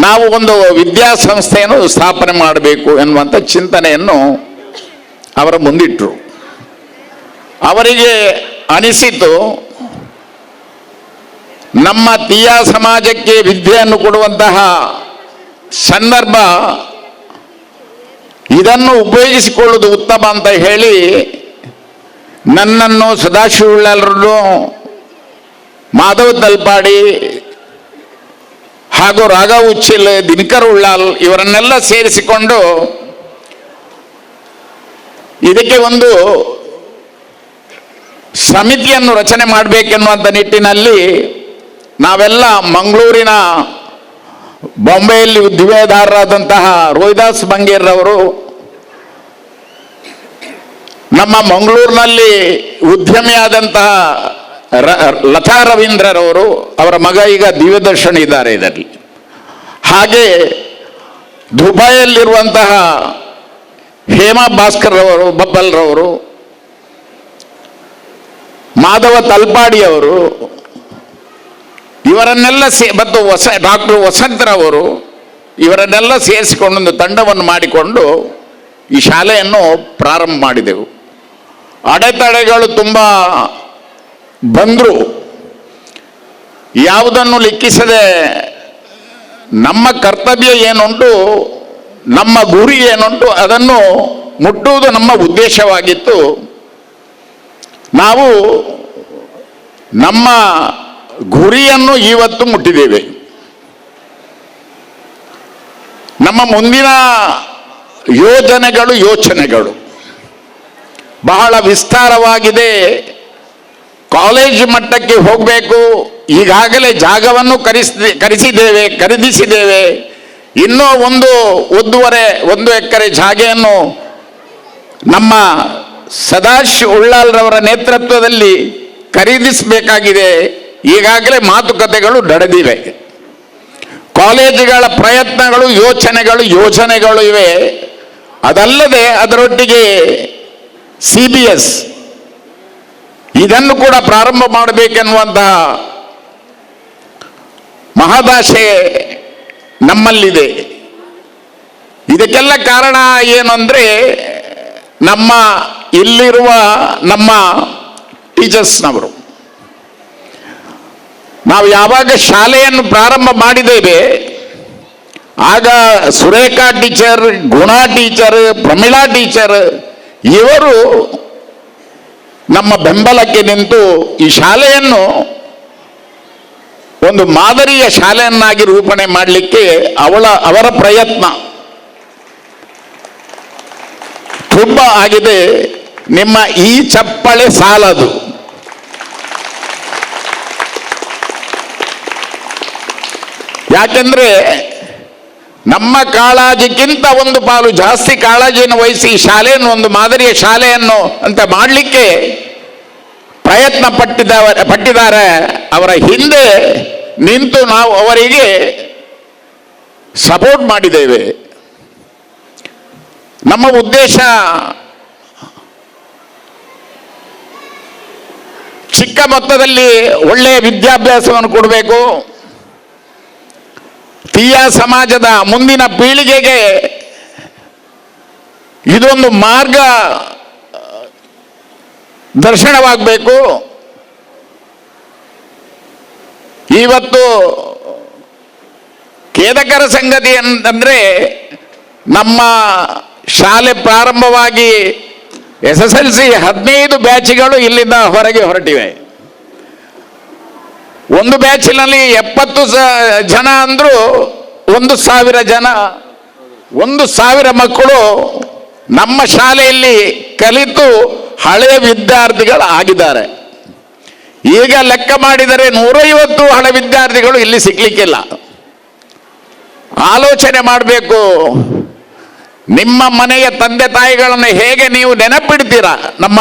ನಾವು ಒಂದು ವಿದ್ಯಾಸಂಸ್ಥೆಯನ್ನು ಸ್ಥಾಪನೆ ಮಾಡಬೇಕು ಎನ್ನುವಂಥ ಚಿಂತನೆಯನ್ನು ಅವರ ಮುಂದಿಟ್ಟರು. ಅವರಿಗೆ ಅನಿಸಿತು, ನಮ್ಮ ತೀಯ ಸಮಾಜಕ್ಕೆ ವಿದ್ಯೆಯನ್ನು ಕೊಡುವಂತಹ ಸಂದರ್ಭ, ಇದನ್ನು ಉಪಯೋಗಿಸಿಕೊಳ್ಳುವುದು ಉತ್ತಮ ಅಂತ ಹೇಳಿ ನನ್ನನ್ನು ಸದಾಶಿವ ಉಳ್ಳಾಲರನ್ನು, ಮಾಧವ ತಲ್ಪಾಡಿ ಹಾಗೂ ರಾಘವ್ ಉಚ್ಚಿಲ್, ದಿನಕರ್ ಉಳ್ಳಾಲ್ ಇವರನ್ನೆಲ್ಲ ಸೇರಿಸಿಕೊಂಡು ಇದಕ್ಕೆ ಒಂದು ಸಮಿತಿಯನ್ನು ರಚನೆ ಮಾಡಬೇಕೆನ್ನುವಂಥ ನಿಟ್ಟಿನಲ್ಲಿ ನಾವೆಲ್ಲ ಮಂಗಳೂರಿನ, ಬಾಂಬೆಯಲ್ಲಿ ದಿವ್ಯದಾರರಾದಂತಹ ರೋಹಿದಾಸ್ ಬಂಗೇರ್ರವರು, ನಮ್ಮ ಮಂಗಳೂರಿನಲ್ಲಿ ಉದ್ಯಮಿಯಾದಂತಹ ಲತಾ ರವೀಂದ್ರರವರು, ಅವರ ಮಗ ಈಗ ದಿವ್ಯದರ್ಶನ ಇದ್ದಾರೆ ಇದರಲ್ಲಿ, ಹಾಗೆ ದುಬೈಯಲ್ಲಿರುವಂತಹ ಹೇಮಾ ಭಾಸ್ಕರ್ ರವರು, ಬಬ್ಬಲ್ರವರು, ಮಾಧವ ತಲ್ಪಾಡಿಯವರು, ಇವರನ್ನೆಲ್ಲ ಮತ್ತು ಡಾಕ್ಟರ್ ವಸಂತರವರು, ಇವರನ್ನೆಲ್ಲ ಸೇರಿಸಿಕೊಂಡು ಒಂದು ತಂಡವನ್ನು ಮಾಡಿಕೊಂಡು ಈ ಶಾಲೆಯನ್ನು ಪ್ರಾರಂಭ ಮಾಡಿದೆವು. ಅಡೆತಡೆಗಳು ತುಂಬ ಬಂದರು, ಯಾವುದನ್ನು ಲೆಕ್ಕಿಸದೆ ನಮ್ಮ ಕರ್ತವ್ಯ ಏನುಂಟು, ನಮ್ಮ ಗುರಿ ಏನುಂಟು ಅದನ್ನು ಮುಟ್ಟುವುದು ನಮ್ಮ ಉದ್ದೇಶವಾಗಿತ್ತು. ನಾವು ನಮ್ಮ ಗುರಿಯನ್ನು ಇವತ್ತು ಮುಟ್ಟಿದ್ದೇವೆ. ನಮ್ಮ ಮುಂದಿನ ಯೋಚನೆಗಳು ಬಹಳ ವಿಸ್ತಾರವಾಗಿದೆ. ಕಾಲೇಜ್ ಮಟ್ಟಕ್ಕೆ ಹೋಗಬೇಕು. ಈಗಾಗಲೇ ಜಾಗವನ್ನು ಖರೀದಿಸಿದ್ದೇವೆ. ಇನ್ನೂ 1 ಎಕರೆ ಜಾಗೆಯನ್ನು ನಮ್ಮ ಸದಾಶಿವ ಉಳ್ಳಾಲ್ರವರ ನೇತೃತ್ವದಲ್ಲಿ ಖರೀದಿಸಬೇಕಾಗಿದೆ. ಈಗಾಗಲೇ ಮಾತುಕತೆಗಳು ನಡೆದಿವೆ. ಕಾಲೇಜುಗಳ ಪ್ರಯತ್ನಗಳು, ಯೋಜನೆಗಳು ಇವೆ. ಅದಲ್ಲದೆ ಅದರೊಟ್ಟಿಗೆ CBS ಇದನ್ನು ಕೂಡ ಪ್ರಾರಂಭ ಮಾಡಬೇಕೆನ್ನುವಂತಹ ಮಹದಾಶೆ ನಮ್ಮಲ್ಲಿದೆ. ಇದಕ್ಕೆಲ್ಲ ಕಾರಣ ಏನಂದ್ರೆ ನಮ್ಮ ಇಲ್ಲಿರುವ ನಮ್ಮ ಟೀಚರ್ಸ್ನವರು. ನಾವು ಯಾವಾಗ ಶಾಲೆಯನ್ನು ಪ್ರಾರಂಭ ಮಾಡಿದ್ದೇವೆ ಆಗ ಸುರೇಖಾ ಟೀಚರ್, ಗುಣಾ ಟೀಚರ್, ಪ್ರಮೀಳಾ ಟೀಚರ್ ಇವರು ನಮ್ಮ ಬೆಂಬಲಕ್ಕೆ ನಿಂತು ಈ ಶಾಲೆಯನ್ನು ಒಂದು ಮಾದರಿಯ ಶಾಲೆಯನ್ನಾಗಿ ರೂಪಣೆ ಮಾಡಲಿಕ್ಕೆ ಅವರ ಪ್ರಯತ್ನ ತುಂಬ ಆಗಿದೆ. ನಿಮ್ಮ ಈ ಚಪ್ಪಳೆ ಸಾಲದು. ಯಾಕೆಂದ್ರೆ ನಮ್ಮ ಕಾಳಜಿಗಿಂತ ಒಂದು ಪಾಲು ಜಾಸ್ತಿ ಕಾಳಜಿಯನ್ನು ವಹಿಸಿ ಶಾಲೆಯನ್ನು ಒಂದು ಮಾದರಿಯ ಶಾಲೆಯನ್ನು ಅಂತ ಮಾಡಲಿಕ್ಕೆ ಪ್ರಯತ್ನ ಪಟ್ಟಿದ್ದಾರೆ. ಅವರ ಹಿಂದೆ ನಿಂತು ನಾವು ಅವರಿಗೆ ಸಪೋರ್ಟ್ ಮಾಡಿದ್ದೇವೆ. ನಮ್ಮ ಉದ್ದೇಶ ಚಿಕ್ಕ ಮೊತ್ತದಲ್ಲಿ ಒಳ್ಳೆಯ ವಿದ್ಯಾಭ್ಯಾಸವನ್ನು ಕೊಡಬೇಕು, ತೀಯ ಸಮಾಜದ ಮುಂದಿನ ಪೀಳಿಗೆಗೆ ಇದೊಂದು ಮಾರ್ಗ ದರ್ಶನವಾಗಬೇಕು. ಇವತ್ತು ಖೇದಕರ ಸಂಗತಿ ಅಂತಂದ್ರೆ ನಮ್ಮ ಶಾಲೆ ಪ್ರಾರಂಭವಾಗಿ SSLC 15 ಬ್ಯಾಚ್ಗಳು ಇಲ್ಲಿಂದ ಹೊರಗೆ ಹೊರಟಿವೆ. ಒಂದು ಬ್ಯಾಚಿನಲ್ಲಿ 70 ಜನ ಅಂದ್ರು 1,000 ಜನ, 1,000 ಮಕ್ಕಳು ನಮ್ಮ ಶಾಲೆಯಲ್ಲಿ ಕಲಿತು ಹಳೆಯ ವಿದ್ಯಾರ್ಥಿಗಳು ಆಗಿದ್ದಾರೆ. ಈಗ ಲೆಕ್ಕ ಮಾಡಿದರೆ 150 ಹಳೆ ವಿದ್ಯಾರ್ಥಿಗಳು ಇಲ್ಲಿ ಸಿಗ್ಲಿಕ್ಕಿಲ್ಲ. ಆಲೋಚನೆ ಮಾಡಬೇಕು, ನಿಮ್ಮ ಮನೆಯ ತಂದೆ ತಾಯಿಗಳನ್ನು ಹೇಗೆ ನೀವು ನೆನಪಿಡ್ತೀರಾ? ನಮ್ಮ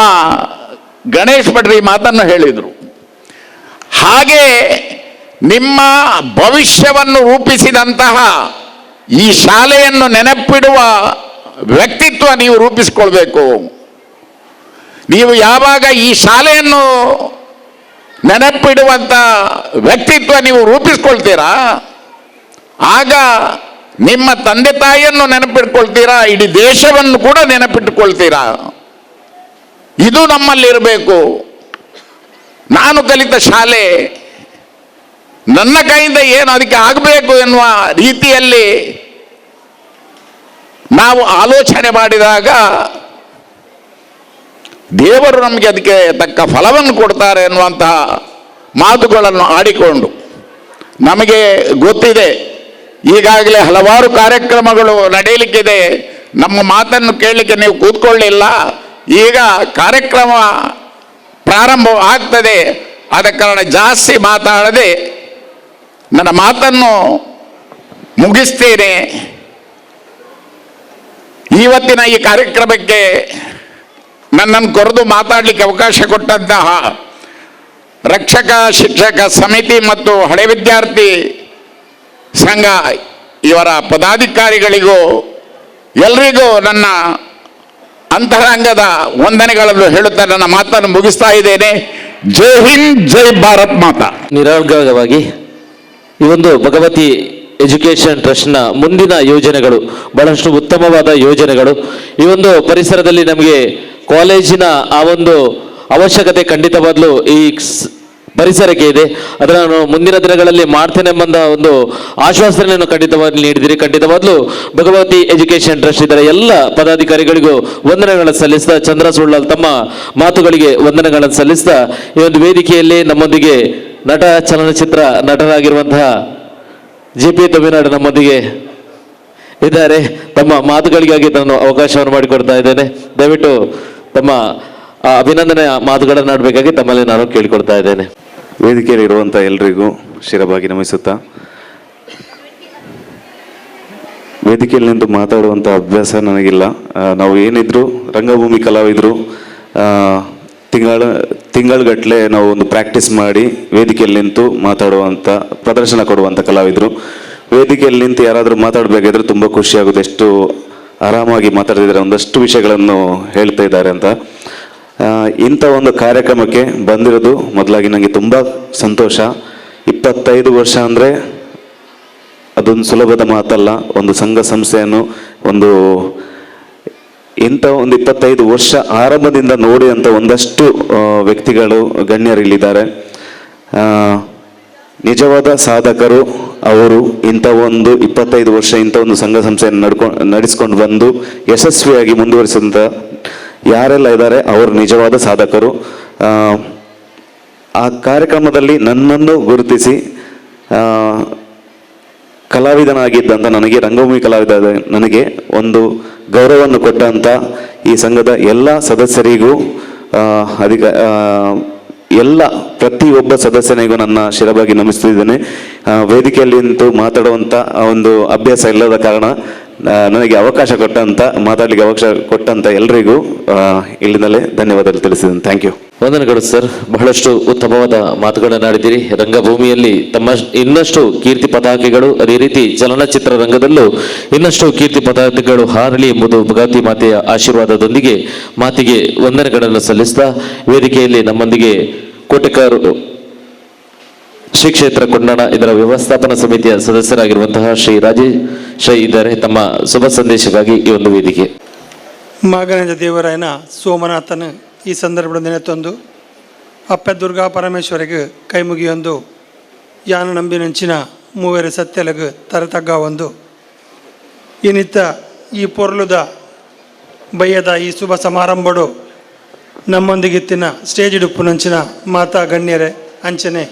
ಗಣೇಶ್ ಭಟ್ರು ಈ ಮಾತನ್ನು ಹೇಳಿದರು. ಹಾಗೆ ನಿಮ್ಮ ಭವಿಷ್ಯವನ್ನು ರೂಪಿಸಿದಂತಹ ಈ ಶಾಲೆಯನ್ನು ನೆನಪಿಡುವ ವ್ಯಕ್ತಿತ್ವ ನೀವು ರೂಪಿಸಿಕೊಳ್ಬೇಕು. ನೀವು ಯಾವಾಗ ಈ ಶಾಲೆಯನ್ನು ನೆನಪಿಡುವಂಥ ವ್ಯಕ್ತಿತ್ವ ನೀವು ರೂಪಿಸ್ಕೊಳ್ತೀರಾ, ಆಗ ನಿಮ್ಮ ತಂದೆ ತಾಯಿಯನ್ನು ನೆನಪಿಟ್ಕೊಳ್ತೀರಾ, ಇಡೀ ದೇಶವನ್ನು ಕೂಡ ನೆನಪಿಟ್ಟುಕೊಳ್ತೀರಾ. ಇದು ನಮ್ಮಲ್ಲಿರಬೇಕು. ನಾನು ಕಲಿತ ಶಾಲೆ ನನ್ನ ಕೈಯಿಂದ ಏನು ಅದಕ್ಕೆ ಆಗಬೇಕು ಎನ್ನುವ ರೀತಿಯಲ್ಲಿ ನಾವು ಆಲೋಚನೆ ಮಾಡಿದಾಗ ದೇವರು ನಮಗೆ ಅದಕ್ಕೆ ತಕ್ಕ ಫಲವನ್ನು ಕೊಡ್ತಾರೆ ಎನ್ನುವಂತಹ ಮಾತುಗಳನ್ನು ಆಡಿಕೊಂಡು ನಮಗೆ ಗೊತ್ತಿದೆ. ಈಗಾಗಲೇ ಹಲವಾರು ಕಾರ್ಯಕ್ರಮಗಳು ನಡೆಯಲಿಕ್ಕಿದೆ. ನಮ್ಮ ಮಾತನ್ನು ಕೇಳಲಿಕ್ಕೆ ನೀವು ಕೂತ್ಕೊಳ್ಳಿಲ್ಲ. ಈಗ ಕಾರ್ಯಕ್ರಮ ಪ್ರಾರಂಭ ಆಗ್ತದೆ. ಆದ ಕಾರಣ ಜಾಸ್ತಿ ಮಾತಾಡದೆ ನನ್ನ ಮಾತನ್ನು ಮುಗಿಸ್ತೇನೆ. ಇವತ್ತಿನ ಈ ಕಾರ್ಯಕ್ರಮಕ್ಕೆ ನನ್ನನ್ನು ಕರೆದು ಮಾತಾಡಲಿಕ್ಕೆ ಅವಕಾಶ ಕೊಟ್ಟಂತಹ ರಕ್ಷಕ ಶಿಕ್ಷಕ ಸಮಿತಿ ಮತ್ತು ಹಳೆ ವಿದ್ಯಾರ್ಥಿ ಸಂಘ ಇವರ ಪದಾಧಿಕಾರಿಗಳಿಗೂ ಎಲ್ರಿಗೂ ನನ್ನ ಅಂತರಂಗದ ವಂದನೆಗಳನ್ನು ಹೇಳುತ್ತಾ ನನ್ನ ಮಾತನ್ನು ಮುಗಿಸ್ತಾ ಇದ್ದೇನೆ. ಜೈ ಹಿಂದ್, ಜೈ ಭಾರತ್ ಮಾತಾ. ನಿರಾಳವಾಗಿ ಈ ಒಂದು ಭಗವತಿ ಎಜುಕೇಶನ್ ಟ್ರಸ್ಟ್ನ ಮುಂದಿನ ಯೋಜನೆಗಳು ಬಹಳಷ್ಟು ಉತ್ತಮವಾದ ಯೋಜನೆಗಳು. ಈ ಒಂದು ಪರಿಸರದಲ್ಲಿ ನಮಗೆ ಕಾಲೇಜಿನ ಆ ಒಂದು ಅವಶ್ಯಕತೆ ಖಂಡಿತವಾಗ್ಲೂ ಈ ಪರಿಸರಕ್ಕೆ ಇದೆ. ಅದನ್ನು ನಾನು ಮುಂದಿನ ದಿನಗಳಲ್ಲಿ ಮಾಡ್ತೇನೆ ಎಂಬ ಒಂದು ಆಶ್ವಾಸನೆಯನ್ನು ಖಂಡಿತವಾಗಿ ನೀಡಿದಿರಿ. ಖಂಡಿತವಾಗ್ಲೂ ಭಗವತಿ ಎಜುಕೇಶನ್ ಟ್ರಸ್ಟ್ ಇದರ ಎಲ್ಲ ಪದಾಧಿಕಾರಿಗಳಿಗೂ ವಂದನೆಗಳನ್ನು ಸಲ್ಲಿಸ್ತಾ, ಚಂದ್ರ ಸುಳ್ಳಲ್ ತಮ್ಮ ಮಾತುಗಳಿಗೆ ವಂದನೆಗಳನ್ನು ಸಲ್ಲಿಸ್ತಾ, ಈ ಒಂದು ವೇದಿಕೆಯಲ್ಲಿ ನಮ್ಮೊಂದಿಗೆ ನಟ ಚಲನಚಿತ್ರ ನಟರಾಗಿರುವಂತಹ JP ತಮಿಳ್ನಾಡು ನಮ್ಮೊಂದಿಗೆ ಇದ್ದಾರೆ. ತಮ್ಮ ಮಾತುಗಳಿಗಾಗಿ ನಾನು ಅವಕಾಶವನ್ನು ಮಾಡಿಕೊಡ್ತಾ ಇದ್ದೇನೆ. ದಯವಿಟ್ಟು ತಮ್ಮ ಅಭಿನಂದನೆಯ ಮಾತುಗಳನ್ನು ಆಡಬೇಕಾಗಿ ತಮ್ಮಲ್ಲಿ ನಾನು ಕೇಳಿಕೊಡ್ತಾ ಇದ್ದೇನೆ. ವೇದಿಕೆಯಲ್ಲಿ ಇರುವಂಥ ಎಲ್ರಿಗೂ ಶಿರವಾಗಿ ನಮಿಸುತ್ತಾ, ವೇದಿಕೆಯಲ್ಲಿ ನಿಂತು ಮಾತಾಡುವಂಥ ಅಭ್ಯಾಸ ನನಗಿಲ್ಲ. ನಾವು ಏನಿದ್ರು ರಂಗಭೂಮಿ ಕಲಾವಿದರು ತಿಂಗಳುಗಟ್ಟಲೆ ನಾವು ಒಂದು ಪ್ರಾಕ್ಟೀಸ್ ಮಾಡಿ ವೇದಿಕೆಯಲ್ಲಿ ನಿಂತು ಮಾತಾಡುವಂಥ, ಪ್ರದರ್ಶನ ಕೊಡುವಂಥ ಕಲಾವಿದರು. ವೇದಿಕೆಯಲ್ಲಿ ನಿಂತು ಯಾರಾದರೂ ಮಾತಾಡಬೇಕಾದ್ರೆ ತುಂಬ ಖುಷಿಯಾಗುತ್ತೆ. ಎಷ್ಟು ಆರಾಮಾಗಿ ಮಾತಾಡ್ತಿದ್ದಾರೆ, ಒಂದಷ್ಟು ವಿಷಯಗಳನ್ನು ಹೇಳ್ತಾ ಇದ್ದಾರೆ ಅಂತ. ಇಂಥ ಒಂದು ಕಾರ್ಯಕ್ರಮಕ್ಕೆ ಬಂದಿರೋದು ಮೊದಲಾಗಿ ನನಗೆ ತುಂಬ ಸಂತೋಷ. 25 ವರ್ಷ ಅಂದರೆ ಅದೊಂದು ಸುಲಭದ ಮಾತಲ್ಲ. ಒಂದು ಸಂಘ ಸಂಸ್ಥೆಯನ್ನು ಇಂಥ ಒಂದು 25 ವರ್ಷ ಆರಂಭದಿಂದ ನೋಡಿ ಅಂತ ಒಂದಷ್ಟು ವ್ಯಕ್ತಿಗಳು ಗಣ್ಯರಿಲ್ಲಿದ್ದಾರೆ. ನಿಜವಾದ ಸಾಧಕರು ಅವರು. ಇಂಥ ಒಂದು 25 ವರ್ಷ ಇಂಥ ಒಂದು ಸಂಘ ಸಂಸ್ಥೆಯನ್ನು ನಡೆಸ್ಕೊಂಡು ಬಂದು ಯಶಸ್ವಿಯಾಗಿ ಮುಂದುವರಿಸಿದಂಥ ಯಾರೆಲ್ಲ ಇದ್ದಾರೆ ಅವರು ನಿಜವಾದ ಸಾಧಕರು. ಆ ಕಾರ್ಯಕ್ರಮದಲ್ಲಿ ನನ್ನನ್ನು ಗುರುತಿಸಿ ಕಲಾವಿದನಾಗಿದ್ದಂಥ ನನಗೆ, ರಂಗಭೂಮಿ ಕಲಾವಿದ ನನಗೆ ಒಂದು ಗೌರವವನ್ನು ಕೊಟ್ಟಂಥ ಈ ಸಂಘದ ಎಲ್ಲ ಸದಸ್ಯರಿಗೂ ಎಲ್ಲ ಪ್ರತಿಯೊಬ್ಬ ಸದಸ್ಯನಿಗೂ ನನ್ನ ಶಿರಬಾಗಿ ನಮಿಸ್ತಿದ್ದೇನೆ. ವೇದಿಕೆಯಲ್ಲಿ ನಿಂತು ಮಾತಾಡುವಂಥ ಒಂದು ಅಭ್ಯಾಸ ಇಲ್ಲದ ಕಾರಣ ನನಗೆ ಅವಕಾಶ ಮಾತಾಡಲಿಕ್ಕೆ ಅವಕಾಶ ಕೊಟ್ಟಂತ ಎಲ್ಲರಿಗೂ ಇಲ್ಲಿಂದಲೇ ಧನ್ಯವಾದಗಳು ತಿಳಿಸಿದ್ದೇನೆ. Thank you. ವಂದನೆಗಳು ಸರ್. ಬಹಳಷ್ಟು ಉತ್ತಮವಾದ ಮಾತುಗಳನ್ನು ಆಡಿದಿರಿ. ರಂಗಭೂಮಿಯಲ್ಲಿ ತಮ್ಮ ಇನ್ನಷ್ಟು ಕೀರ್ತಿ ಪತಾಕೆಗಳು, ಅದೇ ರೀತಿ ಚಲನಚಿತ್ರ ರಂಗದಲ್ಲೂ ಇನ್ನಷ್ಟು ಕೀರ್ತಿ ಪತಾಕೆಗಳು ಹಾರಲಿ ಎಂಬುದು ಭಗವತಿ ಮಾತೆಯ ಆಶೀರ್ವಾದದೊಂದಿಗೆ ಮಾತಿಗೆ ವಂದನೆಗಳನ್ನು ಸಲ್ಲಿಸಿದ ವೇದಿಕೆಯಲ್ಲಿ ನಮ್ಮೊಂದಿಗೆ ಕೋಟೆಕಾರು ಶ್ರೀ ಕ್ಷೇತ್ರ ಕೊಂಡಣ ಇದರ ವ್ಯವಸ್ಥಾಪನಾ ಸಮಿತಿಯ ಸದಸ್ಯರಾಗಿರುವಂತಹ ಶ್ರೀ ರಾಜೇಶ್ ಇದ್ದಾರೆ. ತಮ್ಮ ಶುಭ ಸಂದೇಶಕ್ಕಾಗಿ ಈ ಒಂದು ವೇದಿಕೆ. ಮಾಗನಜ ದೇವರಾಯನ ಸೋಮನಾಥನ ಈ ಸಂದರ್ಭದ ನೆನೆತೊಂದು ಅಪ್ಪ ದುರ್ಗಾ ಪರಮೇಶ್ವರಿಗೆ ಕೈ ಮುಗಿಯೊಂದು ಯಾನ ನಂಬಿನಂಚಿನ ಮೂವರೆ ಸತ್ಯಲಗ ತರತಗ್ಗ ಒಂದು ಏನಿತ್ತ ಈ ಪೊರ್ಲುದ ಬಯ್ಯದ ಈ ಶುಭ ಸಮಾರಂಭಡು ನಮ್ಮೊಂದಿಗಿತ್ತಿನ ಸ್ಟೇಜ್ ಡುಪ್ಪುನಂಚಿನ ಮಾತಾ ಗಣ್ಯರೇ ಅಂಚನೆ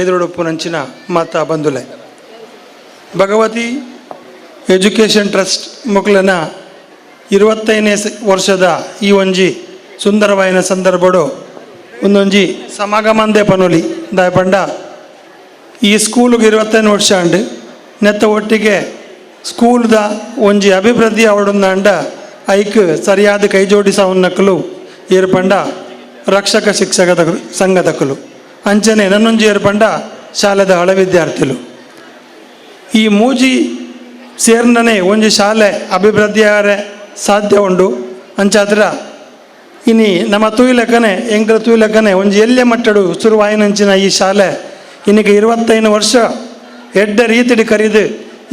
ಎದುರುಡುಪ್ಪುನಂಚಿನ ಮಾತಾ ಬಂಧುಲೆ ಭಗವತಿ ಎಜುಕೇಷನ್ ಟ್ರಸ್ಟ್ ಮಕ್ಕಳನ್ನ 25ನೇ ವರ್ಷದ ಈ ಒಂಜಿ ಸುಂದರವಾಯಿನ ಸಂದರ್ಭಡು ಒಂದೊಂಜಿ ಸಮಾಗಮಂದೆ ಪನೊಲಿ ದಾಯಪಂಡ ಈ ಸ್ಕೂಲಿಗೆ 25 ವರ್ಷ ಅಂಡ್ ನೆತ್ತ ಒಟ್ಟಿಗೆ ಸ್ಕೂಲ್ದ ಒಂಜಿ ಅಭಿವೃದ್ಧಿ ಅವಡುಂದ ಐಕ್ ಸರಿಯಾದ ಕೈ ಜೋಡಿಸವನ್ನಕ್ಕಲು ಏರ್ಪಂಡ ರಕ್ಷಕ ಶಿಕ್ಷಕದ ಸಂಘದಕ್ಕಲು ಅಂಚನೆ ನನ್ನೊಂಜಿ ಏರ್ಪಂಡ ಶಾಲೆದ ಹಳ ವಿದ್ಯಾರ್ಥಿಗಳು ಈ ಮೂಜಿ ಸೇರ್ನೇ ಒಂಜಿ ಶಾಲೆ ಅಭಿವೃದ್ಧಿಯಾರೆ ಸಾಧ್ಯ ಉಂಡು ಅಂಚಾದ್ರ ಇನಿ ನಮ್ಮ ತೂಯಿಲೆಕ್ಕನೆ ಎಂಕಲ ತೂಯಿಲೆಕ್ಕನೆ ಒಂಜಿ ಎಲ್ಲೆ ಮಟ್ಟಡು ಶುರುವಾಯಿನಂಚಿನ ಈ ಶಾಲೆ ಇನ್ನಿಗೆ 25 ವರ್ಷ ಎಡ್ಡ ರೀತಿಡಿ ಕರೀದು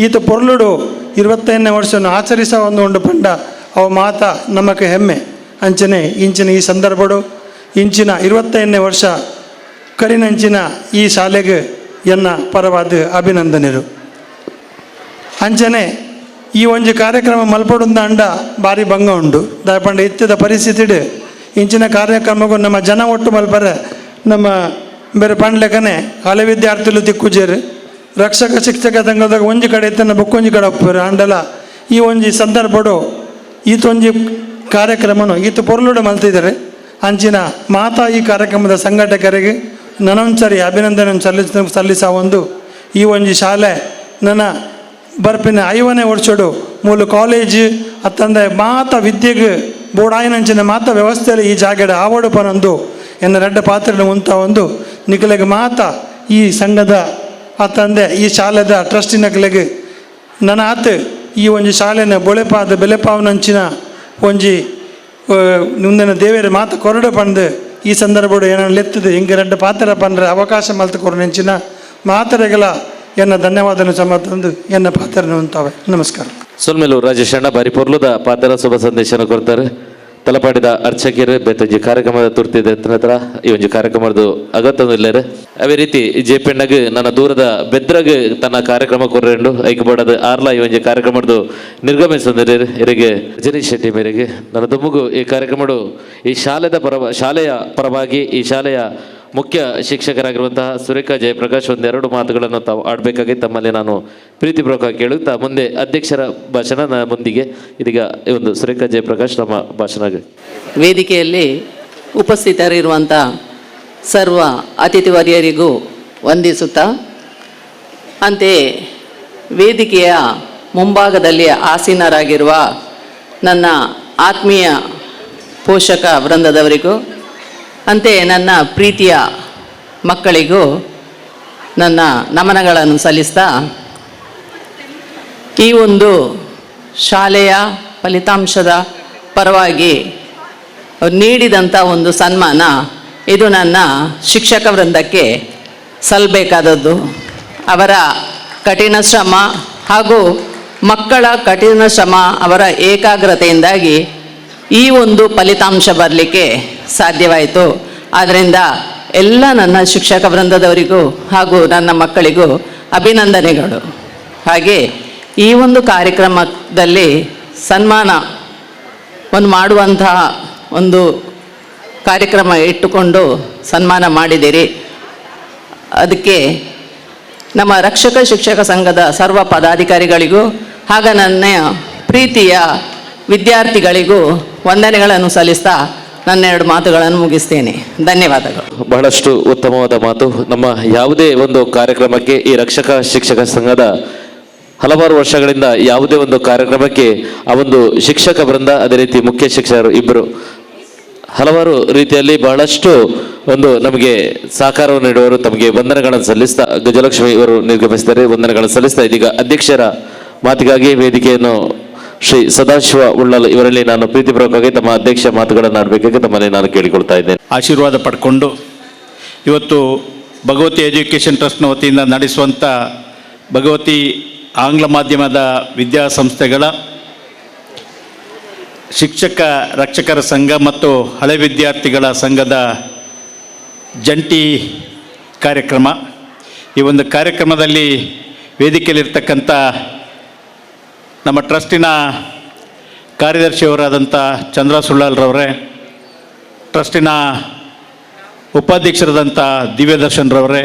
ಈತ ಪೊರ್ಲುಡು 25ನೇ ವರ್ಷವನ್ನು ಆಚರಿಸ ಒಂದು ಉಂಡು ಪಂಡ ಅವ ಮಾತ ನಮಕ್ಕೆ ಹೆಮ್ಮೆ ಅಂಚನೆ ಇಂಚಿನ ಈ ಸಂದರ್ಭಡು ಇಂಚಿನ 25ನೇ ವರ್ಷ ಕರಿನಂಚಿನ ಈ ಶಾಲೆಗೆ ಎನ್ನ ಪರವಾದ ಅಭಿನಂದನೆರು ಅಂಚನೆ ಈ ಒಂಜಿ ಕಾರ್ಯಕ್ರಮ ಮಲ್ಪಡುಂದ ಅಂಡ ಭಾರಿ ಭಂಗ ಉಂಡು ದಾಯಪಂಡ ಇತ್ತದ ಪರಿಸ್ಥಿತಿಡು ಇಂಚಿನ ಕಾರ್ಯಕ್ರಮಗೂ ನಮ್ಮ ಜನ ಒಟ್ಟು ಮಲ್ಪರೆ ನಮ್ಮ ಬೇರೆ ಪಂಡ್ಲೆಕ್ಕನೆ ಹಳೆ ವಿದ್ಯಾರ್ಥಿಗಳು ತಿಕ್ಕುಜೇರು ರಕ್ಷಕ ಶಿಕ್ಷಕ ಸಂಘದಾಗ ಒಂಜಿ ಕಡೆ ಇತ್ತನ ಬೊಕ್ಕೊಂಜಿ ಕಡೆ ಒಪ್ಪರು ಅಂಡಲ ಈ ಒಂಜಿ ಸಂದರ್ಭಡು ಈತೊಂಜಿ ಕಾರ್ಯಕ್ರಮನು ಈತ ಪೊರ್ಲುಡು ಮಲ್ತಿದ್ದಾರೆ ಅಂಚಿನ ಮಾತಾ ಈ ಕಾರ್ಯಕ್ರಮದ ಸಂಘಟಕರಿಗೆ ನನೊಂದ್ಸರಿ ಅಭಿನಂದನೆ ಸಲ್ಲಿಸ ಒಂದು ಈ ಒಂಜಿ ಶಾಲೆ ನನ್ನ ಬರ್ಪಿನ 5ನೇ ವರ್ಷಡು ಮೂಲ ಕಾಲೇಜ್ ಅತ್ತಂದೆ ಮಾತ ವಿದ್ಯೆಗೆ ಬೋಡಾಯಿನಂಚಿನ ಮಾತ ವ್ಯವಸ್ಥೆಯಲ್ಲಿ ಈ ಜಾಗದ ಆವಡು ಪನೊಂದು ಎನ್ನ ರೆಡ್ಡ ಪಾತ್ರೆ ಉಂತ ಒಂದು ನಿಖಲೆಗೆ ಮಾತ ಈ ಸಂಘದ ಅತ್ತಂದೆ ಈ ಶಾಲೆದ ಟ್ರಸ್ಟಿನಕ್ಲೆಗೆ ನನ್ನ ಆತ ಈ ಒಂಜಿ ಶಾಲೆನ ಬೆಲೆಪಾವನಂಚಿನ ಒಂಜಿ ಮುಂದಿನ ದೇವರ ಮಾತು ಕೊರಡು ಪಂದು ಈ ಸಂದರ್ಭಡು ಏನನ್ನು ಲೆತ್ತದು ಹಿಂಗೆ ರೆಡ್ಡ ಪಾತ್ರ ಪಂಡ್ರೆ ಅವಕಾಶ ಮಲ್ತು ಕೊರನೆಂಚಿನ ಮಾತರೆಗಳ ಎನ್ನ ಧನ್ಯವಾದನ ಸಮತಂದು ಎನ್ನ ಪಾತ್ರನ ಉಂತಾವೆ. ನಮಸ್ಕಾರ. ಸೊಲ್ಮೇಲು ರಾಜೇಶ್ ಅಣ್ಣ ಬಾರಿ ಪೊರ್ಲುದ ಪಾತ್ರ ಶುಭ ಸಂದೇಶನ ಕೊಡ್ತಾರೆ. ತಲಪಾಡಿದ ಅರ್ಚಕಿಯರು ಬೇತೊಂಜಿ ಕಾರ್ಯಕ್ರಮದ ತುರ್ತಿದೆ ಹತ್ರ ಈ ಒಂಜಿ ಕಾರ್ಯಕ್ರಮದ ಅಗತ್ಯ ಇಲ್ಲರೆ ಅವೇ ರೀತಿ ಜೇಪೆಣ್ಣಗೆ ನನ್ನ ದೂರದ ಬೆದ್ರಗೆ ತನ್ನ ಕಾರ್ಯಕ್ರಮ ಕೊರ್ರೆಂಡು ಐಕ್ ಬೋಡದ ಆರ್ಲ ಈ ಒಂಜಿ ಕಾರ್ಯಕ್ರಮದ ನಿರ್ಗಮಿಸಿದರೆ ಇವರಿಗೆ ರಜನೀಶ್ ಶೆಟ್ಟಿ ಮೇರೆಗೆ ನನ್ನ ದುಮ್ಮಗು ಈ ಕಾರ್ಯಕ್ರಮಡು ಈ ಶಾಲೆಯ ಪರವಾಗಿ ಈ ಶಾಲೆಯ ಮುಖ್ಯ ಶಿಕ್ಷಕರಾಗಿರುವಂತಹ ಸುರೇಖಾ ಜಯಪ್ರಕಾಶ್ ಒಂದೆರಡು ಮಾತುಗಳನ್ನು ತಾವು ಆಡಬೇಕಾಗಿ ತಮ್ಮಲ್ಲಿ ನಾನು ಪ್ರೀತಿಪೂರ್ವಕ ಕೇಳುತ್ತಾ ಮುಂದೆ ಅಧ್ಯಕ್ಷರ ಭಾಷಣ ಮುಂದಿಗೆ ಇದೀಗ ಈ ಒಂದು ಸುರೇಖಾ ಜಯಪ್ರಕಾಶ್ ನಮ್ಮ ಭಾಷಣ. ವೇದಿಕೆಯಲ್ಲಿ ಉಪಸ್ಥಿತರಿರುವಂಥ ಸರ್ವ ಅತಿಥಿವರ್ಯರಿಗೂ ವಂದಿಸುತ್ತಾ, ಅಂತೆಯೇ ವೇದಿಕೆಯ ಮುಂಭಾಗದಲ್ಲಿ ಆಸೀನರಾಗಿರುವ ನನ್ನ ಆತ್ಮೀಯ ಪೋಷಕ ವೃಂದದವರಿಗೂ, ಅಂತೆಯೇ ನನ್ನ ಪ್ರೀತಿಯ ಮಕ್ಕಳಿಗೂ ನನ್ನ ನಮನಗಳನ್ನು ಸಲ್ಲಿಸ್ತಾ, ಈ ಒಂದು ಶಾಲೆಯ ಫಲಿತಾಂಶದ ಪರವಾಗಿ ನೀಡಿದಂಥ ಒಂದು ಸನ್ಮಾನ ಇದು ನನ್ನ ಶಿಕ್ಷಕ ವೃಂದಕ್ಕೆ ಸಲ್ಲಬೇಕಾದದ್ದು. ಅವರ ಕಠಿಣ ಶ್ರಮ ಹಾಗೂ ಮಕ್ಕಳ ಕಠಿಣ ಶ್ರಮ, ಅವರ ಏಕಾಗ್ರತೆಯಿಂದಾಗಿ ಈ ಒಂದು ಫಲಿತಾಂಶ ಬರಲಿಕ್ಕೆ ಸಾಧ್ಯವಾಯಿತು. ಆದ್ದರಿಂದ ಎಲ್ಲ ನನ್ನ ಶಿಕ್ಷಕ ವೃಂದದವರಿಗೂ ಹಾಗೂ ನನ್ನ ಮಕ್ಕಳಿಗೂ ಅಭಿನಂದನೆಗಳು. ಹಾಗೆ ಈ ಒಂದು ಕಾರ್ಯಕ್ರಮದಲ್ಲಿ ಸನ್ಮಾನವನ್ನು ಮಾಡುವಂತಹ ಒಂದು ಕಾರ್ಯಕ್ರಮ ಇಟ್ಟುಕೊಂಡು ಸನ್ಮಾನ ಮಾಡಿದಿರಿ. ಅದಕ್ಕೆ ನಮ್ಮ ರಕ್ಷಕ ಶಿಕ್ಷಕ ಸಂಘದ ಸರ್ವ ಪದಾಧಿಕಾರಿಗಳಿಗೂ ಹಾಗೂ ನನ್ನ ಪ್ರೀತಿಯ ವಿದ್ಯಾರ್ಥಿಗಳಿಗೂ ವಂದನೆಗಳನ್ನು ಸಲ್ಲಿಸ್ತಾ ನನ್ನ 2 ಮಾತುಗಳನ್ನು ಮುಗಿಸ್ತೇನೆ. ಧನ್ಯವಾದಗಳು. ಬಹಳಷ್ಟು ಉತ್ತಮವಾದ ಮಾತು. ನಮ್ಮ ಯಾವುದೇ ಒಂದು ಕಾರ್ಯಕ್ರಮಕ್ಕೆ ಈ ರಕ್ಷಕ ಶಿಕ್ಷಕ ಸಂಘದ ಹಲವಾರು ವರ್ಷಗಳಿಂದ ಯಾವುದೇ ಒಂದು ಕಾರ್ಯಕ್ರಮಕ್ಕೆ ಆ ಒಂದು ಶಿಕ್ಷಕ ವೃಂದ, ಅದೇ ರೀತಿ ಮುಖ್ಯ ಶಿಕ್ಷಕರು ಇಬ್ಬರು ಹಲವಾರು ರೀತಿಯಲ್ಲಿ ಬಹಳಷ್ಟು ಒಂದು ನಮಗೆ ಸಹಕಾರವನ್ನು ನೀಡುವರು. ತಮಗೆ ವಂದನೆಗಳನ್ನು ಸಲ್ಲಿಸ್ತಾ ಗಜಲಕ್ಷ್ಮಿ ಇವರು ನಿರ್ಗಮಿಸಿದ್ದಾರೆ. ವಂದನೆಗಳನ್ನು ಸಲ್ಲಿಸ್ತಾ ಇದೀಗ ಅಧ್ಯಕ್ಷರ ಮಾತಿಗಾಗಿ ವೇದಿಕೆಯನ್ನು ಶ್ರೀ ಸದಾಶಿವ ಉಳ್ಳಲ್ ಇವರಲ್ಲಿ ನಾನು ಪ್ರೀತಿಪೂರ್ವಕವಾಗಿ ತಮ್ಮ ಅಧ್ಯಕ್ಷ ಮಾತುಗಳನ್ನು ಆಡಬೇಕಾಗಿ ತಮ್ಮಲ್ಲಿ ನಾನು ಕೇಳಿಕೊಳ್ತಾ ಇದ್ದೇನೆ. ಆಶೀರ್ವಾದ ಪಡ್ಕೊಂಡು ಇವತ್ತು ಭಗವತಿ ಎಜುಕೇಷನ್ ಟ್ರಸ್ಟ್ನ ವತಿಯಿಂದ ನಡೆಸುವಂಥ ಭಗವತಿ ಆಂಗ್ಲ ಮಾಧ್ಯಮದ ವಿದ್ಯಾಸಂಸ್ಥೆಗಳ ಶಿಕ್ಷಕ ರಕ್ಷಕರ ಸಂಘ ಮತ್ತು ಹಳೆ ವಿದ್ಯಾರ್ಥಿಗಳ ಸಂಘದ ಜಂಟಿ ಕಾರ್ಯಕ್ರಮ. ಈ ಒಂದು ಕಾರ್ಯಕ್ರಮದಲ್ಲಿ ವೇದಿಕೆಯಲ್ಲಿರ್ತಕ್ಕಂಥ ನಮ್ಮ ಟ್ರಸ್ಟಿನ ಕಾರ್ಯದರ್ಶಿಯವರಾದಂಥ ಚಂದ್ರ ಸುಳ್ಳಲ್ರವರೇ, ಟ್ರಸ್ಟಿನ ಉಪಾಧ್ಯಕ್ಷರಾದಂಥ ದಿವ್ಯದರ್ಶನ್ರವರೇ,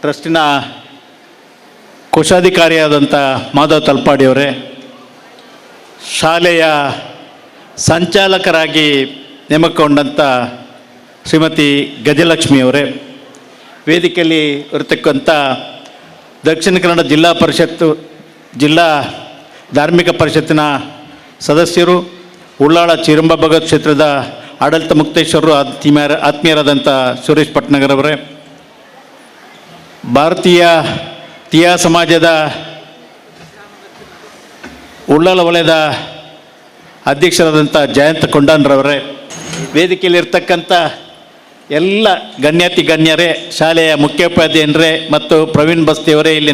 ಟ್ರಸ್ಟಿನ ಕೋಶಾಧಿಕಾರಿಯಾದಂಥ ಮಾಧವ್ ತಲ್ಪಾಡಿಯವರೇ, ಶಾಲೆಯ ಸಂಚಾಲಕರಾಗಿ ನೇಮಕಗೊಂಡಂಥ ಶ್ರೀಮತಿ ಗಜಲಕ್ಷ್ಮಿಯವರೇ, ವೇದಿಕೆಯಲ್ಲಿ ಇರತಕ್ಕಂಥ ದಕ್ಷಿಣ ಕನ್ನಡ ಜಿಲ್ಲಾ ಧಾರ್ಮಿಕ ಪರಿಷತ್ತಿನ ಸದಸ್ಯರು, ಉಳ್ಳಾಳ ಚಿರಂಬ ಭಗವತ್ ಕ್ಷೇತ್ರದ ಆಡಳಿತ ಮುಕ್ತೇಶ್ವರರು, ಆತ್ಮೀಯರಾದಂಥ ಸುರೇಶ್ ಪಟ್ನಗರವರೇ, ಭಾರತೀಯ ತೀಯಾ ಸಮಾಜದ ಉಳ್ಳಾಲ ವಲಯದ ಅಧ್ಯಕ್ಷರಾದಂಥ ಜಯಂತ ಕೊಂಡಾನ್ರವರೇ, ವೇದಿಕೆಯಲ್ಲಿರ್ತಕ್ಕಂಥ ಎಲ್ಲ ಗಣ್ಯಾತಿ ಗಣ್ಯರೇ, ಶಾಲೆಯ ಮುಖ್ಯೋಪಾಧ್ಯಾಯರೇ ಮತ್ತು ಪ್ರವೀಣ್ ಬಸ್ತಿಯವರೇ, ಇಲ್ಲಿ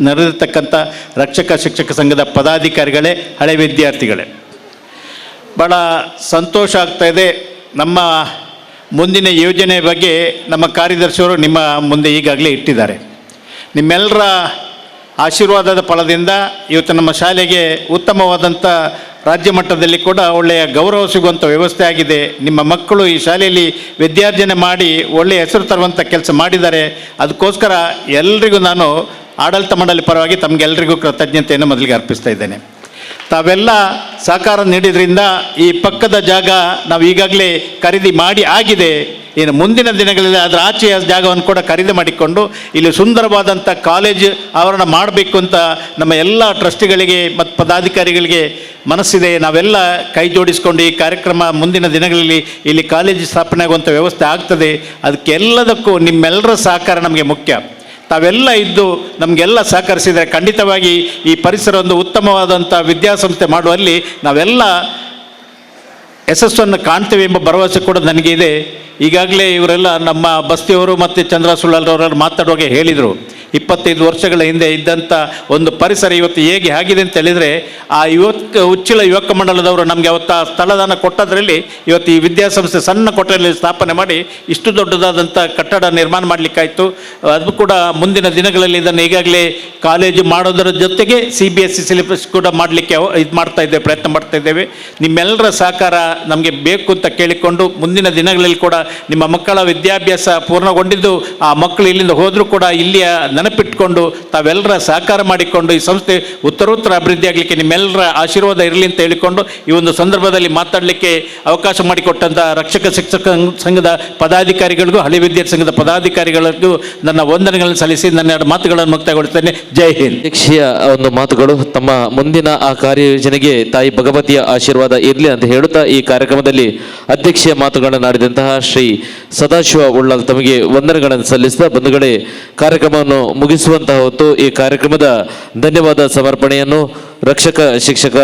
ನೆರೆದಿರ್ತಕ್ಕಂಥ ರಕ್ಷಕ ಶಿಕ್ಷಕ ಸಂಘದ ಪದಾಧಿಕಾರಿಗಳೇ, ಹಳೆ ವಿದ್ಯಾರ್ಥಿಗಳೇ, ಭಾಳ ಸಂತೋಷ ಆಗ್ತಾಯಿದೆ. ನಮ್ಮ ಮುಂದಿನ ಯೋಜನೆ ಬಗ್ಗೆ ನಮ್ಮ ಕಾರ್ಯದರ್ಶಿಯವರು ನಿಮ್ಮ ಮುಂದೆ ಈಗಾಗಲೇ ಇಟ್ಟಿದ್ದಾರೆ. ನಿಮ್ಮೆಲ್ಲರ ಆಶೀರ್ವಾದದ ಫಲದಿಂದ ಇವತ್ತು ನಮ್ಮ ಶಾಲೆಗೆ ಉತ್ತಮವಾದಂಥ ರಾಜ್ಯ ಮಟ್ಟದಲ್ಲಿ ಕೂಡ ಒಳ್ಳೆಯ ಗೌರವ ಸಿಗುವಂಥ ವ್ಯವಸ್ಥೆ ಆಗಿದೆ. ನಿಮ್ಮ ಮಕ್ಕಳು ಈ ಶಾಲೆಯಲ್ಲಿ ವಿದ್ಯಾರ್ಜನೆ ಮಾಡಿ ಒಳ್ಳೆಯ ಹೆಸರು ತರುವಂಥ ಕೆಲಸ ಮಾಡಿದ್ದಾರೆ. ಅದಕ್ಕೋಸ್ಕರ ಎಲ್ರಿಗೂ ನಾನು ಆಡಳಿತ ಮಂಡಳಿ ಪರವಾಗಿ ತಮಗೆಲ್ಲರಿಗೂ ಕೃತಜ್ಞತೆಯನ್ನು ಮೊದಲಿಗೆ ಅರ್ಪಿಸ್ತಾ ಇದ್ದೇನೆ. ತಾವೆಲ್ಲ ಸಹಕಾರ ನೀಡಿದ್ರಿಂದ ಈ ಪಕ್ಕದ ಜಾಗ ನಾವು ಈಗಾಗಲೇ ಖರೀದಿ ಮಾಡಿ ಆಗಿದೆ. ಇನ್ನು ಮುಂದಿನ ದಿನಗಳಲ್ಲಿ ಅದರ ಆಚೆಯ ಜಾಗವನ್ನು ಕೂಡ ಖರೀದಿ ಮಾಡಿಕೊಂಡು ಇಲ್ಲಿ ಸುಂದರವಾದಂಥ ಕಾಲೇಜ್ ಆವರಣ ಮಾಡಬೇಕು ಅಂತ ನಮ್ಮ ಎಲ್ಲ ಟ್ರಸ್ಟಿಗಳಿಗೆ ಮತ್ತು ಪದಾಧಿಕಾರಿಗಳಿಗೆ ಮನಸ್ಸಿದೆ. ನಾವೆಲ್ಲ ಕೈ ಜೋಡಿಸ್ಕೊಂಡು ಈ ಕಾರ್ಯಕ್ರಮ ಮುಂದಿನ ದಿನಗಳಲ್ಲಿ ಇಲ್ಲಿ ಕಾಲೇಜು ಸ್ಥಾಪನೆ ಆಗುವಂಥ ವ್ಯವಸ್ಥೆ ಆಗ್ತದೆ. ಅದಕ್ಕೆಲ್ಲದಕ್ಕೂ ನಿಮ್ಮೆಲ್ಲರ ಸಹಕಾರ ನಮಗೆ ಮುಖ್ಯ. ತಾವೆಲ್ಲ ಇದ್ದು ನಮಗೆಲ್ಲ ಸಹಕರಿಸಿದರೆ ಖಂಡಿತವಾಗಿ ಈ ಪರಿಸರ ಒಂದು ಉತ್ತಮವಾದಂಥ ವಿದ್ಯಾಸಂಸ್ಥೆ ಮಾಡುವಲ್ಲಿ ನಾವೆಲ್ಲ ಯಶಸ್ಸನ್ನು ಕಾಣ್ತೇವೆ ಎಂಬ ಭರವಸೆ ಕೂಡ ನನಗೆ ಇದೆ. ಈಗಾಗಲೇ ಇವರೆಲ್ಲ ನಮ್ಮ ಬಸ್ತಿಯವರು ಮತ್ತು ಚಂದ್ರ ಸುಳ್ಳಲ್ರವರು ಮಾತಾಡುವಾಗ ಹೇಳಿದರು, 25 ವರ್ಷಗಳ ಹಿಂದೆ ಇದ್ದಂಥ ಒಂದು ಪರಿಸರ ಇವತ್ತು ಹೇಗೆ ಆಗಿದೆ ಅಂತ ಹೇಳಿದರೆ, ಆ ಉಚ್ಚಿಲ ಯುವಕ ಮಂಡಲದವರು ನಮಗೆ ಅವತ್ತು ಆ ಸ್ಥಳದಾನ ಕೊಟ್ಟದ್ರಲ್ಲಿ ಇವತ್ತು ಈ ವಿದ್ಯಾಸಂಸ್ಥೆ ಸಣ್ಣ ಕೊಠಡಿಯಲ್ಲಿ ಸ್ಥಾಪನೆ ಮಾಡಿ ಇಷ್ಟು ದೊಡ್ಡದಾದಂಥ ಕಟ್ಟಡ ನಿರ್ಮಾಣ ಮಾಡಲಿಕ್ಕಾಯಿತು. ಅದು ಕೂಡ ಮುಂದಿನ ದಿನಗಳಲ್ಲಿ ಇದನ್ನು ಈಗಾಗಲೇ ಕಾಲೇಜು ಮಾಡೋದರ ಜೊತೆಗೆ CBSE ಸಿಲೆಬಸ್ ಕೂಡ ಮಾಡಲಿಕ್ಕೆ ಇದು ಮಾಡ್ತಾ ಇದ್ದೇವೆ, ಪ್ರಯತ್ನ ಮಾಡ್ತಾ ಇದ್ದೇವೆ. ನಿಮ್ಮೆಲ್ಲರ ಸಹಕಾರ ನಮಗೆ ಬೇಕು ಅಂತ ಕೇಳಿಕೊಂಡು ಮುಂದಿನ ದಿನಗಳಲ್ಲಿ ಕೂಡ ನಿಮ್ಮ ಮಕ್ಕಳ ವಿದ್ಯಾಭ್ಯಾಸ ಪೂರ್ಣಗೊಂಡಿದ್ದು ಆ ಮಕ್ಕಳು ಇಲ್ಲಿಂದ ಹೋದರೂ ಕೂಡ ಇಲ್ಲಿಯ ನೆನಪಿಟ್ಕೊಂಡು ತಾವೆಲ್ಲರ ಸಹಕಾರ ಮಾಡಿಕೊಂಡು ಈ ಸಂಸ್ಥೆ ಉತ್ತರೋತ್ತರ ಅಭಿವೃದ್ಧಿ ಆಗಲಿಕ್ಕೆ ನಿಮ್ಮೆಲ್ಲರ ಆಶೀರ್ವಾದ ಇರಲಿ ಅಂತ ಹೇಳಿಕೊಂಡು ಈ ಒಂದು ಸಂದರ್ಭದಲ್ಲಿ ಮಾತಾಡಲಿಕ್ಕೆ ಅವಕಾಶ ಮಾಡಿಕೊಟ್ಟಂಥ ರಕ್ಷಕ ಶಿಕ್ಷಕ ಸಂಘದ ಪದಾಧಿಕಾರಿಗಳಿಗೂ ಹಳೆ ವಿದ್ಯಾರ್ಥಿ ಸಂಘದ ಪದಾಧಿಕಾರಿಗಳಿಗೂ ನನ್ನ ವಂದನೆಗಳನ್ನು ಸಲ್ಲಿಸಿ ನನ್ನ 2 ಮಾತುಗಳನ್ನು ಮುಕ್ತಾಯಗೊಳಿಸ್ತೇನೆ. ಜೈ ಹಿಂದ್. ಅಧ್ಯಕ್ಷೀಯ ಒಂದು ಮಾತುಗಳು ತಮ್ಮ ಮುಂದಿನ ಆ ಕಾರ್ಯಯೋಜನೆಗೆ ತಾಯಿ ಭಗವತಿಯ ಆಶೀರ್ವಾದ ಇರಲಿ ಅಂತ ಹೇಳುತ್ತಾ ಈ ಕಾರ್ಯಕ್ರಮದಲ್ಲಿ ಅಧ್ಯಕ್ಷೀಯ ಮಾತುಗಳನ್ನು ಆಡಿದಂತಹ ಶ್ರೀ ಸದಾಶಿವ ಉಳ್ಳಲ್ ತಮಗೆ ವಂದನೆಗಳನ್ನು ಸಲ್ಲಿಸಿದ ಬಂಧುಗಳೇ, ಕಾರ್ಯಕ್ರಮವನ್ನು ಮುಗಿಸುವಂತಹ ಹೊತ್ತು ಈ ಕಾರ್ಯಕ್ರಮದ ಧನ್ಯವಾದ ಸಮರ್ಪಣೆಯನ್ನು ರಕ್ಷಕ ಶಿಕ್ಷಕ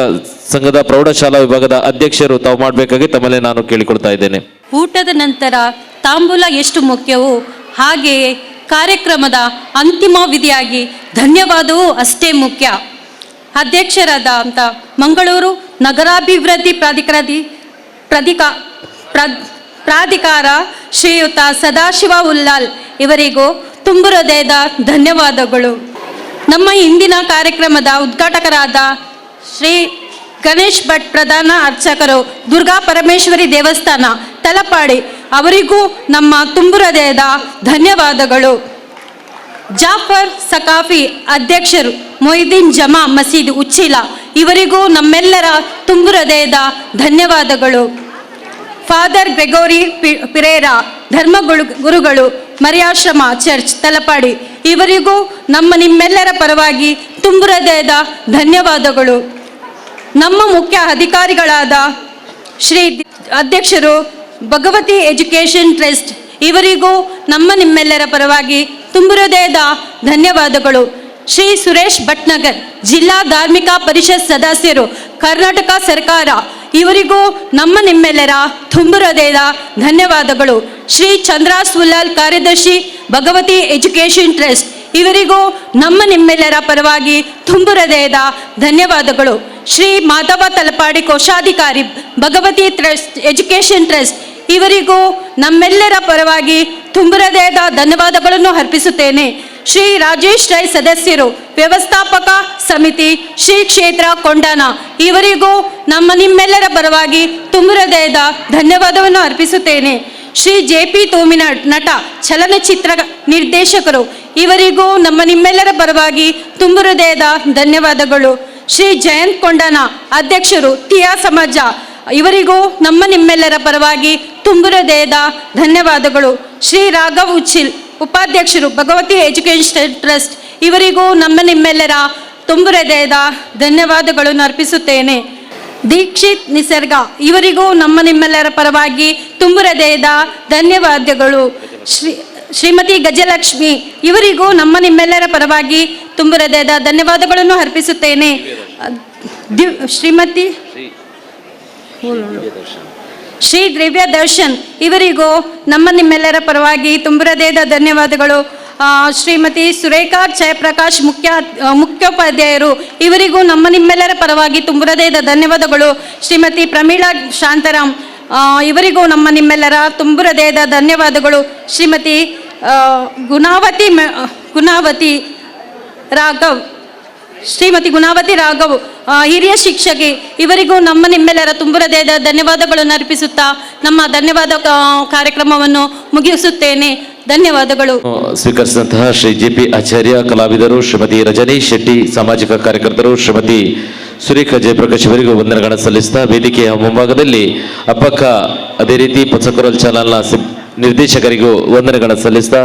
ಸಂಘದ ಪ್ರೌಢಶಾಲಾ ವಿಭಾಗದ ಅಧ್ಯಕ್ಷರು ತಾವು ಮಾಡಬೇಕಾಗಿ ತಮ್ಮಲ್ಲೇ ನಾನು ಕೇಳಿಕೊಳ್ತಾ ಇದ್ದೇನೆ. ಊಟದ ನಂತರ ತಾಂಬೂಲ ಎಷ್ಟು ಮುಖ್ಯವೋ ಹಾಗೆಯೇ ಕಾರ್ಯಕ್ರಮದ ಅಂತಿಮ ವಿಧಿಯಾಗಿ ಧನ್ಯವಾದವೂ ಅಷ್ಟೇ ಮುಖ್ಯ. ಅಧ್ಯಕ್ಷರಾದಂಥ ಮಂಗಳೂರು ನಗರಾಭಿವೃದ್ಧಿ ಪ್ರಾಧಿಕಾರ ಶ್ರೀಯುತ ಸದಾಶಿವ ಉಳ್ಳಾಲ್ ಇವರಿಗೂ ತುಂಬು ಹೃದಯದ ಧನ್ಯವಾದಗಳು. ನಮ್ಮ ಇಂದಿನ ಕಾರ್ಯಕ್ರಮದ ಉದ್ಘಾಟಕರಾದ ಶ್ರೀ ಗಣೇಶ್ ಭಟ್ ಪ್ರಧಾನ ಅರ್ಚಕರು ದುರ್ಗಾ ಪರಮೇಶ್ವರಿ ದೇವಸ್ಥಾನ ತಲಪಾಡಿ ಅವರಿಗೂ ನಮ್ಮ ತುಂಬು ಹೃದಯದ ಧನ್ಯವಾದಗಳು. ಜಾಫರ್ ಸಕಾಫಿ ಅಧ್ಯಕ್ಷರು ಮೊಯ್ದೀನ್ ಜಮಾ ಮಸೀದಿ ಉಚ್ಚಿಲ ಇವರಿಗೂ ನಮ್ಮೆಲ್ಲರ ತುಂಬು ಹೃದಯದ ಧನ್ಯವಾದಗಳು. ಫಾದರ್ ಗ್ರೆಗೋರಿ ಪಿರೇರಾ ಗುರುಗಳು ಮರಿಯಾಶ್ರಮ ಚರ್ಚ್ ತಲಪಾಡಿ ಇವರಿಗೂ ನಿಮ್ಮೆಲ್ಲರ ಪರವಾಗಿ ತುಂಬು ಹೃದಯದ ಧನ್ಯವಾದಗಳು. ನಮ್ಮ ಮುಖ್ಯ ಅಧಿಕಾರಿಗಳಾದ ಶ್ರೀ ಅಧ್ಯಕ್ಷರು ಭಗವತಿ ಎಜುಕೇಷನ್ ಟ್ರಸ್ಟ್ ಇವರಿಗೂ ನಿಮ್ಮೆಲ್ಲರ ಪರವಾಗಿ ತುಂಬು ಹೃದಯದ ಧನ್ಯವಾದಗಳು. ಶ್ರೀ ಸುರೇಶ್ ಭಟ್ನಗರ್ ಜಿಲ್ಲಾ ಧಾರ್ಮಿಕ ಪರಿಷತ್ ಸದಸ್ಯರು ಕರ್ನಾಟಕ ಸರ್ಕಾರ ಇವರಿಗೂ ನಿಮ್ಮೆಲ್ಲರ ತುಂಬು ಹೃದಯದ ಧನ್ಯವಾದಗಳು. ಶ್ರೀ ಚಂದ್ರಾಸ್ ಉಲ್ಲಾಲ್ ಕಾರ್ಯದರ್ಶಿ ಭಗವತಿ ಎಜುಕೇಷನ್ ಟ್ರಸ್ಟ್ ಇವರಿಗೂ ನಿಮ್ಮೆಲ್ಲರ ಪರವಾಗಿ ತುಂಬು ಹೃದಯದ ಧನ್ಯವಾದಗಳು. ಶ್ರೀ ಮಾಧವ ತಲಪಾಡಿ ಕೋಶಾಧಿಕಾರಿ ಭಗವತಿ ಟ್ರಸ್ಟ್ ಎಜುಕೇಷನ್ ಟ್ರಸ್ಟ್ ಇವರಿಗೂ ನಮ್ಮೆಲ್ಲರ ಪರವಾಗಿ ತುಂಬು ಹೃದಯದ ಧನ್ಯವಾದಗಳನ್ನು ಅರ್ಪಿಸುತ್ತೇನೆ. ಶ್ರೀ ರಾಜೇಶ್ ರೈ ಸದಸ್ಯರು ವ್ಯವಸ್ಥಾಪಕ ಸಮಿತಿ ಶ್ರೀ ಕ್ಷೇತ್ರ ಕೊಂಡಾನ ಇವರಿಗೂ ನಿಮ್ಮೆಲ್ಲರ ಪರವಾಗಿ ತುಂಬು ಹೃದಯದ ಧನ್ಯವಾದವನ್ನು ಅರ್ಪಿಸುತ್ತೇನೆ. ಶ್ರೀ JP ತೋಮಿನ ನಟ ಚಲನಚಿತ್ರ ನಿರ್ದೇಶಕರು ಇವರಿಗೂ ನಿಮ್ಮೆಲ್ಲರ ಪರವಾಗಿ ತುಂಬು ಹೃದಯದ ಧನ್ಯವಾದಗಳು. ಶ್ರೀ ಜಯಂತ್ ಕೊಂಡಾನ ಅಧ್ಯಕ್ಷರು ತಿಯಾ ಸಮಾಜ ಇವರಿಗೂ ನಿಮ್ಮೆಲ್ಲರ ಪರವಾಗಿ ತುಂಬು ಹೃದಯದ ಧನ್ಯವಾದಗಳು. ಶ್ರೀ ರಾಘವ್ ಉಚ್ಚಿಲ್ ಉಪಾಧ್ಯಕ್ಷರು ಭಗವತಿ ಎಜುಕೇಷನ್ ಟ್ರಸ್ಟ್ ಇವರಿಗೂ ನಿಮ್ಮೆಲ್ಲರ ತುಂಬು ಹೃದಯದ ಧನ್ಯವಾದಗಳನ್ನು ಅರ್ಪಿಸುತ್ತೇನೆ. ದೀಕ್ಷಿತ್ ನಿಸರ್ಗ ಇವರಿಗೂ ನಿಮ್ಮೆಲ್ಲರ ಪರವಾಗಿ ತುಂಬು ಹೃದಯದ ಧನ್ಯವಾದಗಳು. ಶ್ರೀಮತಿ ಗಜಲಕ್ಷ್ಮಿ ಇವರಿಗೂ ನಿಮ್ಮೆಲ್ಲರ ಪರವಾಗಿ ತುಂಬು ಹೃದಯದ ಧನ್ಯವಾದಗಳನ್ನು ಅರ್ಪಿಸುತ್ತೇನೆ. ಶ್ರೀಮತಿ ಶ್ರೀ ದಿವ್ಯ ದರ್ಶನ್ ಇವರಿಗೂ ನಿಮ್ಮೆಲ್ಲರ ಪರವಾಗಿ ತುಂಬು ಹೃದಯದ ಧನ್ಯವಾದಗಳು. ಶ್ರೀಮತಿ ಸುರೇಖಾ ಜಯಪ್ರಕಾಶ್ ಮುಖ್ಯೋಪಾಧ್ಯಾಯರು ಇವರಿಗೂ ನಿಮ್ಮೆಲ್ಲರ ಪರವಾಗಿ ತುಂಬು ಹೃದಯದ ಧನ್ಯವಾದಗಳು. ಶ್ರೀಮತಿ ಪ್ರಮೀಳಾ ಶಾಂತಾರಾಮ್ ಇವರಿಗೂ ನಿಮ್ಮೆಲ್ಲರ ತುಂಬು ಹೃದಯದ ಧನ್ಯವಾದಗಳು. ಶ್ರೀಮತಿ ಗುಣಾವತಿ ರಾಘವ್ ಹಿರಿಯ ಶಿಕ್ಷಕಿ ಇವರಿಗೂ ನಿಮ್ಮೆಲ್ಲರ ತುಂಬು ಹೃದಯದ ಧನ್ಯವಾದಗಳನ್ನು ಅರ್ಪಿಸುತ್ತಾ ನಮ್ಮ ಧನ್ಯವಾದ ಕಾರ್ಯಕ್ರಮವನ್ನು ಮುಗಿಸುತ್ತೇನೆ. ಧನ್ಯವಾದಗಳು. ಸ್ವೀಕರಿಸಿದಂತಹ ಶ್ರೀ JP ಆಚಾರ್ಯ ಕಲಾವಿದರು, ಶ್ರೀಮತಿ ರಜನೀಶ್ ಶೆಟ್ಟಿ ಸಾಮಾಜಿಕ ಕಾರ್ಯಕರ್ತರು, ಶ್ರೀಮತಿ ಸುರೇಖಾ ಜಯಪ್ರಕಾಶ್ ಇವರಿಗೂ ವಂದನೆಗಳನ್ನು ಸಲ್ಲಿಸ್ತಾ ವೇದಿಕೆಯ ಮುಂಭಾಗದಲ್ಲಿ ಅಪ್ಪಕ್ಕ ಅದೇ ರೀತಿ ಪುತ್ಸಕೊರಲ್ ಚಾನಲ್ನ ನಿರ್ದೇಶಕರಿಗೂ ವಂದನೆಗಳನ್ನು ಸಲ್ಲಿಸ್ತಾ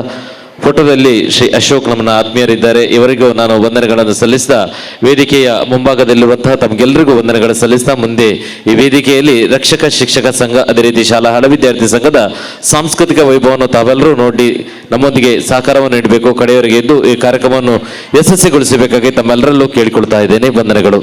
ಫೋಟೋದಲ್ಲಿ ಶ್ರೀ ಅಶೋಕ್ ನಮ್ಮನ್ನ ಆತ್ಮೀಯರಿದ್ದಾರೆ, ಇವರಿಗೂ ನಾನು ವಂದನೆಗಳನ್ನು ಸಲ್ಲಿಸ್ತಾ ವೇದಿಕೆಯ ಮುಂಭಾಗದಲ್ಲಿರುವಂತಹ ತಮಗೆಲ್ಲರಿಗೂ ವಂದನೆಗಳನ್ನು ಸಲ್ಲಿಸ್ತಾ ಮುಂದೆ ಈ ವೇದಿಕೆಯಲ್ಲಿ ರಕ್ಷಕ ಶಿಕ್ಷಕ ಸಂಘ ಅದೇ ರೀತಿ ಶಾಲಾ ಹಳ ವಿದ್ಯಾರ್ಥಿ ಸಂಘದ ಸಾಂಸ್ಕೃತಿಕ ವೈಭವವನ್ನು ತಾವೆಲ್ಲರೂ ನೋಡಿ ನಮ್ಮೊಂದಿಗೆ ಸಹಕಾರವನ್ನು ನೀಡಬೇಕು, ಕಡೆಯವರೆಗೆ ಇದ್ದು ಈ ಕಾರ್ಯಕ್ರಮವನ್ನು ಯಶಸ್ವಿಗೊಳಿಸಬೇಕಾಗಿ ತಮ್ಮೆಲ್ಲರಲ್ಲೂ ಕೇಳಿಕೊಳ್ತಾ ಇದ್ದೇನೆ. ವಂದನೆಗಳು.